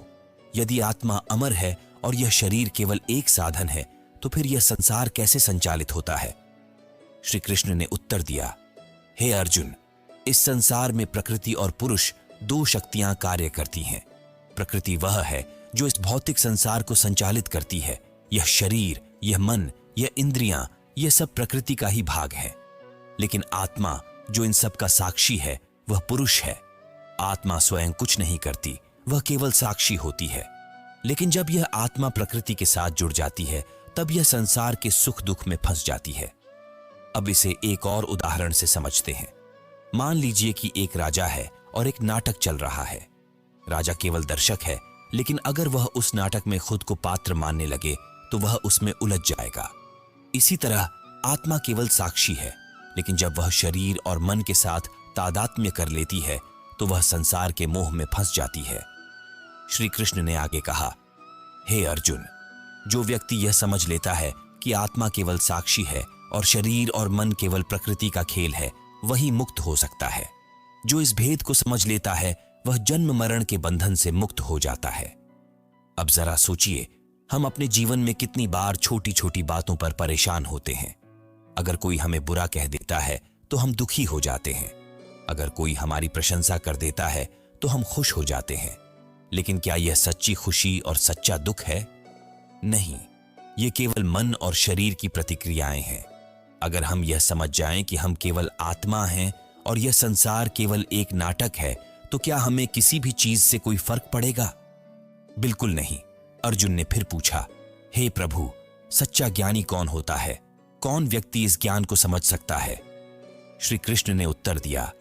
यदि आत्मा अमर है और यह शरीर केवल एक साधन है, तो फिर यह संसार कैसे संचालित होता है? श्री कृष्ण ने उत्तर दिया, हे अर्जुन, इस संसार में प्रकृति और पुरुष दो शक्तियां कार्य करती हैं। प्रकृति वह है जो इस भौतिक संसार को संचालित करती है। यह शरीर, यह मन, यह इंद्रियां, यह सब प्रकृति का ही भाग है। लेकिन आत्मा जो इन सब का साक्षी है वह पुरुष है। आत्मा स्वयं कुछ नहीं करती, वह केवल साक्षी होती है। लेकिन जब यह आत्मा प्रकृति के साथ जुड़ जाती है, तब यह संसार के सुख दुख में फंस जाती है। अब इसे एक और उदाहरण से समझते हैं। मान लीजिए कि एक राजा है और एक नाटक चल रहा है। राजा केवल दर्शक है, लेकिन अगर वह उस नाटक में खुद को पात्र मानने लगे तो वह उसमें उलझ जाएगा। इसी तरह आत्मा केवल साक्षी है, लेकिन जब वह शरीर और मन के साथ तादात्म्य कर लेती है तो वह संसार के मोह में फंस जाती है। श्री कृष्ण ने आगे कहा, हे अर्जुन, जो व्यक्ति यह समझ लेता है कि आत्मा केवल साक्षी है और शरीर और मन केवल प्रकृति का खेल है, वही मुक्त हो सकता है। जो इस भेद को समझ लेता है वह जन्म मरण के बंधन से मुक्त हो जाता है। अब जरा सोचिए, हम अपने जीवन में कितनी बार छोटी छोटी बातों पर परेशान होते हैं। अगर कोई हमें बुरा कह देता है तो हम दुखी हो जाते हैं। अगर कोई हमारी प्रशंसा कर देता है तो हम खुश हो जाते हैं। लेकिन क्या यह सच्ची खुशी और सच्चा दुख है? नहीं, ये केवल मन और शरीर की प्रतिक्रियाएं हैं। अगर हम यह समझ जाएं कि हम केवल आत्मा हैं और यह संसार केवल एक नाटक है, तो क्या हमें किसी भी चीज से कोई फर्क पड़ेगा? बिल्कुल नहीं। अर्जुन ने फिर पूछा, हे प्रभु, सच्चा ज्ञानी कौन होता है? कौन व्यक्ति इस ज्ञान को समझ सकता है? श्री कृष्ण ने उत्तर दिया,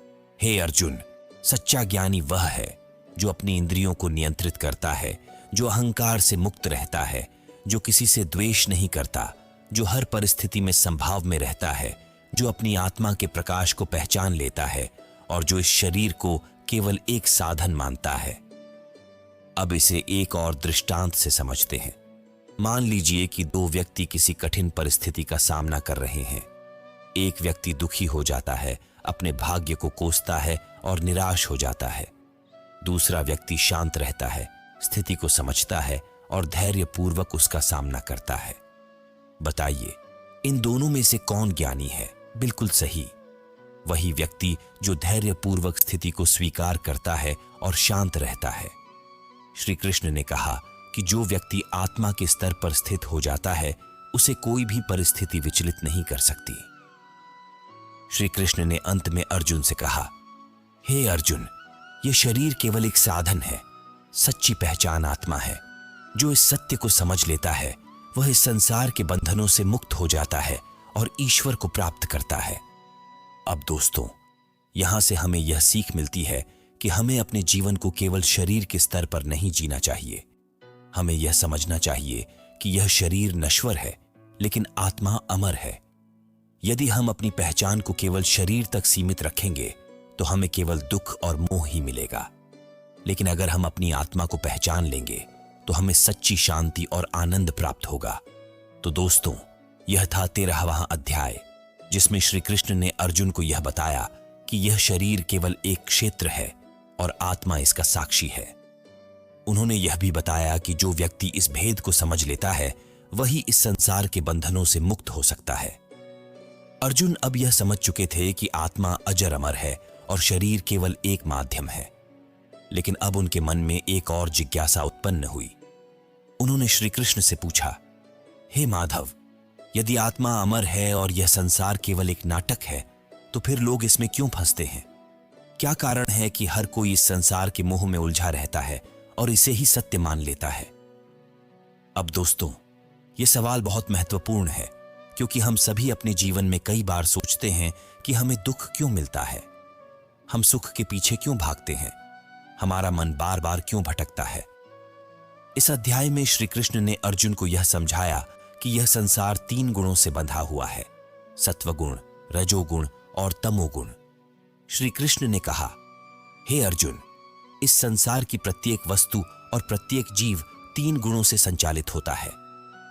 हे अर्जुन, सच्चा ज्ञानी वह है जो अपनी इंद्रियों को नियंत्रित करता है, जो अहंकार से मुक्त रहता है, जो किसी से द्वेष नहीं करता, जो हर परिस्थिति में संभाव में रहता है, जो अपनी आत्मा के प्रकाश को पहचान लेता है और जो इस शरीर को केवल एक साधन मानता है। अब इसे एक और दृष्टांत से समझते हैं। मान लीजिए कि दो व्यक्ति किसी कठिन परिस्थिति का सामना कर रहे हैं। एक व्यक्ति दुखी हो जाता है, अपने भाग्य को कोसता है और निराश हो जाता है। दूसरा व्यक्ति शांत रहता है, स्थिति को समझता है और धैर्यपूर्वक उसका सामना करता है। बताइए, इन दोनों में से कौन ज्ञानी है? बिल्कुल सही, वही व्यक्ति जो धैर्यपूर्वक स्थिति को स्वीकार करता है और शांत रहता है। श्री कृष्ण ने कहा कि जो व्यक्ति आत्मा के स्तर पर स्थित हो जाता है, उसे कोई भी परिस्थिति विचलित नहीं कर सकती। श्री कृष्ण ने अंत में अर्जुन से कहा, हे अर्जुन, यह शरीर केवल एक साधन है, सच्ची पहचान आत्मा है। जो इस सत्य को समझ लेता है वह इस संसार के बंधनों से मुक्त हो जाता है और ईश्वर को प्राप्त करता है। अब दोस्तों, यहां से हमें यह सीख मिलती है कि हमें अपने जीवन को केवल शरीर के स्तर पर नहीं जीना चाहिए। हमें यह समझना चाहिए कि यह शरीर नश्वर है, लेकिन आत्मा अमर है। यदि हम अपनी पहचान को केवल शरीर तक सीमित रखेंगे तो हमें केवल दुख और मोह ही मिलेगा। लेकिन अगर हम अपनी आत्मा को पहचान लेंगे तो हमें सच्ची शांति और आनंद प्राप्त होगा। तो दोस्तों, यह था 13वां अध्याय, जिसमें श्री कृष्ण ने अर्जुन को यह बताया कि यह शरीर केवल एक क्षेत्र है और आत्मा इसका साक्षी है। उन्होंने यह भी बताया कि जो व्यक्ति इस भेद को समझ लेता है वही इस संसार के बंधनों से मुक्त हो सकता है। अर्जुन अब यह समझ चुके थे कि आत्मा अजर अमर है और शरीर केवल एक माध्यम है। लेकिन अब उनके मन में एक और जिज्ञासा उत्पन्न हुई। उन्होंने श्री कृष्ण से पूछा, हे माधव, यदि आत्मा अमर है और यह संसार केवल एक नाटक है तो फिर लोग इसमें क्यों फंसते हैं? क्या कारण है कि हर कोई इस संसार के मोह में उलझा रहता है और इसे ही सत्य मान लेता है? अब दोस्तों, यह सवाल बहुत महत्वपूर्ण है, क्योंकि हम सभी अपने जीवन में कई बार सोचते हैं कि हमें दुख क्यों मिलता है, हम सुख के पीछे क्यों भागते हैं, हमारा मन बार बार क्यों भटकता है। इस अध्याय में श्री कृष्ण ने अर्जुन को यह समझाया कि यह संसार 3 गुणों से बंधा हुआ है, सत्वगुण, रजोगुण और तमोगुण। श्री कृष्ण ने कहा, हे अर्जुन, इस संसार की प्रत्येक वस्तु और प्रत्येक जीव 3 गुणों से संचालित होता है।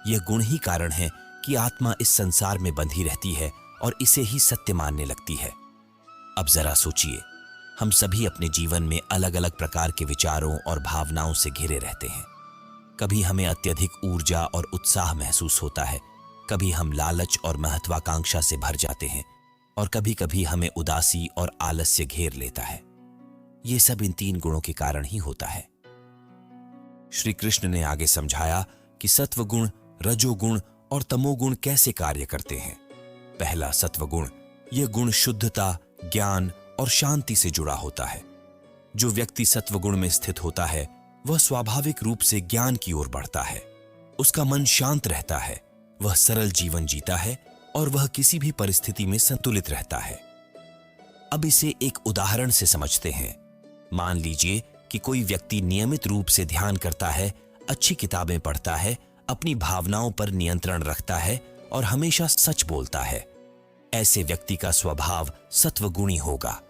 यह गुण ही कारण है कि आत्मा इस संसार में बंधी रहती है और इसे ही सत्य मानने लगती है। अब जरा सोचिए, हम सभी अपने जीवन में अलग अलग प्रकार के विचारों और भावनाओं से घिरे रहते हैं। कभी हमें अत्यधिक ऊर्जा और उत्साह महसूस होता है, कभी हम लालच और महत्वाकांक्षा से भर जाते हैं और कभी कभी हमें उदासी और आलस्य घेर लेता है। ये सब इन 3 गुणों के कारण ही होता है। श्री कृष्ण ने आगे समझाया कि सत्वगुण, रजोगुण और तमोगुण कैसे कार्य करते हैं। पहला सत्वगुण, यह गुण शुद्धता, ज्ञान और शांति से जुड़ा होता है। जो व्यक्ति सत्वगुण में स्थित होता है वह स्वाभाविक रूप से ज्ञान की ओर बढ़ता है। उसका मन शांत रहता है, वह सरल जीवन जीता है और वह किसी भी परिस्थिति में संतुलित रहता है। अब इसे एक उदाहरण से समझते हैं। मान लीजिए कि कोई व्यक्ति नियमित रूप से ध्यान करता है, अच्छी किताबें पढ़ता है, अपनी भावनाओं पर नियंत्रण रखता है और हमेशा सच बोलता है। ऐसे व्यक्ति का स्वभाव सत्वगुणी होगा।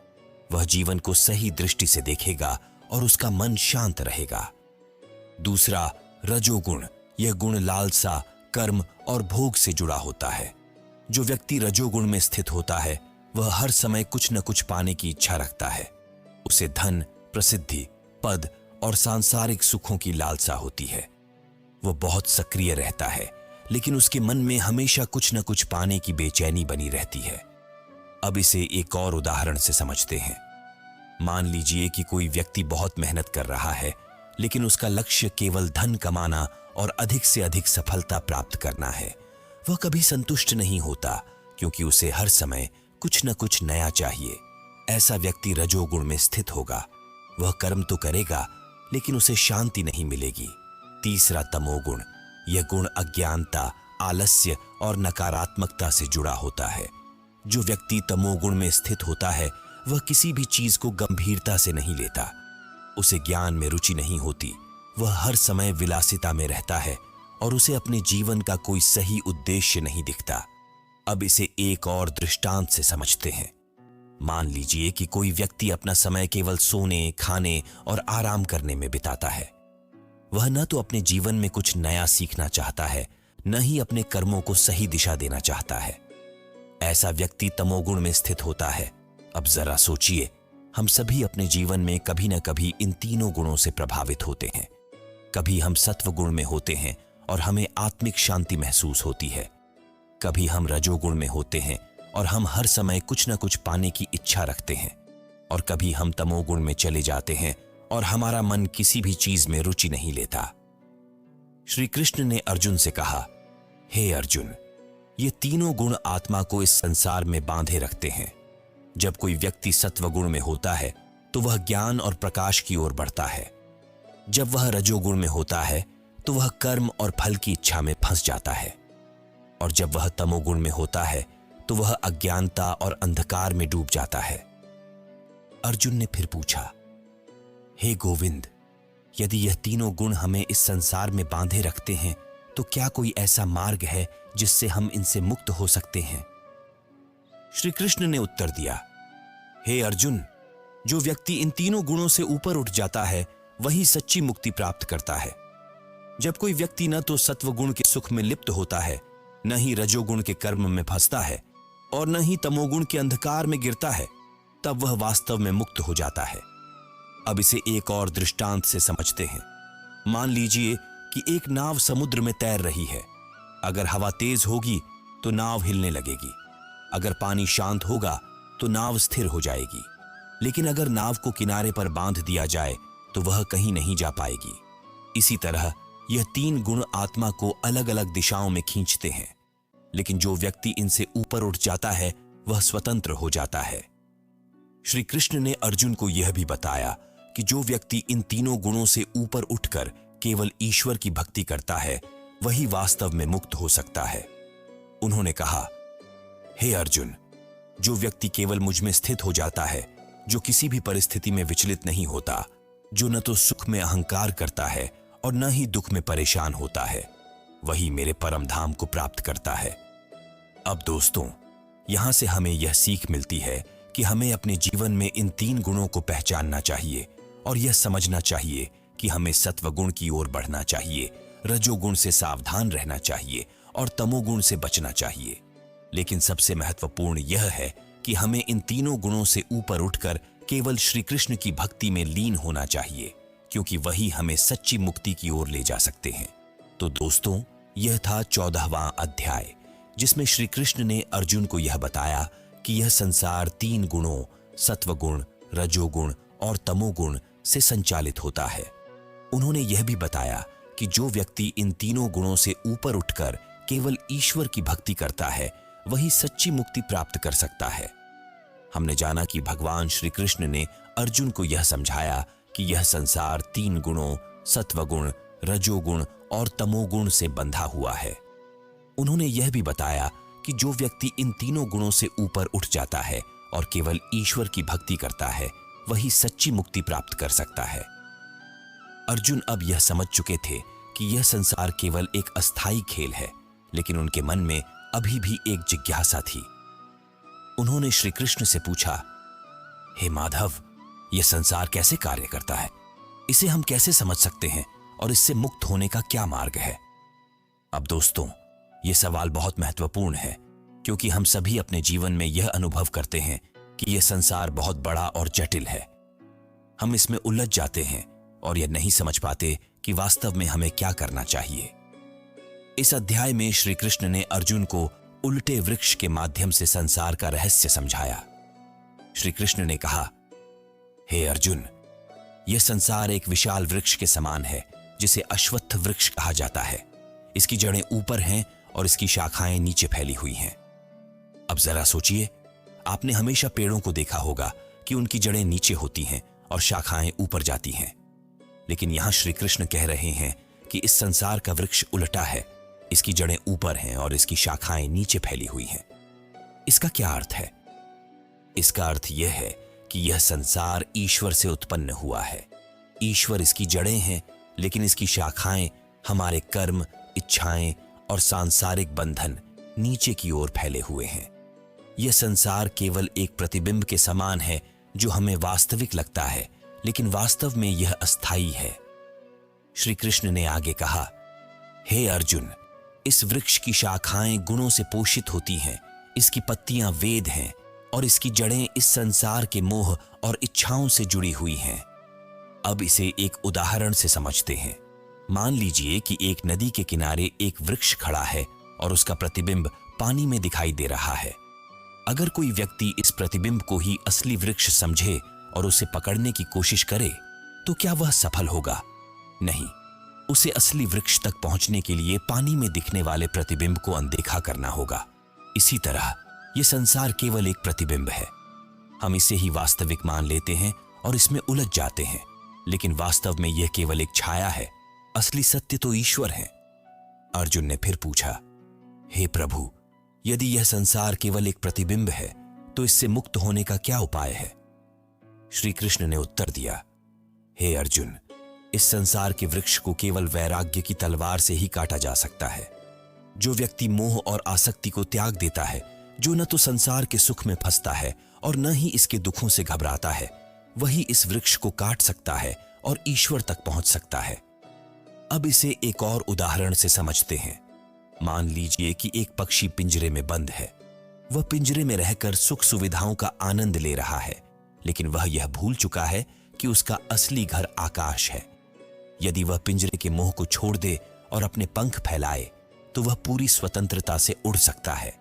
वह जीवन को सही दृष्टि से देखेगा और उसका मन शांत रहेगा। दूसरा, रजोगुण, यह गुण लालसा, कर्म और भोग से जुड़ा होता है। जो व्यक्ति रजोगुण में स्थित होता है वह हर समय कुछ न कुछ पाने की इच्छा रखता है। उसे धन, प्रसिद्धि, पद और सांसारिक सुखों की लालसा होती है। वह बहुत सक्रिय रहता है, लेकिन उसके मन में हमेशा कुछ न कुछ पाने की बेचैनी बनी रहती है। अब इसे एक और उदाहरण से समझते हैं। मान लीजिए कि कोई व्यक्ति बहुत मेहनत कर रहा है, लेकिन उसका लक्ष्य केवल धन कमाना और अधिक से अधिक सफलता प्राप्त करना है। वह कभी संतुष्ट नहीं होता, क्योंकि उसे हर समय कुछ न कुछ नया चाहिए। ऐसा व्यक्ति रजोगुण में स्थित होगा। वह कर्म तो करेगा, लेकिन उसे शांति नहीं मिलेगी। तीसरा, तमोगुण, यह गुण अज्ञानता, आलस्य और नकारात्मकता से जुड़ा होता है। जो व्यक्ति तमोगुण में स्थित होता है वह किसी भी चीज को गंभीरता से नहीं लेता। उसे ज्ञान में रुचि नहीं होती। वह हर समय विलासिता में रहता है और उसे अपने जीवन का कोई सही उद्देश्य नहीं दिखता। अब इसे एक और दृष्टांत से समझते हैं। मान लीजिए कि कोई व्यक्ति अपना समय केवल सोने, खाने और आराम करने में बिताता है। वह न तो अपने जीवन में कुछ नया सीखना चाहता है, न ही अपने कर्मों को सही दिशा देना चाहता है। ऐसा व्यक्ति तमोगुण में स्थित होता है। अब जरा सोचिए, हम सभी अपने जीवन में कभी न कभी इन तीनों गुणों से प्रभावित होते हैं। कभी हम सत्व गुण में होते हैं और हमें आत्मिक शांति महसूस होती है। कभी हम रजोगुण में होते हैं और हम हर समय कुछ न कुछ पाने की इच्छा रखते हैं। और कभी हम तमोगुण में चले जाते हैं और हमारा मन किसी भी चीज में रुचि नहीं लेता। श्री कृष्ण ने अर्जुन से कहा, हे अर्जुन, ये तीनों गुण आत्मा को इस संसार में बांधे रखते हैं। जब कोई व्यक्ति सत्वगुण में होता है तो वह ज्ञान और प्रकाश की ओर बढ़ता है। जब वह रजोगुण में होता है तो वह कर्म और फल की इच्छा में फंस जाता है। और जब वह तमोगुण में होता है तो वह अज्ञानता और अंधकार में डूब जाता है। अर्जुन ने फिर पूछा, हे गोविंद, यदि यह तीनों गुण हमें इस संसार में बांधे रखते हैं तो क्या कोई ऐसा मार्ग है जिससे हम इनसे मुक्त हो सकते हैं? श्री कृष्ण ने उत्तर दिया, हे अर्जुन, जो व्यक्ति इन तीनों गुणों से ऊपर उठ जाता है वही सच्ची मुक्ति प्राप्त करता है। जब कोई व्यक्ति न तो सत्वगुण के सुख में लिप्त होता है, न ही रजोगुण के कर्म में फंसता है और न ही तमोगुण के अंधकार में गिरता है, तब वह वास्तव में मुक्त हो जाता है। अब इसे एक और दृष्टांत से समझते हैं। मान लीजिए कि एक नाव समुद्र में तैर रही है। अगर हवा तेज होगी तो नाव हिलने लगेगी। अगर पानी शांत होगा तो नाव स्थिर हो जाएगी। लेकिन अगर नाव को किनारे पर बांध दिया जाए तो वह कहीं नहीं जा पाएगी। इसी तरह यह तीन गुण आत्मा को अलग अलग दिशाओं में खींचते हैं, लेकिन जो व्यक्ति इनसे ऊपर उठ जाता है वह स्वतंत्र हो जाता है। श्री कृष्ण ने अर्जुन को यह भी बताया कि जो व्यक्ति इन तीनों गुणों से ऊपर उठकर केवल ईश्वर की भक्ति करता है वही वास्तव में मुक्त हो सकता है। उन्होंने कहा, हे अर्जुन, जो व्यक्ति केवल मुझ में स्थित हो जाता है, जो किसी भी परिस्थिति में विचलित नहीं होता, जो न तो सुख में अहंकार करता है और न ही दुख में परेशान होता है, वही मेरे परम धाम को प्राप्त करता है। अब दोस्तों, यहां से हमें यह सीख मिलती है कि हमें अपने जीवन में इन तीन गुणों को पहचानना चाहिए और यह समझना चाहिए कि हमें सत्वगुण की ओर बढ़ना चाहिए, रजोगुण से सावधान रहना चाहिए और तमोगुण से बचना चाहिए। लेकिन सबसे महत्वपूर्ण यह है कि हमें इन तीनों गुणों से ऊपर उठकर केवल श्री कृष्ण की भक्ति में लीन होना चाहिए, क्योंकि वही हमें सच्ची मुक्ति की ओर ले जा सकते हैं। तो दोस्तों, यह था 14वां अध्याय, जिसमें श्री कृष्ण ने अर्जुन को यह बताया कि यह संसार तीन गुणों सत्वगुण, रजोगुण और तमोगुण से संचालित होता है। उन्होंने यह भी बताया कि जो व्यक्ति इन तीनों गुणों से ऊपर उठकर केवल ईश्वर की भक्ति करता है वही सच्ची मुक्ति प्राप्त कर सकता है। हमने जाना कि भगवान श्री कृष्ण ने अर्जुन को यह समझाया कि यह संसार तीन गुणों सत्वगुण, रजोगुण और तमोगुण से बंधा हुआ है। उन्होंने यह भी बताया कि जो व्यक्ति इन तीनों गुणों से ऊपर उठ जाता है और केवल ईश्वर की भक्ति करता है वही सच्ची मुक्ति प्राप्त कर सकता है। अर्जुन अब यह समझ चुके थे कि यह संसार केवल एक अस्थायी खेल है, लेकिन उनके मन में अभी भी एक जिज्ञासा थी। उन्होंने श्री कृष्ण से पूछा, हे माधव, यह संसार कैसे कार्य करता है? इसे हम कैसे समझ सकते हैं और इससे मुक्त होने का क्या मार्ग है? अब दोस्तों, यह सवाल बहुत महत्वपूर्ण है, क्योंकि हम सभी अपने जीवन में यह अनुभव करते हैं कि यह संसार बहुत बड़ा और जटिल है। हम इसमें उलझ जाते हैं और यह नहीं समझ पाते कि वास्तव में हमें क्या करना चाहिए। इस अध्याय में श्री कृष्ण ने अर्जुन को उल्टे वृक्ष के माध्यम से संसार का रहस्य समझाया। श्री कृष्ण ने कहा, हे अर्जुन, यह संसार एक विशाल वृक्ष के समान है जिसे अश्वत्थ वृक्ष कहा जाता है। इसकी जड़ें ऊपर हैं और इसकी शाखाएं नीचे फैली हुई हैं। अब जरा सोचिए, आपने हमेशा पेड़ों को देखा होगा कि उनकी जड़ें नीचे होती हैं और शाखाएं ऊपर जाती हैं। लेकिन यहां श्री कृष्ण कह रहे हैं कि इस संसार का वृक्ष उल्टा है, इसकी जड़ें ऊपर हैं और इसकी शाखाएं नीचे फैली हुई हैं। इसका क्या अर्थ है? इसका अर्थ यह है कि यह संसार ईश्वर से उत्पन्न हुआ है। ईश्वर इसकी जड़ें हैं, लेकिन इसकी शाखाएं हमारे कर्म, इच्छाएं और सांसारिक बंधन नीचे की ओर फैले हुए हैं। यह संसार केवल एक प्रतिबिंब के समान है जो हमें वास्तविक लगता है, लेकिन वास्तव में यह अस्थायी है। श्री कृष्ण ने आगे कहा, हे अर्जुन, इस वृक्ष की शाखाएं गुणों से पोषित होती हैं, इसकी पत्तियां वेद हैं और इसकी जड़ें इस संसार के मोह और इच्छाओं से जुड़ी हुई हैं। अब इसे एक उदाहरण से समझते हैं। मान लीजिए कि एक नदी के किनारे एक वृक्ष खड़ा है और उसका प्रतिबिंब पानी में दिखाई दे रहा है। अगर कोई व्यक्ति इस प्रतिबिंब को ही असली वृक्ष समझे और उसे पकड़ने की कोशिश करे तो क्या वह सफल होगा? नहीं, उसे असली वृक्ष तक पहुंचने के लिए पानी में दिखने वाले प्रतिबिंब को अनदेखा करना होगा। इसी तरह यह संसार केवल एक प्रतिबिंब है। हम इसे ही वास्तविक मान लेते हैं और इसमें उलझ जाते हैं, लेकिन वास्तव में यह केवल एक छाया है। असली सत्य तो ईश्वर है। अर्जुन ने फिर पूछा, हे प्रभु, यदि यह संसार केवल एक प्रतिबिंब है तो इससे मुक्त होने का क्या उपाय है? श्री कृष्ण ने उत्तर दिया, हे अर्जुन, इस संसार के वृक्ष को केवल वैराग्य की तलवार से ही काटा जा सकता है। जो व्यक्ति मोह और आसक्ति को त्याग देता है, जो न तो संसार के सुख में फंसता है और न ही इसके दुखों से घबराता है, वही इस वृक्ष को काट सकता है और ईश्वर तक पहुंच सकता है। अब इसे एक और उदाहरण से समझते हैं। मान लीजिए कि एक पक्षी पिंजरे में बंद है। वह पिंजरे में रहकर सुख सुविधाओं का आनंद ले रहा है, लेकिन वह यह भूल चुका है कि उसका असली घर आकाश है। यदि वह पिंजरे के मोह को छोड़ दे और अपने पंख फैलाए तो वह पूरी स्वतंत्रता से उड़ सकता है।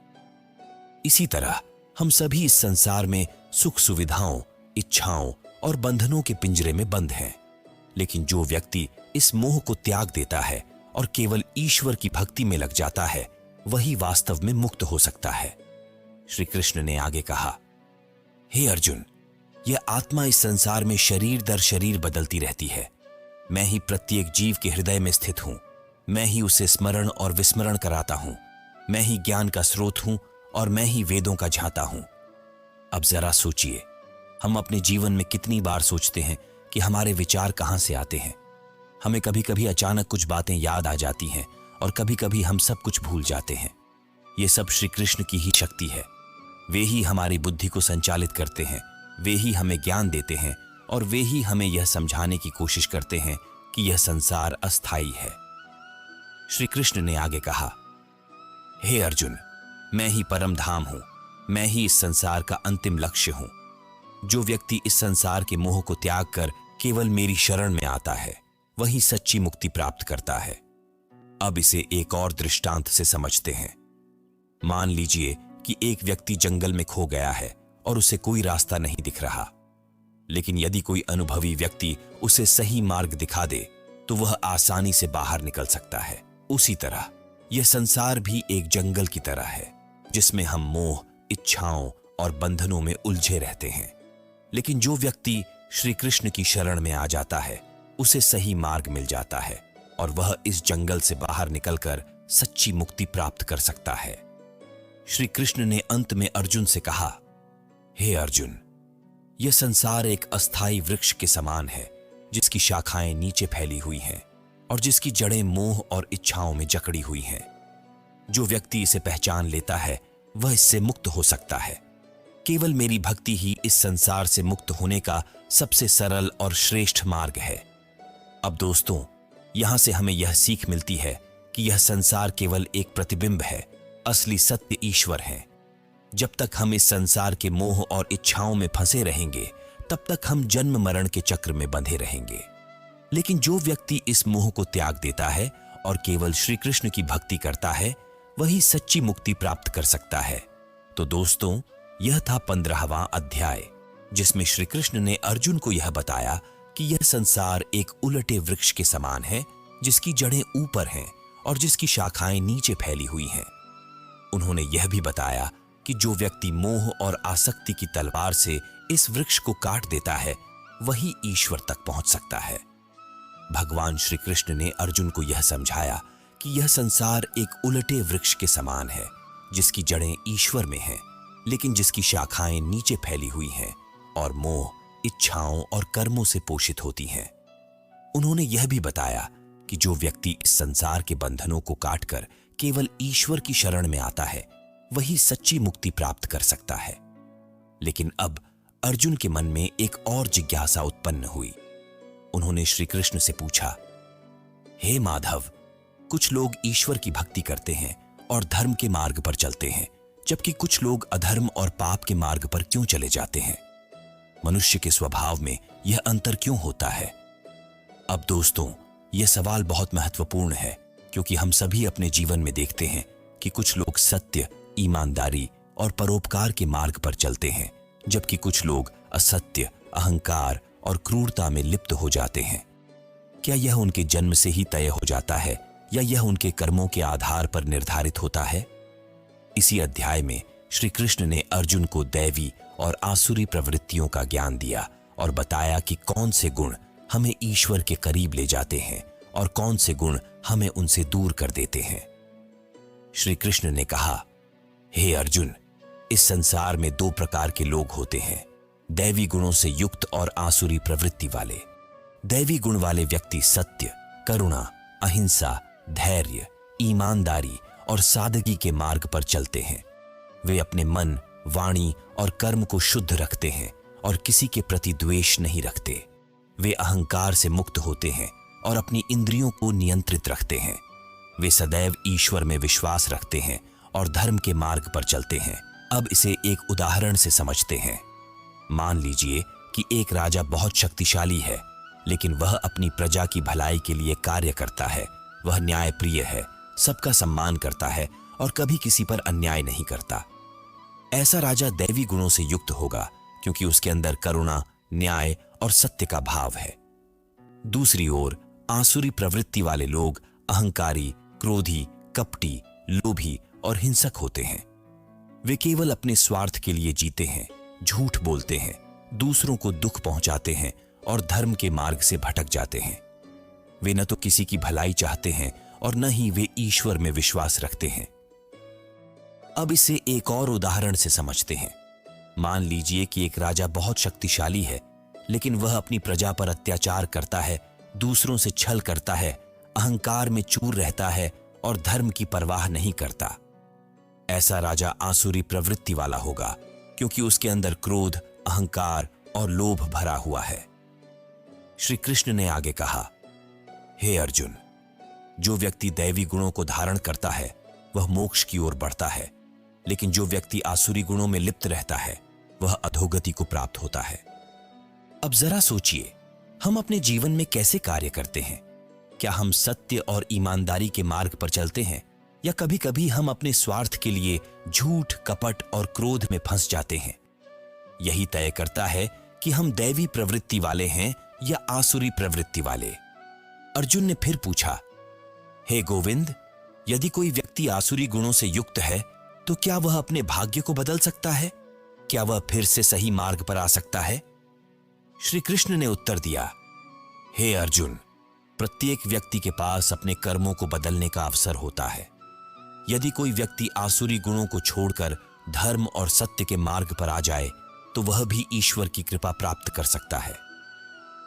इसी तरह हम सभी इस संसार में सुख सुविधाओं, इच्छाओं और बंधनों के पिंजरे में बंद हैं। लेकिन जो व्यक्ति इस मोह को त्याग देता है और केवल ईश्वर की भक्ति में लग जाता है, वही वास्तव में मुक्त हो सकता है। श्री कृष्ण ने आगे कहा, हे अर्जुन, यह आत्मा इस संसार में शरीर दर शरीर बदलती रहती है। मैं ही प्रत्येक जीव के हृदय में स्थित हूं। मैं ही उसे स्मरण और विस्मरण कराता हूं। मैं ही ज्ञान का स्रोत हूं और मैं ही वेदों का झाता हूं। अब जरा सोचिए, हम अपने जीवन में कितनी बार सोचते हैं कि हमारे विचार कहां से आते हैं। हमें कभी कभी अचानक कुछ बातें याद आ जाती हैं और कभी कभी हम सब कुछ भूल जाते हैं। ये सब श्री कृष्ण की ही शक्ति है। वे ही हमारी बुद्धि को संचालित करते हैं, वे ही हमें ज्ञान देते हैं और वे ही हमें यह समझाने की कोशिश करते हैं कि यह संसार अस्थायी है। श्री कृष्ण ने आगे कहा, हे अर्जुन, मैं ही परम धाम हूं। मैं ही इस संसार का अंतिम लक्ष्य हूं। जो व्यक्ति इस संसार के मोह को त्याग कर केवल मेरी शरण में आता है, वही सच्ची मुक्ति प्राप्त करता है। अब इसे एक और दृष्टांत से समझते हैं। मान लीजिए कि एक व्यक्ति जंगल में खो गया है और उसे कोई रास्ता नहीं दिख रहा। लेकिन यदि कोई अनुभवी व्यक्ति उसे सही मार्ग दिखा दे तो वह आसानी से बाहर निकल सकता है। उसी तरह यह संसार भी एक जंगल की तरह है, जिसमें हम मोह, इच्छाओं और बंधनों में उलझे रहते हैं। लेकिन जो व्यक्ति श्री कृष्ण की शरण में आ जाता है, उसे सही मार्ग मिल जाता है और वह इस जंगल से बाहर निकलकर सच्ची मुक्ति प्राप्त कर सकता है। श्री कृष्ण ने अंत में अर्जुन से कहा, हे अर्जुन, यह संसार एक अस्थायी वृक्ष के समान है, जिसकी शाखाएं नीचे फैली हुई हैं और जिसकी जड़ें मोह और इच्छाओं में जकड़ी हुई हैं। जो व्यक्ति इसे पहचान लेता है, वह इससे मुक्त हो सकता है। केवल मेरी भक्ति ही इस संसार से मुक्त होने का सबसे सरल और श्रेष्ठ मार्ग है। अब दोस्तों, यहां से हमें यह सीख मिलती है कि यह संसार केवल एक प्रतिबिंब है, असली सत्य ईश्वर है। जब तक हम इस संसार के मोह और इच्छाओं में फंसे रहेंगे, तब तक हम जन्म मरण के चक्र में बंधे रहेंगे। लेकिन जो व्यक्ति इस मोह को त्याग देता है और केवल श्री कृष्ण की भक्ति करता है, वही सच्ची मुक्ति प्राप्त कर सकता है। तो दोस्तों, यह था 15वां अध्याय, जिसमें श्री कृष्ण ने अर्जुन को यह बताया कि यह संसार एक उलटे वृक्ष के समान है, जिसकी जड़ें ऊपर हैं और जिसकी शाखाएं नीचे फैली हुई हैं। उन्होंने यह भी बताया कि जो व्यक्ति मोह और आसक्ति की तलवार से इस वृक्ष को काट देता है, वही ईश्वर तक पहुंच सकता है। भगवान श्री कृष्ण ने अर्जुन को यह समझाया कि यह संसार एक उलटे वृक्ष के समान है, जिसकी जड़ें ईश्वर में हैं, लेकिन जिसकी शाखाएं नीचे फैली हुई हैं और मोह, इच्छाओं और कर्मों से पोषित होती हैं। उन्होंने यह भी बताया कि जो व्यक्ति इस संसार के बंधनों को काटकर केवल ईश्वर की शरण में आता है, वही सच्ची मुक्ति प्राप्त कर सकता है। लेकिन अब अर्जुन के मन में एक और जिज्ञासा उत्पन्न हुई। उन्होंने श्री कृष्ण से पूछा, हे माधव, कुछ लोग ईश्वर की भक्ति करते हैं और धर्म के मार्ग पर चलते हैं, जबकि कुछ लोग अधर्म और पाप के मार्ग पर क्यों चले जाते हैं? मनुष्य के स्वभाव में यह अंतर क्यों होता है? अब दोस्तों, यह सवाल बहुत महत्वपूर्ण है, क्योंकि हम सभी अपने जीवन में देखते हैं कि कुछ लोग सत्य, ईमानदारी और परोपकार के मार्ग पर चलते हैं, जबकि कुछ लोग असत्य, अहंकार और क्रूरता में लिप्त हो जाते हैं। क्या यह उनके जन्म से ही तय हो जाता है या यह उनके कर्मों के आधार पर निर्धारित होता है? इसी अध्याय में श्री कृष्ण ने अर्जुन को दैवी और आसुरी प्रवृत्तियों का ज्ञान दिया और बताया कि कौन से गुण हमें ईश्वर के करीब ले जाते हैं और कौन से गुण हमें उनसे दूर कर देते हैं। श्री कृष्ण ने कहा, हे अर्जुन, इस संसार में 2 प्रकार के लोग होते हैं, दैवी गुणों से युक्त और आसुरी प्रवृत्ति वाले। दैवी गुण वाले व्यक्ति सत्य, करुणा, अहिंसा, धैर्य, ईमानदारी और सादगी के मार्ग पर चलते हैं, वे अपने मन, वाणी और कर्म को शुद्ध रखते हैं और किसी के प्रति द्वेष नहीं रखते। वे अहंकार से मुक्त होते हैं और अपनी इंद्रियों को नियंत्रित रखते हैं। वे सदैव ईश्वर में विश्वास रखते हैं और धर्म के मार्ग पर चलते हैं। अब इसे एक उदाहरण से समझते हैं। मान लीजिए कि एक राजा बहुत शक्तिशाली है, लेकिन वह अपनी प्रजा की भलाई के लिए कार्य करता है। वह न्यायप्रिय है, सबका सम्मान करता है और कभी किसी पर अन्याय नहीं करता। ऐसा राजा दैवी गुणों से युक्त होगा, क्योंकि उसके अंदर करुणा, न्याय और सत्य का भाव है। दूसरी ओर आसुरी प्रवृत्ति वाले लोग अहंकारी, क्रोधी, कपटी, लोभी और हिंसक होते हैं। वे केवल अपने स्वार्थ के लिए जीते हैं, झूठ बोलते हैं, दूसरों को दुख पहुंचाते हैं और धर्म के मार्ग से भटक जाते हैं। वे न तो किसी की भलाई चाहते हैं और न ही वे ईश्वर में विश्वास रखते हैं। अब इसे एक और उदाहरण से समझते हैं। मान लीजिए कि एक राजा बहुत शक्तिशाली है, लेकिन वह अपनी प्रजा पर अत्याचार करता है, दूसरों से छल करता है, अहंकार में चूर रहता है और धर्म की परवाह नहीं करता। ऐसा राजा आसुरी प्रवृत्ति वाला होगा, क्योंकि उसके अंदर क्रोध, अहंकार और लोभ भरा हुआ है। श्री कृष्ण ने आगे कहा, हे अर्जुन, जो व्यक्ति दैवी गुणों को धारण करता है वह मोक्ष की ओर बढ़ता है, लेकिन जो व्यक्ति आसुरी गुणों में लिप्त रहता है वह अधोगति को प्राप्त होता है। अब जरा सोचिए, हम अपने जीवन में कैसे कार्य करते हैं? क्या हम सत्य और ईमानदारी के मार्ग पर चलते हैं, या कभी कभी हम अपने स्वार्थ के लिए झूठ, कपट और क्रोध में फंस जाते हैं? यही तय करता है कि हम दैवी प्रवृत्ति वाले हैं या आसुरी प्रवृत्ति वाले। अर्जुन ने फिर पूछा, हे गोविंद, यदि कोई व्यक्ति आसुरी गुणों से युक्त है तो क्या वह अपने भाग्य को बदल सकता है? क्या वह फिर से सही मार्ग पर आ सकता है? श्री कृष्ण ने उत्तर दिया, हे अर्जुन, प्रत्येक व्यक्ति के पास अपने कर्मों को बदलने का अवसर होता है। यदि कोई व्यक्ति आसुरी गुणों को छोड़कर धर्म और सत्य के मार्ग पर आ जाए तो वह भी ईश्वर की कृपा प्राप्त कर सकता है।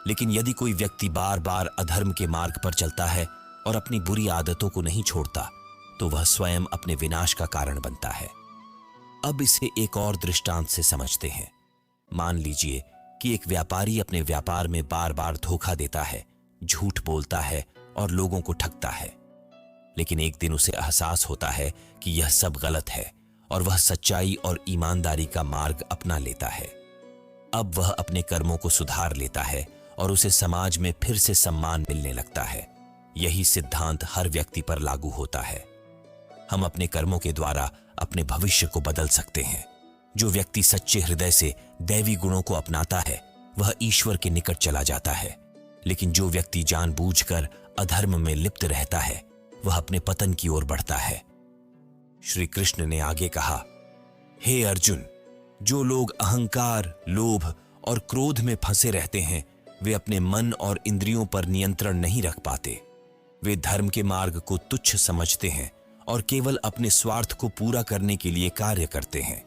लेकिन यदि कोई व्यक्ति बार बार अधर्म के मार्ग पर चलता है और अपनी बुरी आदतों को नहीं छोड़ता तो वह स्वयं अपने विनाश का कारण बनता है। अब इसे एक और दृष्टांत से समझते हैं। मान लीजिए कि एक व्यापारी अपने व्यापार में बार बार धोखा देता है, झूठ बोलता है और लोगों को ठगता है। लेकिन एक दिन उसे एहसास होता है कि यह सब गलत है और वह सच्चाई और ईमानदारी का मार्ग अपना लेता है। अब वह अपने कर्मों को सुधार लेता है और उसे समाज में फिर से सम्मान मिलने लगता है। यही सिद्धांत हर व्यक्ति पर लागू होता है। हम अपने कर्मों के द्वारा अपने भविष्य को बदल सकते हैं। जो व्यक्ति सच्चे हृदय से दैवी गुणों को अपनाता है वह ईश्वर के निकट चला जाता है, लेकिन जो व्यक्ति जानबूझकर अधर्म में लिप्त रहता है वह अपने पतन की ओर बढ़ता है। श्री कृष्ण ने आगे कहा, हे अर्जुन, जो लोग अहंकार, लोभ और क्रोध में फंसे रहते हैं वे अपने मन और इंद्रियों पर नियंत्रण नहीं रख पाते। वे धर्म के मार्ग को तुच्छ समझते हैं और केवल अपने स्वार्थ को पूरा करने के लिए कार्य करते हैं।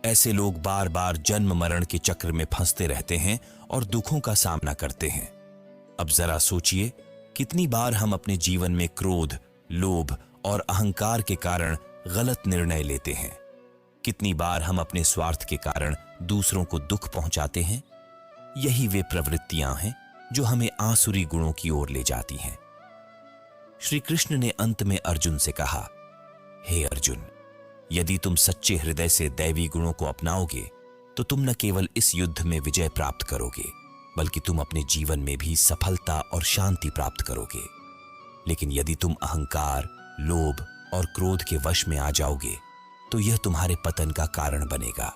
ऐसे लोग बार बार जन्म मरण के चक्र में फंसते रहते हैं और दुखों का सामना करते हैं। अब जरा सोचिए, कितनी बार हम अपने जीवन में क्रोध, लोभ और अहंकार के कारण गलत निर्णय लेते हैं। कितनी बार हम अपने स्वार्थ के कारण दूसरों को दुख पहुंचाते हैं। यही वे प्रवृत्तियां हैं जो हमें आसुरी गुणों की ओर ले जाती हैं। श्री कृष्ण ने अंत में अर्जुन से कहा, हे अर्जुन, यदि तुम सच्चे हृदय से दैवी गुणों को अपनाओगे तो तुम न केवल इस युद्ध में विजय प्राप्त करोगे, बल्कि तुम अपने जीवन में भी सफलता और शांति प्राप्त करोगे। लेकिन यदि तुम अहंकार, लोभ और क्रोध के वश में आ जाओगे तो यह तुम्हारे पतन का कारण बनेगा।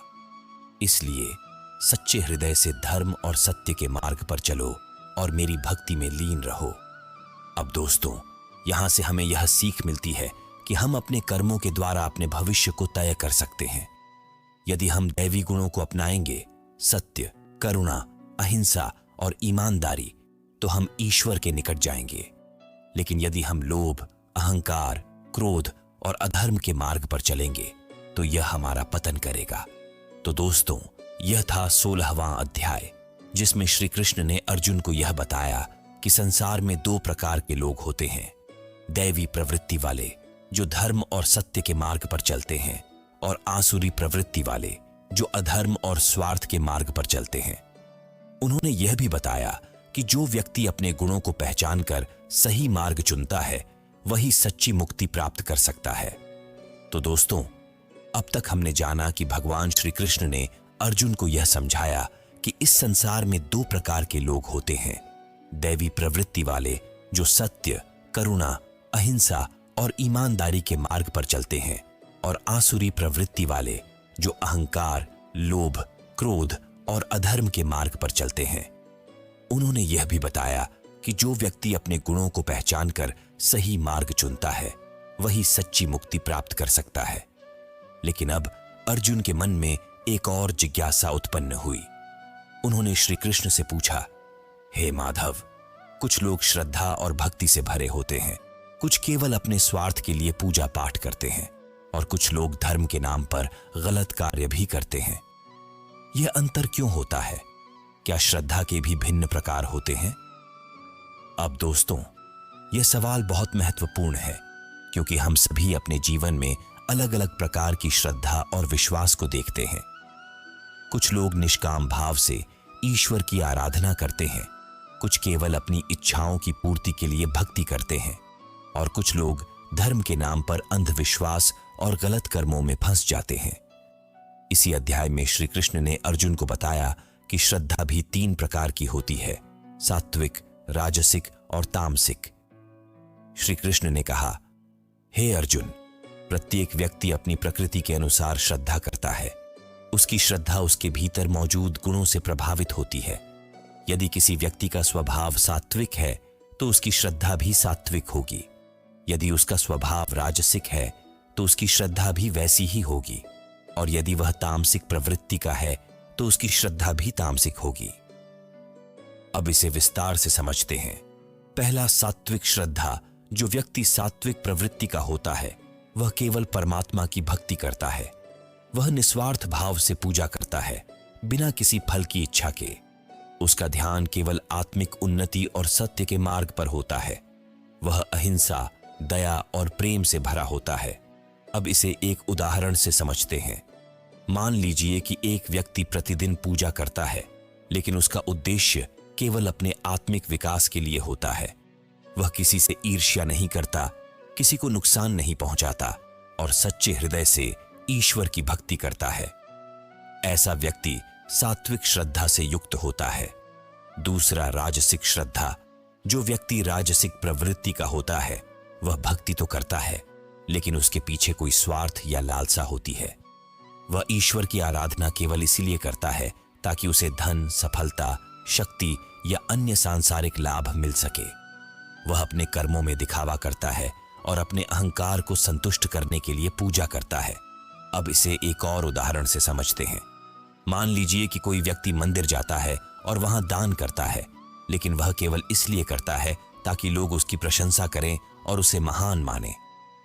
इसलिए सच्चे हृदय से धर्म और सत्य के मार्ग पर चलो और मेरी भक्ति में लीन रहो। अब दोस्तों, यहां से हमें यह सीख मिलती है कि हम अपने कर्मों के द्वारा अपने भविष्य को तय कर सकते हैं। यदि हम दैवी गुणों को अपनाएंगे, सत्य, करुणा, अहिंसा और ईमानदारी, तो हम ईश्वर के निकट जाएंगे। लेकिन यदि हम लोभ, अहंकार, क्रोध और अधर्म के मार्ग पर चलेंगे तो यह हमारा पतन करेगा। तो दोस्तों, यह था 16वां अध्याय, जिसमें श्री कृष्ण ने अर्जुन को यह बताया कि संसार में 2 प्रकार के लोग होते हैं। दैवी प्रवृत्ति वाले जो धर्म और सत्य के मार्ग पर चलते हैं, और आसुरी प्रवृत्ति वाले जो अधर्म और स्वार्थ के मार्ग पर चलते हैं। उन्होंने यह भी बताया कि जो व्यक्ति अपने गुणों को पहचानकर सही मार्ग चुनता है वही सच्ची मुक्ति प्राप्त कर सकता है। तो दोस्तों, अब तक हमने जाना कि भगवान श्री कृष्ण ने अर्जुन को यह समझाया कि इस संसार में दो प्रकार के लोग होते हैं, दैवी प्रवृत्ति वाले जो सत्य, करुणा, अहिंसा और ईमानदारी के मार्ग पर चलते हैं, और आसुरी प्रवृत्ति वाले जो अहंकार, लोभ, क्रोध और अधर्म के मार्ग पर चलते हैं। उन्होंने यह भी बताया कि जो व्यक्ति अपने गुणों को पहचानकर सही मार्ग चुनता है वही सच्ची मुक्ति प्राप्त कर सकता है। लेकिन अब अर्जुन के मन में एक और जिज्ञासा उत्पन्न हुई। उन्होंने श्री कृष्ण से पूछा, हे माधव, कुछ लोग श्रद्धा और भक्ति से भरे होते हैं, कुछ केवल अपने स्वार्थ के लिए पूजा पाठ करते हैं और कुछ लोग धर्म के नाम पर गलत कार्य भी करते हैं। यह अंतर क्यों होता है? क्या श्रद्धा के भी भिन्न प्रकार होते हैं? अब दोस्तों, यह सवाल बहुत महत्वपूर्ण है क्योंकि हम सभी अपने जीवन में अलग अलग प्रकार की श्रद्धा और विश्वास को देखते हैं। कुछ लोग निष्काम भाव से ईश्वर की आराधना करते हैं, कुछ केवल अपनी इच्छाओं की पूर्ति के लिए भक्ति करते हैं और कुछ लोग धर्म के नाम पर अंधविश्वास और गलत कर्मों में फंस जाते हैं। इसी अध्याय में श्री कृष्ण ने अर्जुन को बताया कि श्रद्धा भी 3 प्रकार की होती है, सात्विक, राजसिक और तामसिक। श्री कृष्ण ने कहा, हे अर्जुन, प्रत्येक व्यक्ति अपनी प्रकृति के अनुसार श्रद्धा करता है। उसकी श्रद्धा उसके भीतर मौजूद गुणों से प्रभावित होती है। यदि किसी व्यक्ति का स्वभाव सात्विक है तो उसकी श्रद्धा भी सात्विक होगी। यदि उसका स्वभाव राजसिक है तो उसकी श्रद्धा भी वैसी ही होगी, और यदि वह तामसिक प्रवृत्ति का है तो उसकी श्रद्धा भी तामसिक होगी। अब इसे विस्तार से समझते हैं। पहला, सात्विक श्रद्धा। जो व्यक्ति सात्विक प्रवृत्ति का होता है वह केवल परमात्मा की भक्ति करता है। वह निस्वार्थ भाव से पूजा करता है, बिना किसी फल की इच्छा के। उसका ध्यान केवल आत्मिक उन्नति और सत्य के मार्ग पर होता है। वह अहिंसा, दया और प्रेम से भरा होता है। अब इसे एक उदाहरण से समझते हैं। मान लीजिए कि एक व्यक्ति प्रतिदिन पूजा करता है, लेकिन उसका उद्देश्य केवल अपने आत्मिक विकास के लिए होता है। वह किसी से ईर्ष्या नहीं करता, किसी को नुकसान नहीं पहुंचाता और सच्चे हृदय से ईश्वर की भक्ति करता है। ऐसा व्यक्ति सात्विक श्रद्धा से युक्त होता है। दूसरा, राजसिक श्रद्धा। जो व्यक्ति राजसिक प्रवृत्ति का होता है वह भक्ति तो करता है, लेकिन उसके पीछे कोई स्वार्थ या लालसा होती है। वह ईश्वर की आराधना केवल इसीलिए करता है ताकि उसे धन, सफलता, शक्ति या अन्य सांसारिक लाभ मिल सके। वह अपने कर्मों में दिखावा करता है और अपने अहंकार को संतुष्ट करने के लिए पूजा करता है। अब इसे एक और उदाहरण से समझते हैं। मान लीजिए कि कोई व्यक्ति मंदिर जाता है और वहां दान करता है, लेकिन वह केवल इसलिए करता है ताकि लोग उसकी प्रशंसा करें और उसे महान माने।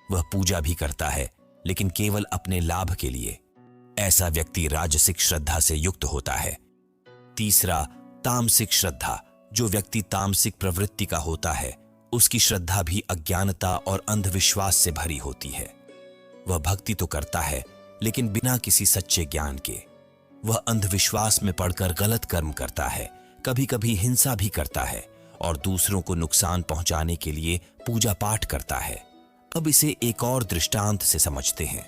वह पूजा भी करता है, लेकिन केवल अपने लाभ के लिए। ऐसा व्यक्ति राजसिक श्रद्धा से युक्त होता है। तीसरा, तामसिक श्रद्धा। जो व्यक्ति तामसिक प्रवृत्ति का होता है उसकी श्रद्धा भी अज्ञानता और अंधविश्वास से भरी होती है। वह भक्ति तो करता है, लेकिन बिना किसी सच्चे ज्ञान के। वह अंधविश्वास में पड़कर गलत कर्म करता है, कभी कभी हिंसा भी करता है और दूसरों को नुकसान पहुंचाने के लिए पूजा पाठ करता है। अब इसे एक और दृष्टांत से समझते हैं।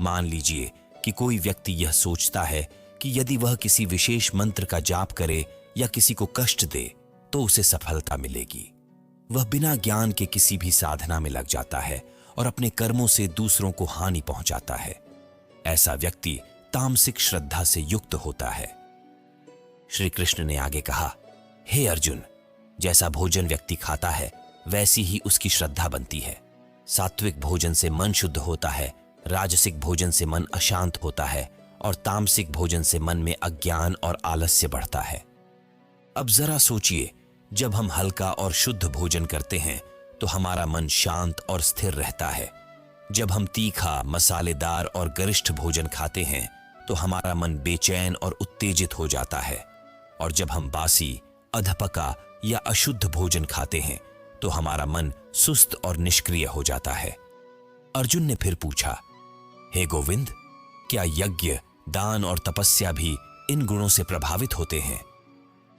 मान लीजिए कि कोई व्यक्ति यह सोचता है कि यदि वह किसी विशेष मंत्र का जाप करे या किसी को कष्ट दे तो उसे सफलता मिलेगी। वह बिना ज्ञान के किसी भी साधना में लग जाता है और अपने कर्मों से दूसरों को हानि पहुंचाता है। ऐसा व्यक्ति तामसिक श्रद्धा से युक्त होता है। श्री कृष्ण ने आगे कहा, हे अर्जुन, जैसा भोजन व्यक्ति खाता है वैसी ही उसकी श्रद्धा बनती है। सात्विक भोजन से मन शुद्ध होता है, राजसिक भोजन से मन अशांत होता है और तामसिक भोजन से मन में अज्ञान और आलस्य बढ़ता है। अब जरा सोचिए, जब हम हल्का और शुद्ध भोजन करते हैं तो हमारा मन शांत और स्थिर रहता है। जब हम तीखा, मसालेदार और गरिष्ठ भोजन खाते हैं तो हमारा मन बेचैन और उत्तेजित हो जाता है, और जब हम बासी, अधपका या अशुद्ध भोजन खाते हैं तो हमारा मन सुस्त और निष्क्रिय हो जाता है। अर्जुन ने फिर पूछा, हे गोविंद, क्या यज्ञ, दान और तपस्या भी इन गुणों से प्रभावित होते हैं?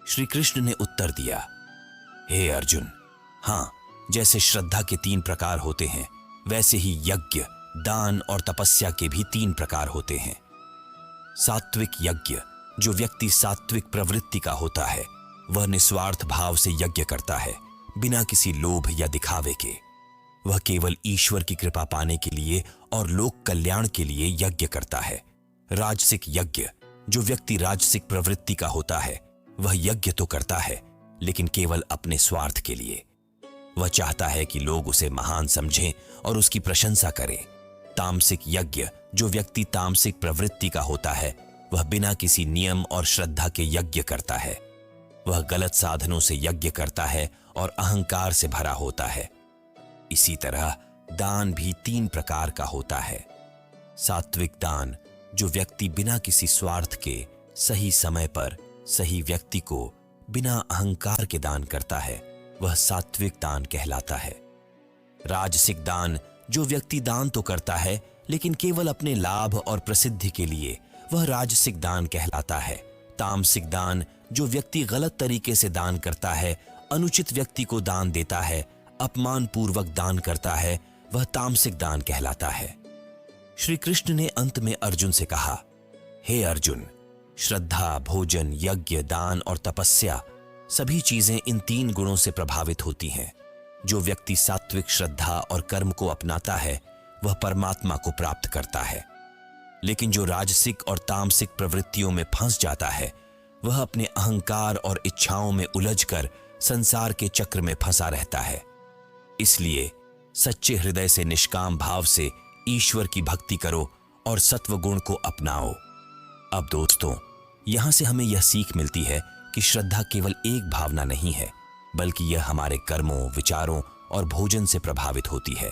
श्री कृष्ण ने उत्तर दिया, हे अर्जुन, हाँ, जैसे श्रद्धा के 3 प्रकार होते हैं, वैसे ही यज्ञ, दान और तपस्या के भी 3 प्रकार होते हैं। सात्विक यज्ञ, जो व्यक्ति सात्विक प्रवृत्ति का होता है, वह निस्वार्थ भाव से यज्ञ करता है, बिना किसी लोभ या दिखावे के। वह केवल ईश्वर की कृपा पाने के लिए और लोक कल्याण के लिए यज्ञ करता है। राजसिक यज्ञ, जो व्यक्ति राजसिक प्रवृत्ति का होता है, वह यज्ञ तो करता है, लेकिन केवल अपने स्वार्थ के लिए। वह चाहता है कि लोग उसे महान समझें और उसकी प्रशंसा करें। तामसिक यज्ञ, जो व्यक्ति तामसिक प्रवृत्ति का होता है, वह बिना किसी नियम और श्रद्धा के यज्ञ करता है। वह गलत साधनों से यज्ञ करता है और अहंकार से भरा होता है। इसी तरह दान भी 3 प्रकार का होता है। सात्विक दान, जो व्यक्ति बिना किसी स्वार्थ के सही समय पर सही व्यक्ति को बिना अहंकार के दान करता है, वह सात्विक दान कहलाता है। राजसिक दान, जो व्यक्ति दान तो करता है लेकिन केवल अपने लाभ और प्रसिद्धि के लिए, वह राजसिक दान कहलाता है। तामसिक दान, जो व्यक्ति गलत तरीके से दान करता है, अनुचित व्यक्ति को दान देता है, अपमान पूर्वक दान करता है, वह तामसिक दान कहलाता है। श्री कृष्ण ने अंत में अर्जुन से कहा, हे अर्जुन, श्रद्धा, भोजन, यज्ञ, दान और तपस्या, सभी चीजें इन 3 गुणों से प्रभावित होती हैं। जो व्यक्ति सात्विक श्रद्धा और कर्म को अपनाता है, वह परमात्मा को प्राप्त करता है। लेकिन जो राजसिक और तामसिक प्रवृत्तियों में फंस जाता है, वह अपने अहंकार और इच्छाओं में उलझकर संसार के चक्र में फंसा रहता है। इसलिए सच्चे हृदय से निष्काम भाव से ईश्वर की भक्ति करो और सत्व गुण को अपनाओ। अब दोस्तों, यहां से हमें यह सीख मिलती है कि श्रद्धा केवल एक भावना नहीं है, बल्कि यह हमारे कर्मों, विचारों और भोजन से प्रभावित होती है।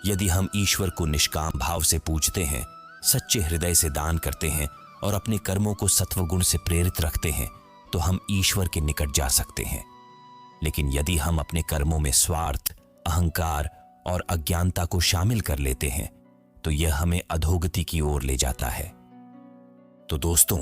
यदि हम ईश्वर को निष्काम भाव से पूजते हैं, सच्चे हृदय से दान करते हैं और अपने कर्मों को सत्वगुण से प्रेरित रखते हैं, तो हम ईश्वर के निकट जा सकते हैं। लेकिन यदि हम अपने कर्मों में स्वार्थ, अहंकार और अज्ञानता को शामिल कर लेते हैं, तो यह हमें अधोगति की ओर ले जाता है। तो दोस्तों,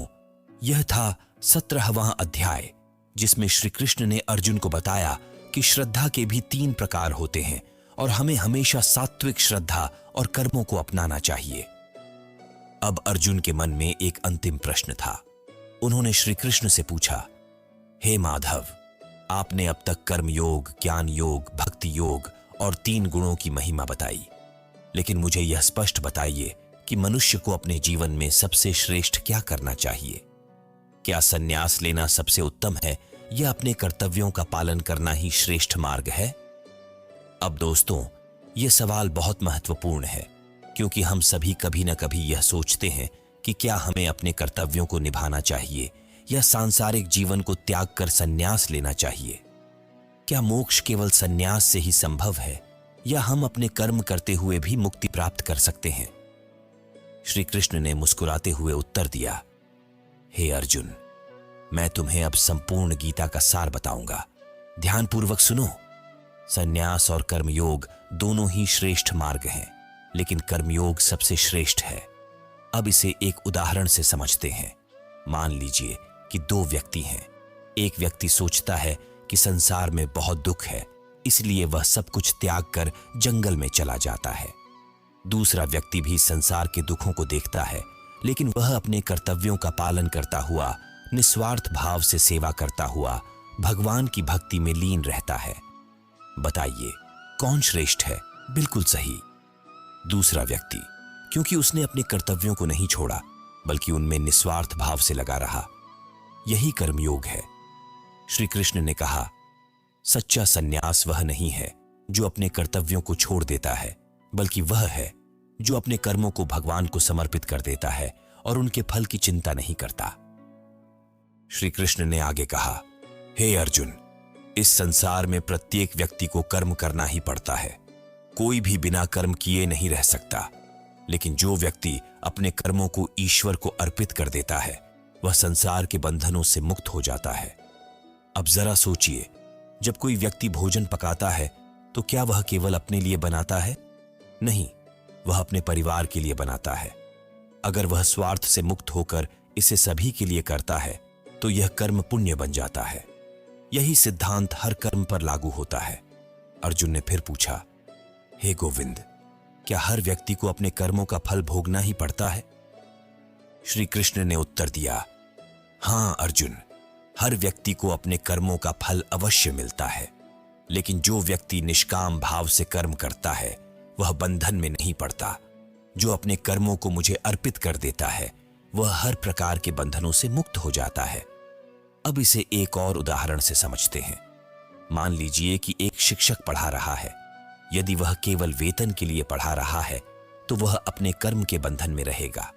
यह था 17वां अध्याय, जिसमें श्री कृष्ण ने अर्जुन को बताया कि श्रद्धा के भी 3 प्रकार होते हैं और हमें हमेशा सात्विक श्रद्धा और कर्मों को अपनाना चाहिए। अब अर्जुन के मन में एक अंतिम प्रश्न था। उन्होंने श्री कृष्ण से पूछा, हे माधव, आपने अब तक कर्म योग, ज्ञान योग, भक्ति योग और 3 गुणों की महिमा बताई, लेकिन मुझे यह स्पष्ट बताइए कि मनुष्य को अपने जीवन में सबसे श्रेष्ठ क्या करना चाहिए? क्या संन्यास लेना सबसे उत्तम है या अपने कर्तव्यों का पालन करना ही श्रेष्ठ मार्ग है? अब दोस्तों, यह सवाल बहुत महत्वपूर्ण है, क्योंकि हम सभी कभी न कभी यह सोचते हैं कि क्या हमें अपने कर्तव्यों को निभाना चाहिए या सांसारिक जीवन को त्याग कर संन्यास लेना चाहिए। क्या मोक्ष केवल संन्यास से ही संभव है या हम अपने कर्म करते हुए भी मुक्ति प्राप्त कर सकते हैं? श्री कृष्ण ने मुस्कुराते हुए उत्तर दिया, हे अर्जुन, मैं तुम्हें अब संपूर्ण गीता का सार बताऊंगा। ध्यानपूर्वक सुनो। संन्यास और कर्मयोग दोनों ही श्रेष्ठ मार्ग हैं, लेकिन कर्मयोग सबसे श्रेष्ठ है। अब इसे एक उदाहरण से समझते हैं। मान लीजिए कि 2 व्यक्ति हैं। एक व्यक्ति सोचता है कि संसार में बहुत दुख है, इसलिए वह सब कुछ त्याग कर जंगल में चला जाता है। दूसरा व्यक्ति भी संसार के दुखों को देखता है, लेकिन वह अपने कर्तव्यों का पालन करता हुआ, निस्वार्थ भाव से सेवा करता हुआ भगवान की भक्ति में लीन रहता है। बताइए, कौन श्रेष्ठ है? बिल्कुल सही, दूसरा व्यक्ति, क्योंकि उसने अपने कर्तव्यों को नहीं छोड़ा, बल्कि उनमें निस्वार्थ भाव से लगा रहा। यही कर्मयोग है। श्री कृष्ण ने कहा, सच्चा सन्यास वह नहीं है जो अपने कर्तव्यों को छोड़ देता है, बल्कि वह है जो अपने कर्मों को भगवान को समर्पित कर देता है और उनके फल की चिंता नहीं करता। श्री कृष्ण ने आगे कहा, हे अर्जुन, इस संसार में प्रत्येक व्यक्ति को कर्म करना ही पड़ता है। कोई भी बिना कर्म किए नहीं रह सकता, लेकिन जो व्यक्ति अपने कर्मों को ईश्वर को अर्पित कर देता है, वह संसार के बंधनों से मुक्त हो जाता है। अब जरा सोचिए, जब कोई व्यक्ति भोजन पकाता है तो क्या वह केवल अपने लिए बनाता है? नहीं, वह अपने परिवार के लिए बनाता है। अगर वह स्वार्थ से मुक्त होकर इसे सभी के लिए करता है तो यह कर्म पुण्य बन जाता है। यही सिद्धांत हर कर्म पर लागू होता है। अर्जुन ने फिर पूछा, हे गोविंद, क्या हर व्यक्ति को अपने कर्मों का फल भोगना ही पड़ता है? श्री कृष्ण ने उत्तर दिया, हां अर्जुन, हर व्यक्ति को अपने कर्मों का फल अवश्य मिलता है, लेकिन जो व्यक्ति निष्काम भाव से कर्म करता है वह बंधन में नहीं पड़ता। जो अपने कर्मों को मुझे अर्पित कर देता है वह हर प्रकार के बंधनों से मुक्त हो जाता है। अब इसे एक और उदाहरण से समझते हैं। मान लीजिए कि एक शिक्षक पढ़ा रहा है। यदि वह केवल वेतन के लिए पढ़ा रहा है तो वह अपने कर्म के बंधन में रहेगा,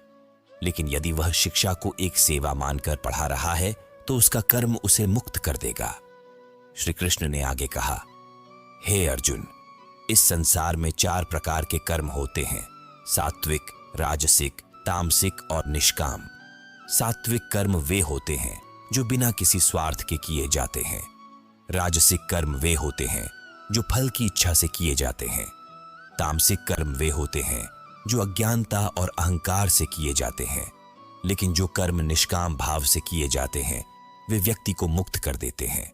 लेकिन यदि वह शिक्षा को एक सेवा मानकर पढ़ा रहा है तो उसका कर्म उसे मुक्त कर देगा। श्री कृष्ण ने आगे कहा, हे अर्जुन, इस संसार में 4 प्रकार के कर्म होते हैं, सात्विक, राजसिक, तामसिक और निष्काम। सात्विक कर्म वे होते हैं जो बिना किसी स्वार्थ के किए जाते हैं। राजसिक कर्म वे होते हैं जो फल की इच्छा से किए जाते हैं। तामसिक कर्म वे होते हैं जो अज्ञानता और अहंकार से किए जाते हैं। लेकिन जो कर्म निष्काम भाव से किए जाते हैं वे व्यक्ति को मुक्त कर देते हैं।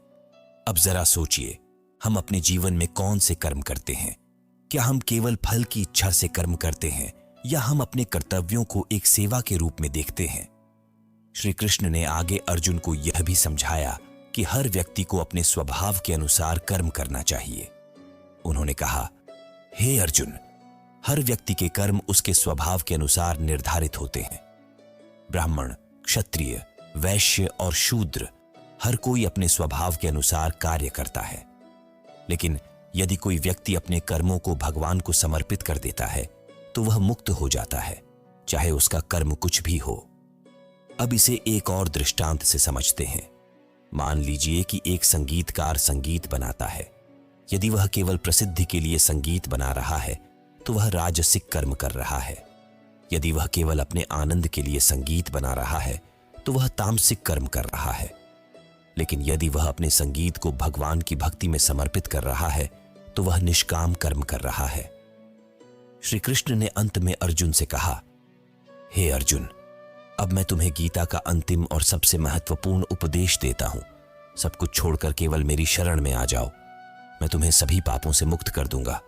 अब जरा सोचिए, हम अपने जीवन में कौन से कर्म करते हैं? क्या हम केवल फल की इच्छा से कर्म करते हैं या हम अपने कर्तव्यों को एक सेवा के रूप में देखते हैं? श्री कृष्ण ने आगे अर्जुन को यह भी समझाया कि हर व्यक्ति को अपने स्वभाव के अनुसार कर्म करना चाहिए। उन्होंने कहा, हे अर्जुन, हर व्यक्ति के कर्म उसके स्वभाव के अनुसार निर्धारित होते हैं। ब्राह्मण, क्षत्रिय, वैश्य और शूद्र हर कोई अपने स्वभाव के अनुसार कार्य करता है। लेकिन यदि कोई व्यक्ति अपने कर्मों को भगवान को समर्पित कर देता है तो वह मुक्त हो जाता है, चाहे उसका कर्म कुछ भी हो। अब इसे एक और दृष्टांत से समझते हैं। मान लीजिए कि एक संगीतकार संगीत बनाता है। यदि वह केवल प्रसिद्धि के लिए संगीत बना रहा है तो वह राजसिक कर्म कर रहा है। यदि वह केवल अपने आनंद के लिए संगीत बना रहा है तो वह तामसिक कर्म कर रहा है। लेकिन यदि वह अपने संगीत को भगवान की भक्ति में समर्पित कर रहा है तो वह निष्काम कर्म कर रहा है। श्री कृष्ण ने अंत में अर्जुन से कहा, हे अर्जुन, अब मैं तुम्हें गीता का अंतिम और सबसे महत्वपूर्ण उपदेश देता हूं। सब कुछ छोड़कर केवल मेरी शरण में आ जाओ। मैं तुम्हें सभी पापों से मुक्त कर दूंगा।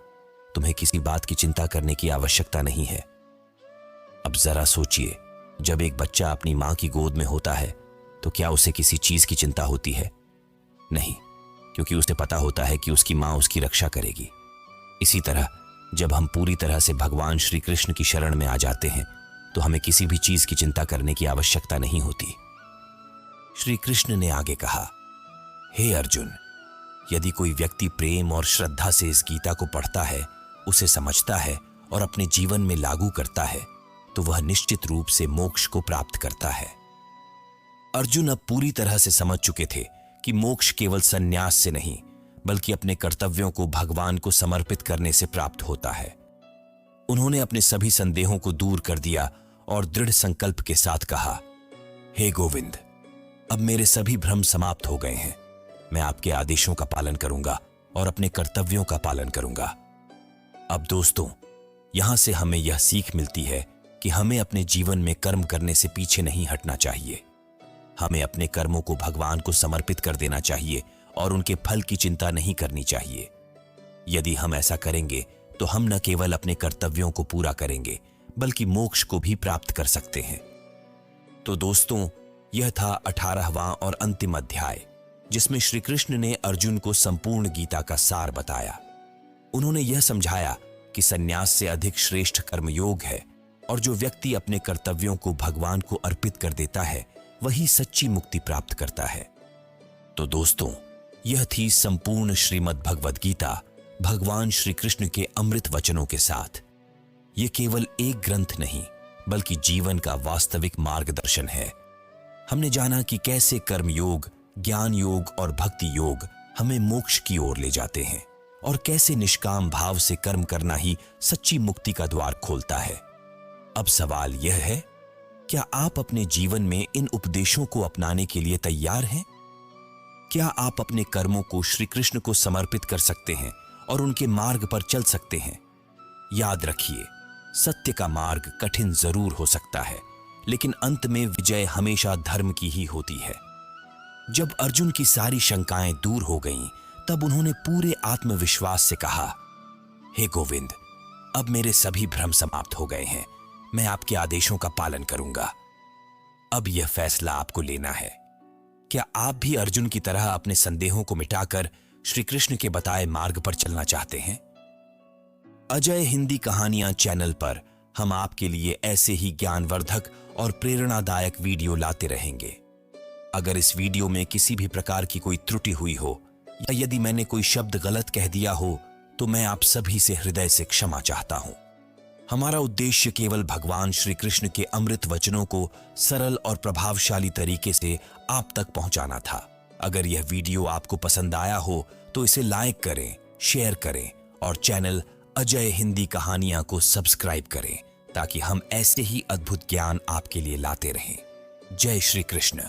तुम्हें किसी बात की चिंता करने की आवश्यकता नहीं है। अब जरा सोचिए, जब एक बच्चा अपनी मां की गोद में होता है तो क्या उसे किसी चीज की चिंता होती है? नहीं, क्योंकि उसे पता होता है कि उसकी मां उसकी रक्षा करेगी। इसी तरह जब हम पूरी तरह से भगवान श्री कृष्ण की शरण में आ जाते हैं तो हमें किसी भी चीज की चिंता करने की आवश्यकता नहीं होती। श्री कृष्ण ने आगे कहा, हे अर्जुन, यदि कोई व्यक्ति प्रेम और श्रद्धा से इस गीता को पढ़ता है, उसे समझता है और अपने जीवन में लागू करता है तो वह निश्चित रूप से मोक्ष को प्राप्त करता है। अर्जुन अब पूरी तरह से समझ चुके थे कि मोक्ष केवल संन्यास से नहीं बल्कि अपने कर्तव्यों को भगवान को समर्पित करने से प्राप्त होता है। उन्होंने अपने सभी संदेहों को दूर कर दिया और दृढ़ संकल्प के साथ कहा, हे गोविंद, अब मेरे सभी भ्रम समाप्त हो गए हैं। मैं आपके आदेशों का पालन करूंगा और अपने कर्तव्यों का पालन करूंगा। अब दोस्तों, यहां से हमें यह सीख मिलती है कि हमें अपने जीवन में कर्म करने से पीछे नहीं हटना चाहिए। हमें अपने कर्मों को भगवान को समर्पित कर देना चाहिए और उनके फल की चिंता नहीं करनी चाहिए। यदि हम ऐसा करेंगे तो हम न केवल अपने कर्तव्यों को पूरा करेंगे बल्कि मोक्ष को भी प्राप्त कर सकते हैं। तो दोस्तों, यह था 18वां और अंतिम अध्याय, जिसमें श्री कृष्ण ने अर्जुन को संपूर्ण गीता का सार बताया। उन्होंने यह समझाया कि संन्यास से अधिक श्रेष्ठ कर्मयोग है और जो व्यक्ति अपने कर्तव्यों को भगवान को अर्पित कर देता है वही सच्ची मुक्ति प्राप्त करता है। तो दोस्तों, यह थी संपूर्ण श्रीमद् भगवद गीता भगवान श्री कृष्ण के अमृत वचनों के साथ। यह केवल एक ग्रंथ नहीं बल्कि जीवन का वास्तविक मार्गदर्शन है। हमने जाना कि कैसे कर्मयोग, ज्ञान योग और भक्ति योग हमें मोक्ष की ओर ले जाते हैं और कैसे निष्काम भाव से कर्म करना ही सच्ची मुक्ति का द्वार खोलता है। अब सवाल यह है, क्या आप अपने जीवन में इन उपदेशों को अपनाने के लिए तैयार हैं? क्या आप अपने कर्मों को श्री कृष्ण को समर्पित कर सकते हैं और उनके मार्ग पर चल सकते हैं? याद रखिए, सत्य का मार्ग कठिन जरूर हो सकता है, लेकिन अंत में विजय हमेशा धर्म की ही होती है। जब अर्जुन की सारी शंकाएं दूर हो गईं, तब उन्होंने पूरे आत्मविश्वास से कहा, हे गोविंद, अब मेरे सभी भ्रम समाप्त हो गए हैं। मैं आपके आदेशों का पालन करूंगा। अब यह फैसला आपको लेना है। क्या आप भी अर्जुन की तरह अपने संदेहों को मिटाकर श्री कृष्ण के बताए मार्ग पर चलना चाहते हैं? अजय हिंदी कहानियां चैनल पर हम आपके लिए ऐसे ही ज्ञानवर्धक और प्रेरणादायक वीडियो लाते रहेंगे। अगर इस वीडियो में किसी भी प्रकार की कोई त्रुटि हुई हो या यदि मैंने कोई शब्द गलत कह दिया हो, तो मैं आप सभी से हृदय से क्षमा चाहता हूं। हमारा उद्देश्य केवल भगवान श्री कृष्ण के अमृत वचनों को सरल और प्रभावशाली तरीके से आप तक पहुंचाना था। अगर यह वीडियो आपको पसंद आया हो तो इसे लाइक करें, शेयर करें और चैनल अजय हिंदी कहानियां को सब्सक्राइब करें, ताकि हम ऐसे ही अद्भुत ज्ञान आपके लिए लाते रहें। जय श्री कृष्ण।